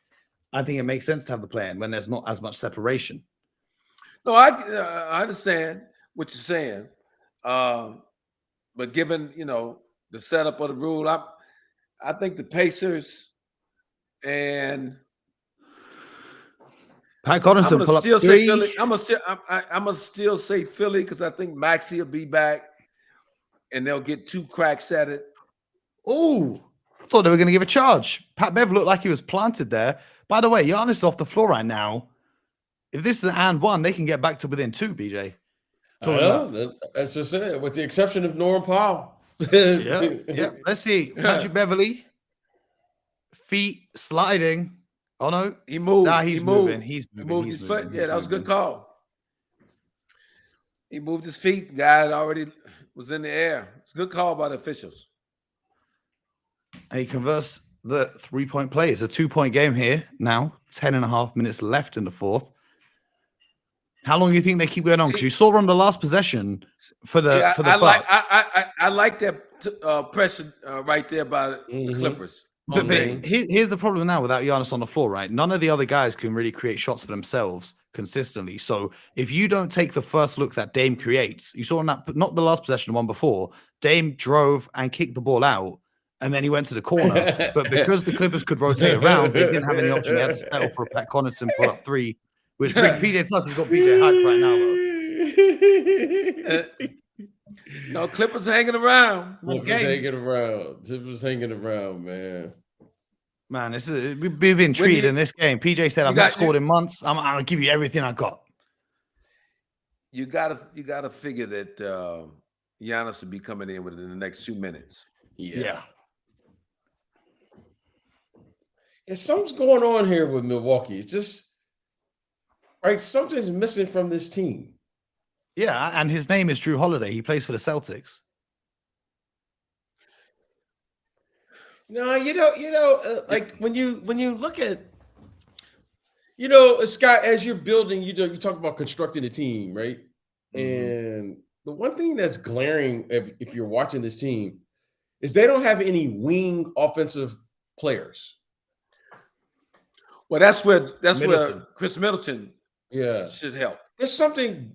I think it makes sense to have the play-in when there's not as much separation. No, I understand what you're saying, but given the setup of the rule, I think the Pacers and Pat Connaughton pull up 3. Say Philly. I'm gonna still say Philly because I think Maxey will be back, and they'll get 2 cracks at it. Oh, I thought they were going to give a charge. Pat Bev looked like he was planted there. By the way, Giannis is off the floor right now. If this is an and 1, they can get back to within 2, BJ. That's just it, with the exception of Norm Powell. Yeah. Let's see. Patrick Beverly, feet sliding. Oh, no. He moved. Nah, he's moving. He moved his foot. Yeah, that was a good call. He moved his feet. Guy already was in the air. It's a good call by the officials. And he converts the 3-point play. It's a 2-point game here now. 10.5 minutes left in the 4th. How long do you think they keep going on? Because you saw on the last possession for the Bucks. I like that pressure right there by the Clippers. But here's the problem now without Giannis on the floor, right? None of the other guys can really create shots for themselves consistently. So if you don't take the first look that Dame creates, you saw on that, not the last possession, the one before, Dame drove and kicked the ball out, and then he went to the corner. But because the Clippers could rotate around, they didn't have any option. They had to settle for a Pat Connaughton pull up 3, which PJ Tucker's got PJ hyped right now, though. No, Clippers hanging around. Clippers hanging around, man. Man, we've been treated in this game. PJ said, I've not scored in months. I'm going to give you everything I got. You gotta figure that Giannis will be coming in within the next 2 minutes. Yeah. Something's going on here with Milwaukee. It's just something's missing from this team. Yeah, and his name is Drew Holiday. He plays for the Celtics. No, like when you look at, Scott, as you're building, you talk about constructing a team, right? Mm-hmm. And the one thing that's glaring if you're watching this team is they don't have any wing offensive players. Well, that's where Chris Middleton should help. There's something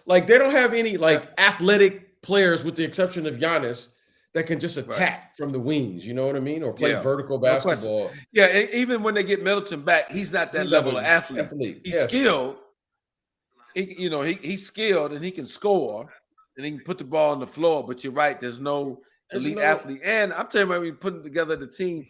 like they don't have any athletic players with the exception of Giannis that can just attack from the wings, you know what I mean? Or play vertical basketball. Yeah, even when they get Middleton back, he's not that level of athlete. He's skilled. He's skilled and he can score and he can put the ball on the floor. But you're right, there's no elite athlete. And I'm telling you, when you're putting together the team,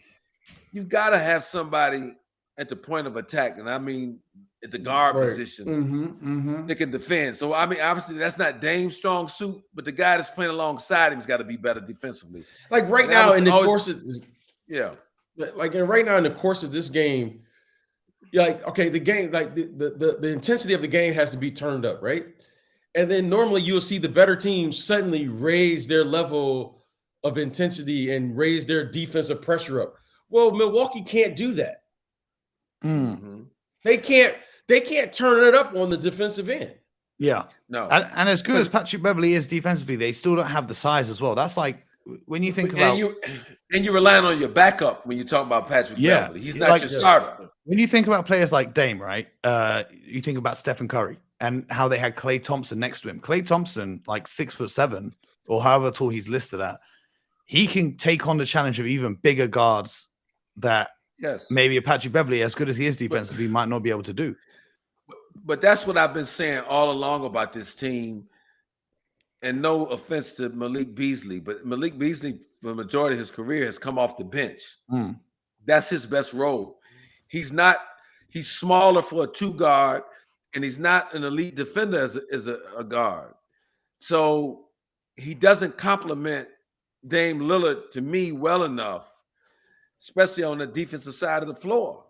you've got to have somebody at the point of attack. And I mean, at the guard position, they can defend. So, I mean, obviously, that's not Dame's strong suit, but the guy that's playing alongside him's got to be better defensively. Like right now in the course of this, right now in the course of this game, the game, the intensity of the game has to be turned up, right? And then normally you'll see the better teams suddenly raise their level of intensity and raise their defensive pressure up. Well, Milwaukee can't do that. Mm-hmm. They can't turn it up on the defensive end. Yeah. No. And as good as Patrick Beverly is defensively, they still don't have the size as well. That's like when you think about and you're relying on your backup when you talk about Patrick Beverly. He's not your starter. When you think about players like Dame, right? You think about Stephen Curry and how they had Klay Thompson next to him. Klay Thompson, like 6'7" or however tall he's listed at, he can take on the challenge of even bigger guards that maybe a Patrick Beverly, as good as he is defensively, might not be able to do. But that's what I've been saying all along about this team. And no offense to Malik Beasley, but Malik Beasley, for the majority of his career, has come off the bench. That's his best role. He's smaller for a 2 guard, and he's not an elite defender as a guard. So he doesn't complement Dame Lillard to me well enough, especially on the defensive side of the floor.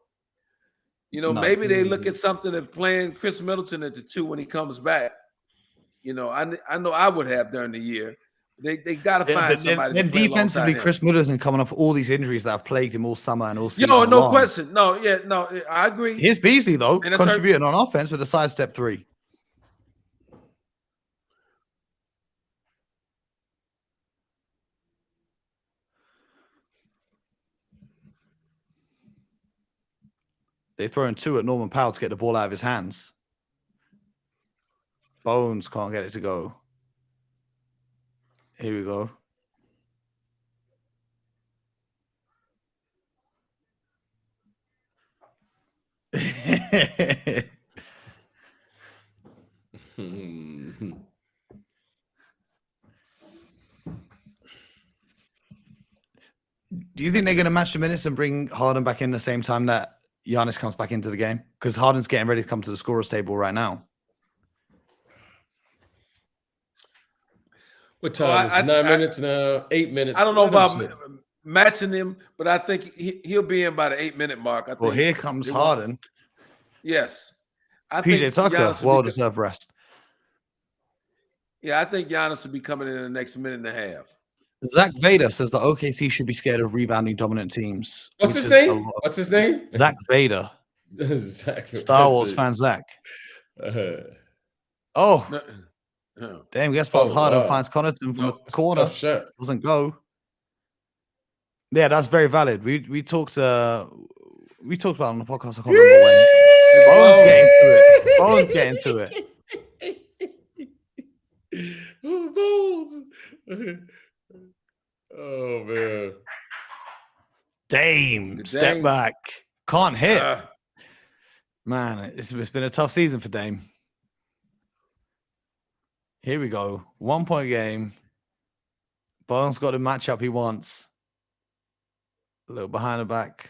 Maybe they look at something of playing Chris Middleton at the 2 when he comes back. I know I would have during the year. They got to find somebody. Then defensively, Chris Middleton coming off all these injuries that have plagued him all summer and all season. No question. I agree. Here's Beasley though, contributing on offense with a sidestep 3. They throw in 2 at Norman Powell to get the ball out of his hands. Bones can't get it to go. Here we go. Do you think they're going to match the minutes and bring Harden back in the same time that Giannis comes back into the game? Because Harden's getting ready to come to the scorer's table right now. What time is it? 9 minutes now? 8 minutes. I don't know about matching him, but I think he'll be in by the 8-minute mark. I think. Well, here comes Harden. Yes. PJ Tucker, well-deserved rest. Yeah, I think Giannis will be coming in the next minute and a half. Zach Vader says that OKC should be scared of rebounding dominant teams. What's his name? What's his name? Zach Vader. Star Wars fan Zach. Damn, guess what? Harden finds Connaughton from the corner. Doesn't go. Yeah, that's very valid. We talked about it on the podcast. I can't remember when. Bones getting to it. Bones. Oh man. Dame, step back. Can't hit. Man, it's been a tough season for Dame. Here we go. 1 point game. Bones got the matchup he wants. A little behind the back.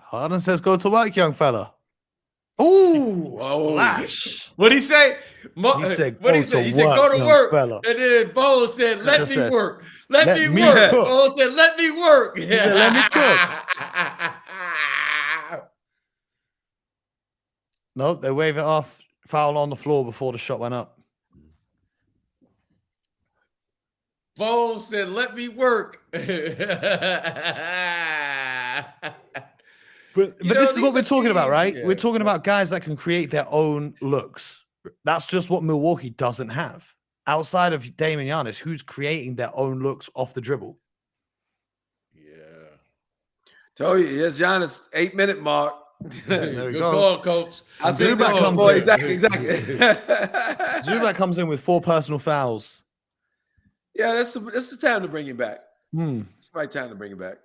Harden says, go to work, young fella. Ooh, splash. What'd he say? He said, go to work. Fella. And then Bones said, let me work. Let me work. Bones said, let me work. He said, let me cook. Nope, they wave it off. Foul on the floor before the shot went up. Bones said, let me work. But this is what we're talking about, right? Yeah. We're talking about guys that can create their own looks. That's just what Milwaukee doesn't have. Outside of Dame and Giannis, who's creating their own looks off the dribble? Yeah. Told you, here's Giannis, 8-minute mark. There we go. Call, coach. Zubac comes in. Exactly. Zubac comes in with 4 personal fouls. Yeah, that's the time to bring him back. It's the right time to bring him back.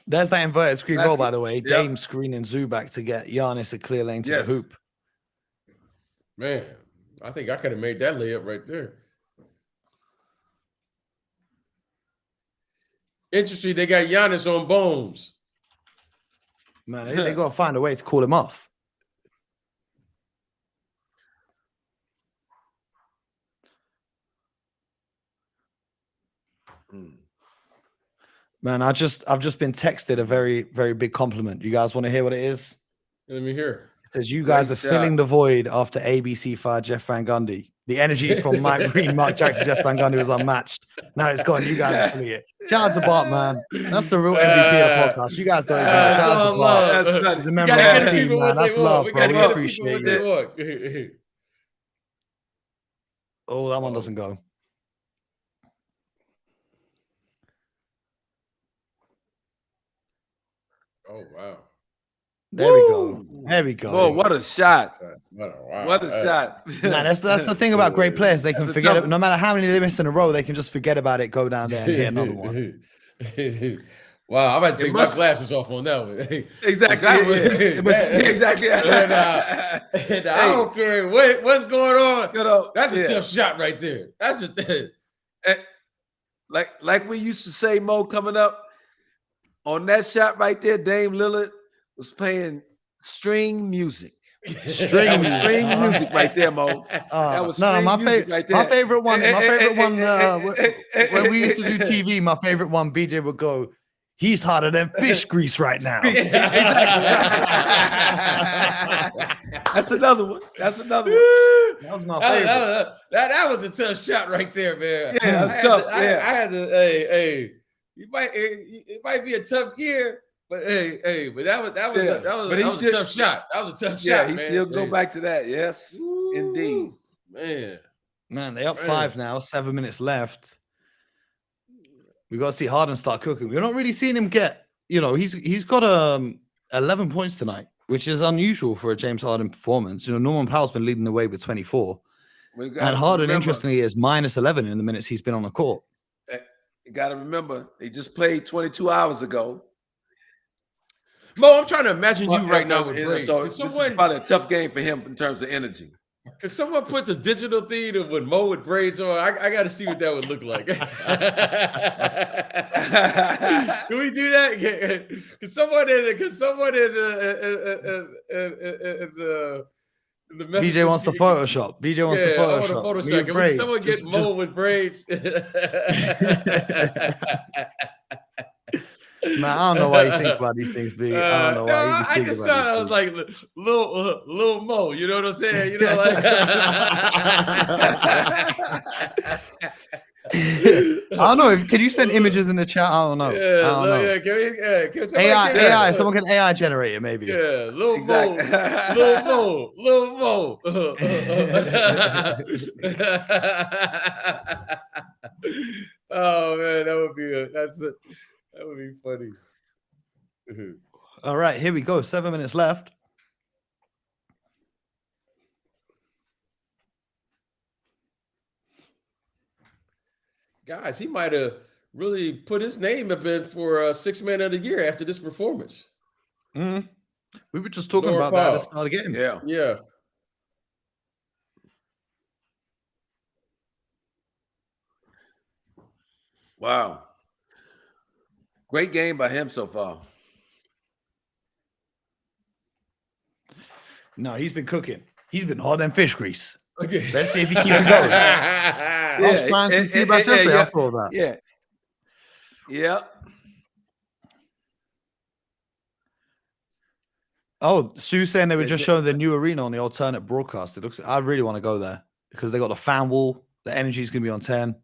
There's that inverted screen roll, by the way. Yep. Dame screening Zubac to get Giannis a clear lane to the hoop. Man, I think I could have made that layup right there. Interesting, they got Giannis on Bones. Man, they got to find a way to call him off. Man, I've just been texted a very, very big compliment. You guys want to hear what it is? Let me hear. It says you guys are filling the void after ABC fired Jeff Van Gundy. The energy from Mike Green, Mark Jackson, Jeff Van Gundy was unmatched. Now it's gone. You guys are filling it. Shout out to Bart, man. That's the real MVP of the podcast. You guys don't even know. Shout out to Bart. He's a member of our team, man. That's love, bro. We appreciate it. Oh, that one doesn't go. Oh, wow. There we go. There we go. Oh, what a shot. What a shot. Nah, that's the thing about great players. They can forget it. No matter how many they miss in a row, they can just forget about it, go down there and hit another one. Wow, I'm about to take my glasses off on that one. Exactly. Exactly. And I don't care what's going on. That's a tough shot right there. That's a thing. Like we used to say, Mo, coming up, on that shot right there, Dame Lillard was playing string music. String music right there, Mo. That was my favorite one. When we used to do TV, my favorite one, BJ would go, he's hotter than fish grease right now. That's another one. That was my favorite. That was a tough shot right there, man. Yeah, that's tough. I had to, hey. It might be a tough year, but but that was a tough shot. That was a tough shot. Yeah, he still go back to that. Yes, indeed. Man, they up 5 now. 7 minutes left. We got to see Harden start cooking. We're not really seeing him get, he's got 11 points tonight, which is unusual for a James Harden performance. Norman Powell's been leading the way with 24. And Harden, interestingly, is minus 11 in the minutes he's been on the court. You got to remember, he just played 22 hours ago. Mo, I'm trying to imagine you right now with braids. So this is probably a tough game for him in terms of energy. If someone puts a digital thing of with Mo with braids on, I got to see what that would look like. Can we do that? Can someone in the BJ wants the Photoshop. BJ wants the Photoshop. I want a Photoshop. Can someone get Mo with braids? Man, I don't know why you think about these things, B. I don't know why you think about these I was like little Mo, you know what I'm saying? I don't know. Can you send images in the chat? I don't know. Can AI. Someone can AI generate it, maybe. Yeah, little Mo. Oh man, that would be funny. All right, here we go. 7 minutes left. Guys, he might have really put his name up in for Sixth Man of the Year after this performance. We were just talking about that at the start of the game. Yeah. Wow. Great game by him so far. No, he's been cooking. He's been hot than fish grease. Okay. Let's see if he keeps it going. I was trying some sea bass yesterday. I thought that. Yeah. Yeah. Oh, Sue's saying they were just showing the new arena on the alternate broadcast. It looks. I really want to go there because they got the fan wall. The energy is going to be on 10.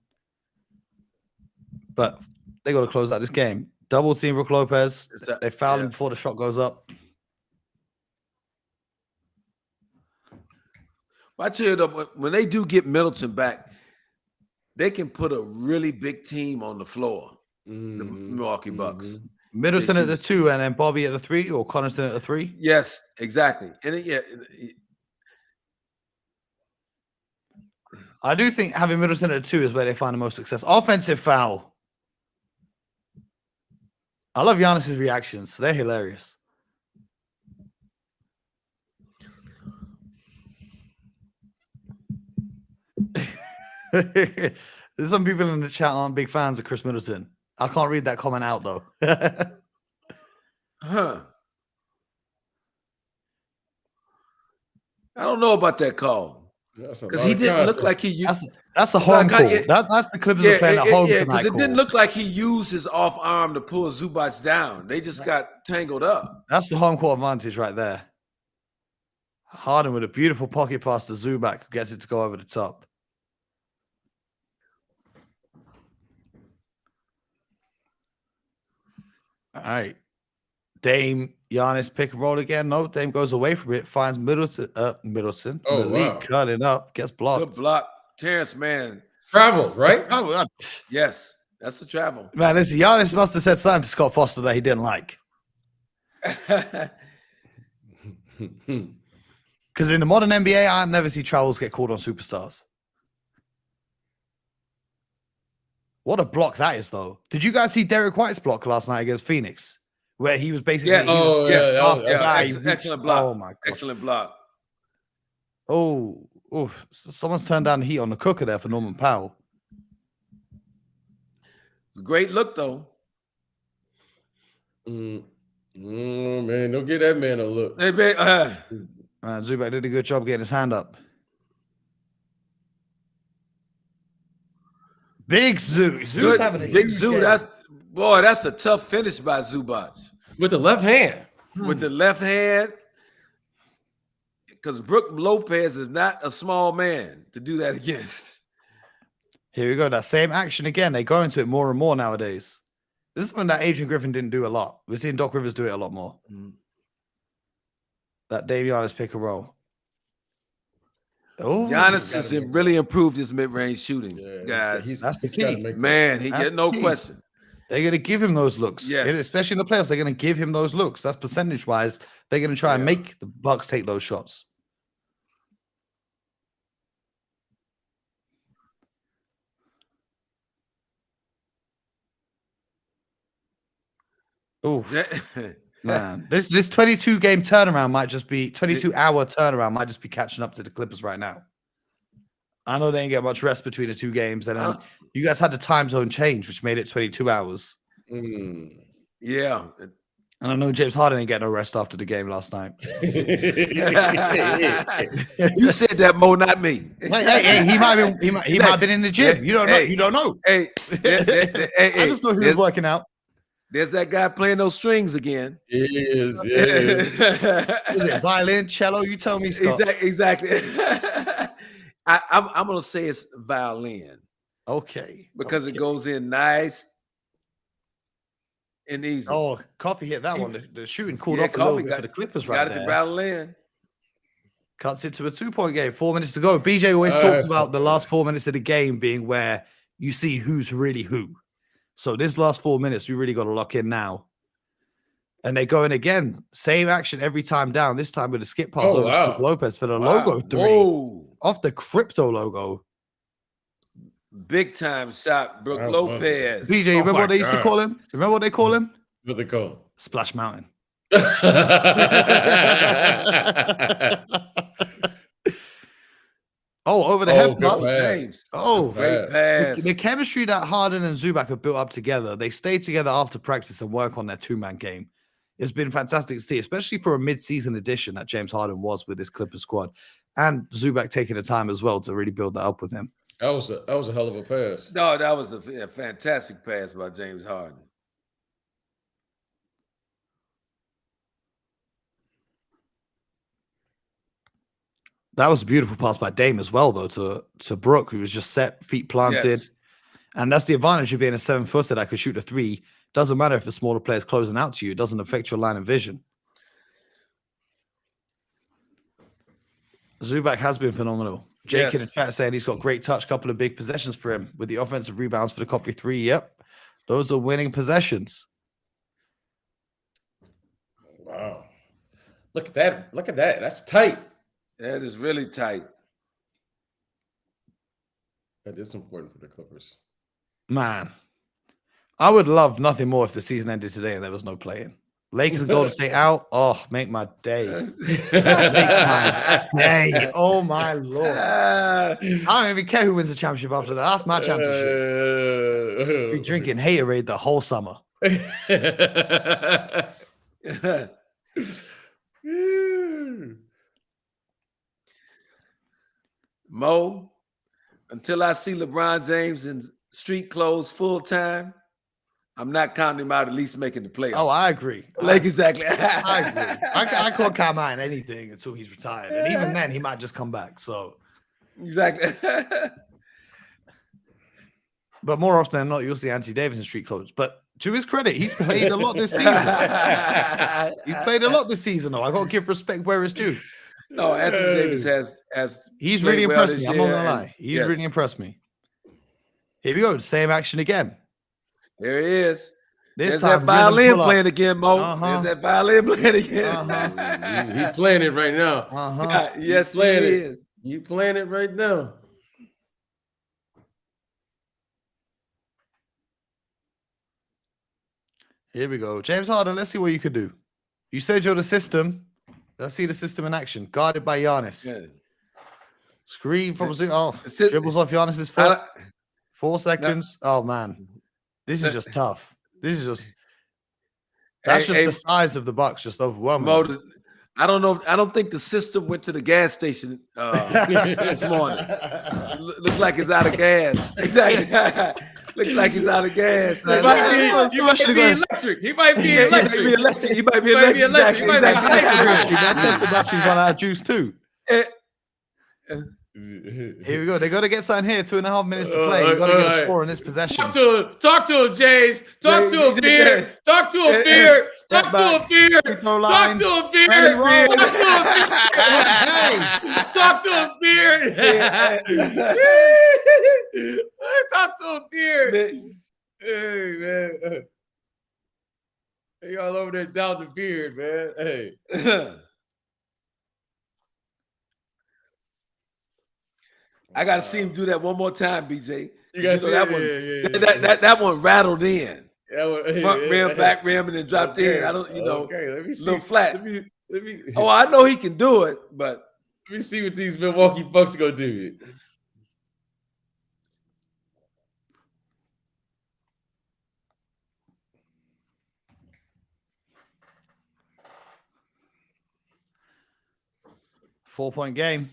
But they got to close out this game. Double team Brook Lopez. They fouled him before the shot goes up. I tell you, when they do get Middleton back, they can put a really big team on the floor. The Milwaukee Bucks. Middleton at the 2 and then Bobby at the 3, or Connaughton at the 3. Yes, exactly. And I do think having Middleton at the 2 is where they find the most success. Offensive foul. I love Giannis's reactions. They're hilarious. There's some people in the chat aren't big fans of Chris Middleton. I can't read that comment out though. I don't know about that call because he didn't look like he used. That's a home call. That's the Clippers are playing at home tonight. Because it didn't look like he used his off arm to pull Zubac down. They just got tangled up. That's the home court advantage right there. Harden with a beautiful pocket pass to Zubac, who gets it to go over the top. All right. Dame, Giannis pick and roll again. No, Dame goes away from it, finds Middleton. Oh, wow. Cutting up, gets blocked. Good block. Terrence, man. Travel, right? Yes, that's the travel. Man, listen, Giannis must have said something to Scott Foster that he didn't like. Because in the modern NBA, I never see travels get called on superstars. What a block that is, though. Did you guys see Derek White's block last night against Phoenix? Where he was basically... Excellent block. Oh, my God. Excellent block. Oh, someone's turned down the heat on the cooker there for Norman Powell. It's a great look, though. Man, don't give that man a look. Zubac did a good job getting his hand up. Big Zoo. Zoo's having a big Zoo. Game. That's a tough finish by Zubac. With the left hand. With the left hand. Because Brook Lopez is not a small man to do that against. Here we go. That same action again. They go into it more and more nowadays. This is something that Adrian Griffin didn't do a lot. We're seeing Doc Rivers do it a lot more. That Dave Giannis pick and roll. Oh, Giannis has really improved his mid-range shooting, guys. That's the key. Man, he gets no question. They're going to give him those looks. Yes. Especially in the playoffs, they're going to give him those looks. That's percentage-wise. They're going to try and make the Bucks take those shots. Oh, man. This 22-game turnaround might just be 22-hour turnaround might just be catching up to the Clippers right now. I know they didn't get much rest between the 2 games, and then you guys had the time zone change, which made it 22 hours. Yeah. And I know James Harden didn't get no rest after the game last night. You said that, Mo, not me. Hey, he might have been in the gym. You don't know. You don't know. Hey, I just know he was working out. There's that guy playing those strings again. It is. Is it violin, cello? You tell me, Scott. Exactly. I'm gonna say it's violin. Okay. Because it goes in nice and easy. Oh, Coffee hit that one. The shooting cooled off a little bit for the Clippers right there. Got it to rattle in. Cuts it to a 2-point game. 4 minutes to go. BJ always talks about the last 4 minutes of the game being where you see who's really who. So this last 4 minutes, we really got to lock in now. And they go in again. Same action every time down. This time with a skip pass over to Lopez for the logo 3. Whoa. Off the crypto logo. Big time shot, Brook Lopez. BJ, you remember what they used to call him? Remember what they call him? What they call him? Splash Mountain. Over the head pass. Great pass. The chemistry that Harden and Zubac have built up together, they stay together after practice and work on their 2-man game. It's been fantastic to see, especially for a mid-season addition that James Harden was with this Clippers squad. And Zubac taking the time as well to really build that up with him. That was a hell of a pass. No, that was a fantastic pass by James Harden. That was a beautiful pass by Dame as well, though, to Brook, who was just set, feet planted. Yes. And that's the advantage of being a 7-footer that could shoot a 3. Doesn't matter if a smaller player is closing out to you. It doesn't affect your line of vision. Zubac has been phenomenal. Jake in the chat saying he's got great touch, couple of big possessions for him with the offensive rebounds for the Coffee 3. Yep. Those are winning possessions. Wow. Look at that. Look at that. That's tight. That is really tight. That is important for the Clippers. Man, I would love nothing more if the season ended today and there was no play-in. Lakers and Golden State out. Oh, make my day. Make my day. Oh, my Lord. I don't even care who wins the championship after that. That's my championship. Be drinking Haterade the whole summer. Mo, until I see LeBron James in street clothes full time, I'm not counting him out at least making the playoffs. Oh, I agree. Exactly. I agree. I can't count him out in anything until he's retired. And even then, he might just come back. So exactly. But more often than not, you'll see Anthony Davis in street clothes. But to his credit, he's played a lot this season. He's played a lot this season, though. I got to give respect where it's due. No, Anthony Davis has he's really impressed me. I'm not gonna lie. He's really impressed me. Here we go. Same action again. There he is. There's that violin playing again, Mo. There's that violin playing again. He's playing it right now. Yes, he is. You playing it right now. Here we go. James Harden, let's see what you could do. You said you're the system. Let's see the system in action. Guarded by Giannis. Yeah. Screen from dribbles off Giannis's foot. 4 seconds. No. Oh, man. This is just tough. This is just that's the size of the Bucks, just overwhelming. I don't know. I don't think the system went to the gas station this morning. Looks like it's out of gas. Exactly. Looks like he's out of gas. He might be electric. He might be electric. He might be electric. That Tesla battery's run out of juice too. Here we go. They got to get something here. 2.5 minutes to play. You got to get a score in this possession. Talk to him, James. Talk to a beer. Talk to a beer. Talk to a beer. Talk to a beer. Talk to a beer. Talk to a beer. Hey, man. over there down the beard, man. Hey. I got to see him do that one more time, BJ. You got to see that one. That one rattled in. Front rim, back rim, and then dropped in. I don't, Okay, let me see. A little flat. Let me. Oh, I know he can do it, but let me see what these Milwaukee Bucks are gonna do. Four-point game.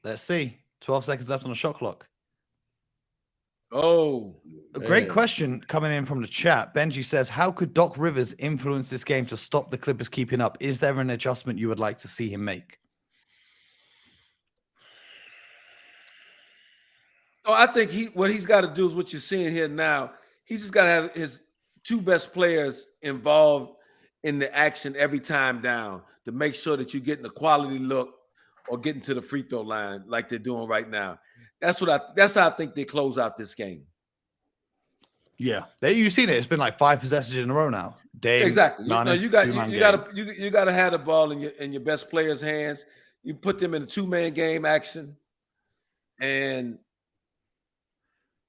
Let's see. 12 seconds left on the shot clock. Oh, a great question coming in from the chat. Benji says, how could Doc Rivers influence this game to stop the Clippers keeping up? Is there an adjustment you would like to see him make? Oh, I think what he's got to do is what you're seeing here now. He's just got to have his two best players involved in the action every time down to make sure that you're getting a quality look or getting to the free throw line like they're doing right now. That's how I think they close out this game. Yeah, you've seen it. It's been like 5 possessions in a row now. Dame, exactly. Giannis, you got to have the ball in your best players' hands. You put them in a 2-man game action, and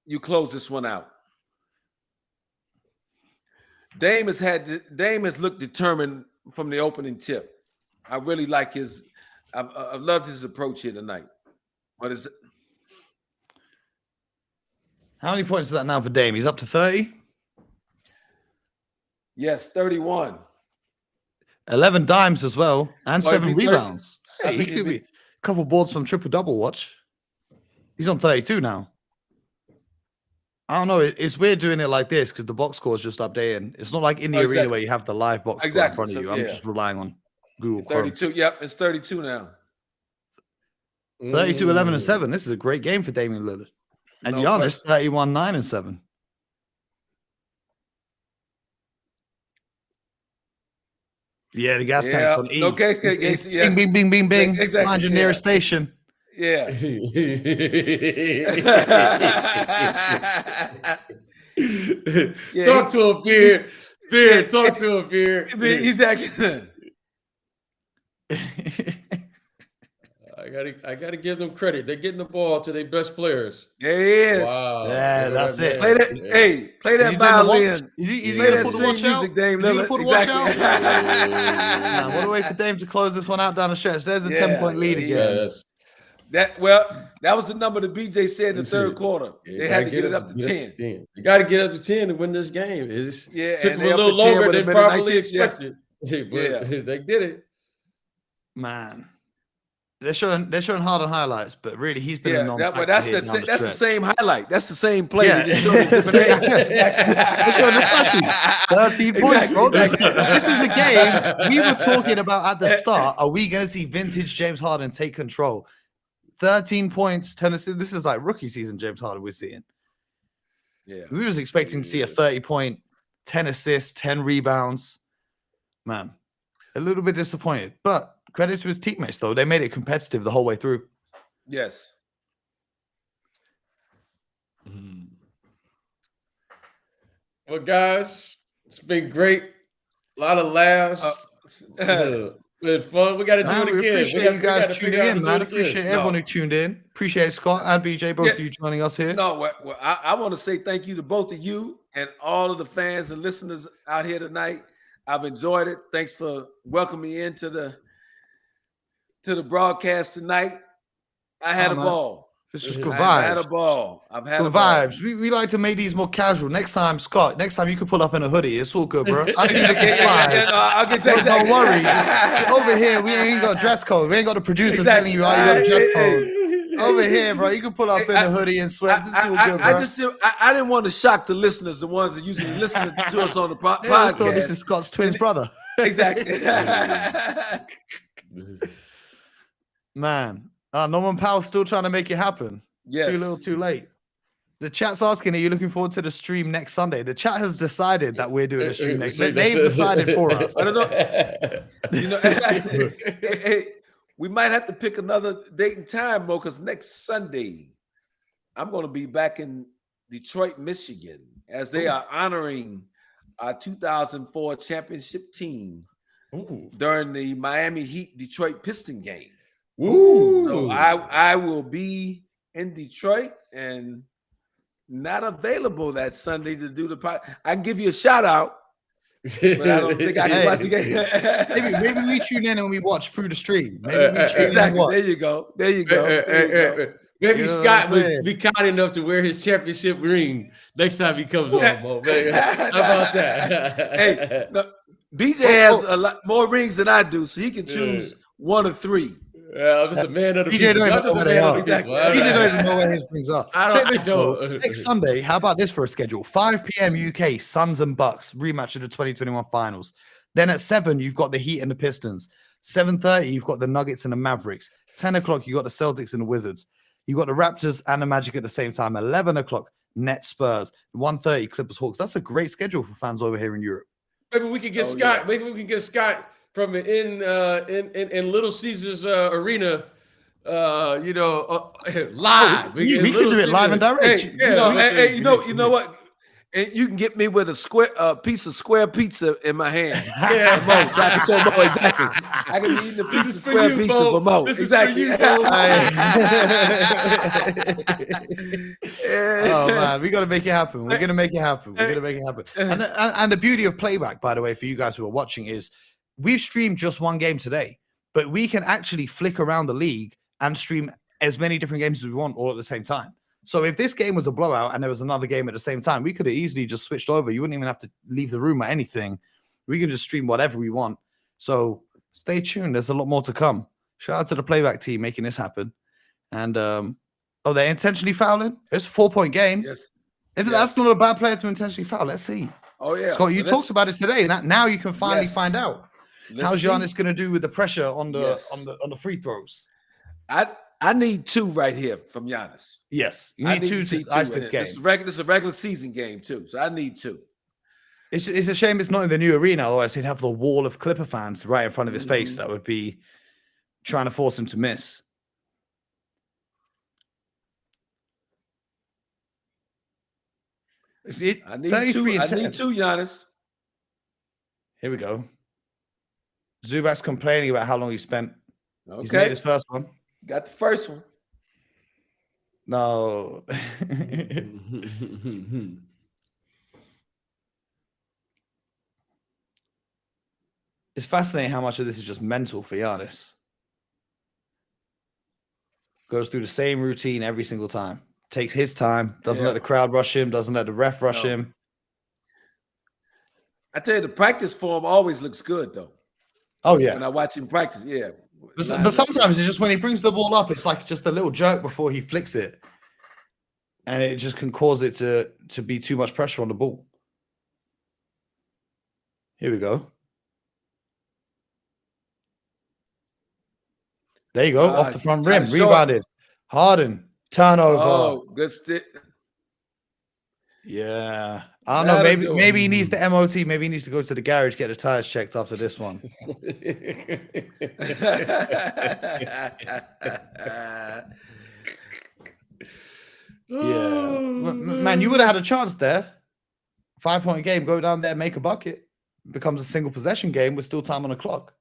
you close this one out. Dame has looked determined from the opening tip. I really like his. I've loved his approach here tonight. What is it? How many points is that now for Dame? He's up to 30? Yes, 31. 11 dimes as well, and 7 rebounds. Hey, he could be a couple boards from triple-double watch. He's on 32 now. I don't know. It's weird doing it like this because the box score is just updating. It's not like in the arena where you have the live box score in front of you. I'm just relying on Google Chrome. 32. Yep, it's 32 now. 32, 11, and 7. This is a great game for Damian Lillard. And Giannis, 31, 9, and 7. Yeah, the gas tank's on E. No gas tank. Yes. Bing, bing, bing, bing, bing. Exactly. Find your nearest station. Yeah. Talk to a beard. Beard, talk to a beard. Exactly. I gotta give them credit. They're getting the ball to their best players. There he is. Wow. Yeah, that's it. Play that. Yeah. Hey, play that violin. Is he gonna put the watch out? Dame Lillard. Nah, what a way for Dame to close this one out down the stretch. There's a 10-point lead again. Yes. That was the number that BJ said in the third quarter. They had to get it up to 10. You got to get up to 10 to win this game. It took them a little to longer than probably expected. Yes. But they did it. Man. They're showing hard on highlights, but really he's been that's the same highlight. That's the same play. Yeah. They're showing the slashy. 13 points, bro. This is the game we were talking about at the start. Are we going to see vintage James Harden take control? 13 points, 10 assists. This is like rookie season James Harden we're seeing. Yeah. We was expecting to see a 30-point, 10 assists, 10 rebounds. Man, a little bit disappointed, but credit to his teammates, though. They made it competitive the whole way through. Yes. Well, guys, it's been great. A lot of laughs. Been fun. We got to do it again. We appreciate you guys tuning in, man. Appreciate everyone who tuned in. Appreciate Scott and BJ, both of you joining us here. No, I want to say thank you to both of you and all of the fans and listeners out here tonight. I've enjoyed it. Thanks for welcoming me into the broadcast tonight. I had a ball. This was good vibes. I had a ball. I've had good vibes. We like to make these more casual. Next time, Scott, you can pull up in a hoodie. It's all good, bro. I see you looking fly. I'll get you. Don't worry. Over here, we ain't got dress code. We ain't got the producer telling you how you got a dress code. Over here, bro, you can pull up in a hoodie and sweats. It's all good, bro. I didn't want to shock the listeners, the ones that usually listen to us on the podcast. I thought this is Scott's twins brother. Exactly. Man. Norman Powell's still trying to make it happen. Yes. Too little, too late. The chat's asking, are you looking forward to the stream next Sunday? The chat has decided that we're doing a stream next Sunday. They've decided for us. I don't know. Hey, we might have to pick another date and time, Mo, because next Sunday, I'm going to be back in Detroit, Michigan, as they are honoring our 2004 championship team Ooh. during the Miami Heat Detroit Piston game. Ooh. So I will be in Detroit and not available that Sunday to do the pod. I can give you a shout out, but I don't think I can watch the game. maybe we tune in and we watch through the stream. Maybe we tune exactly. in and watch. There you go. There you go. There you go. Maybe You know Scott what I'm would be kind enough to wear his championship ring next time he comes on, Mo. How about that? Hey, no, BJ has a lot more rings than I do, so he can choose one or three. I'm just a man of the BJ people. don't even know where they are. Exactly. BJ don't even know where his rings are. Check this don't. Next Sunday, how about this for a schedule? 5 p.m. UK, Suns and Bucks, rematch of the 2021 finals. Then at 7, you've got the Heat and the Pistons. 7:30, you've got the Nuggets and the Mavericks. 10 o'clock, you've got the Celtics and the Wizards. You've got the Raptors and the Magic at the same time. 11 o'clock, Nets Spurs. 1:30, Clippers Hawks. That's a great schedule for fans over here in Europe. Maybe we could get Scott. Yeah. Maybe we can get Scott from in Little Caesars arena. Live. We can do it live and direct. Hey, you know what? And you can get me with a piece of square pizza in my hand. Yeah, Mo, so I can show Mo exactly. I can be eating a piece of square pizza for Mo. Exactly. Oh man, we got to make it happen. We're gonna make it happen. We're gonna make it happen. And the beauty of playback, by the way, for you guys who are watching, is we've streamed just one game today, but we can actually flick around the league and stream as many different games as we want all at the same time. So if this game was a blowout and there was another game at the same time, we could have easily just switched over. You wouldn't even have to leave the room or anything. We can just stream whatever we want. So stay tuned. There's a lot more to come. Shout out to the playback team making this happen. And they're intentionally fouling? It's a 4-point game. Yes. That's not a bad player to intentionally foul. Let's see. Oh yeah, Scott, you talked about it today. Now you can finally find out. How's Giannis going to do with the pressure on the free throws? I need 2 right here from Giannis. Yes, you need 2 to ice this game. It's a regular season game too, so I need 2. It's a shame it's not in the new arena. Otherwise, he'd have the wall of Clipper fans right in front of his face. That would be trying to force him to miss. I need 2. I need 2, Giannis. Here we go. Zubac's complaining about how long he spent. Okay. He's made his first one. Got the first one. No. It's fascinating how much of this is just mental for Giannis. Goes through the same routine every single time. Takes his time. Doesn't let the crowd rush him. Doesn't let the ref rush him. I tell you, the practice form always looks good, though. Oh, yeah. When I watch him practice, yeah. But sometimes it's just when he brings the ball up, it's like just a little jerk before he flicks it. And it just can cause it to be too much pressure on the ball. Here we go. There you go. Off the front rim. Rebounded. Harden. Turnover. Oh, good stick. Yeah. I don't know. Maybe he needs the MOT. Maybe he needs to go to the garage, get the tires checked after this one. Yeah. Man, you would have had a chance there. 5-point game. Go down there, make a bucket. Becomes a single possession game with still time on the clock.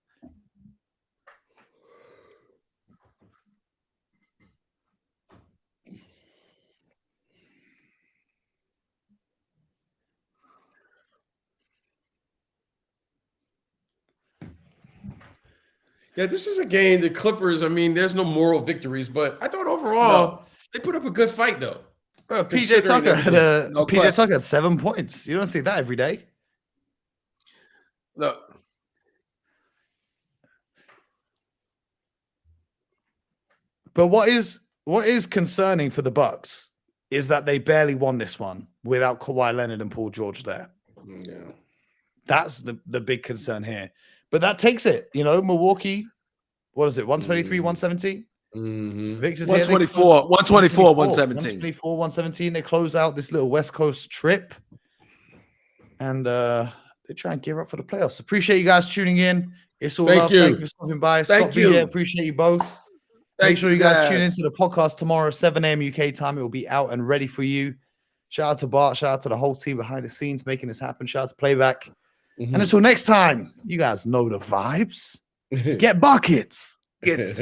Yeah, this is a game. The Clippers, I mean, there's no moral victories, but I thought overall they put up a good fight, though. Bro, PJ Tucker had 7 points. You don't see that every day. Look. But what is concerning for the Bucks is that they barely won this one without Kawhi Leonard and Paul George there. Yeah. That's the big concern here. But that takes it. You know, Milwaukee, what is it, 123, 117? Mm-hmm. Victor's 124, 124, 117. 124, 117. They close out this little West Coast trip. And they try and gear up for the playoffs. Appreciate you guys tuning in. It's all love. Thank you for stopping by. Thank you. Appreciate you both. Make sure you guys tune into the podcast tomorrow, 7 a.m. UK time. It will be out and ready for you. Shout out to Bart. Shout out to the whole team behind the scenes making this happen. Shout out to Playback. Mhm. And until next time, you guys know the vibes. Get buckets. Gets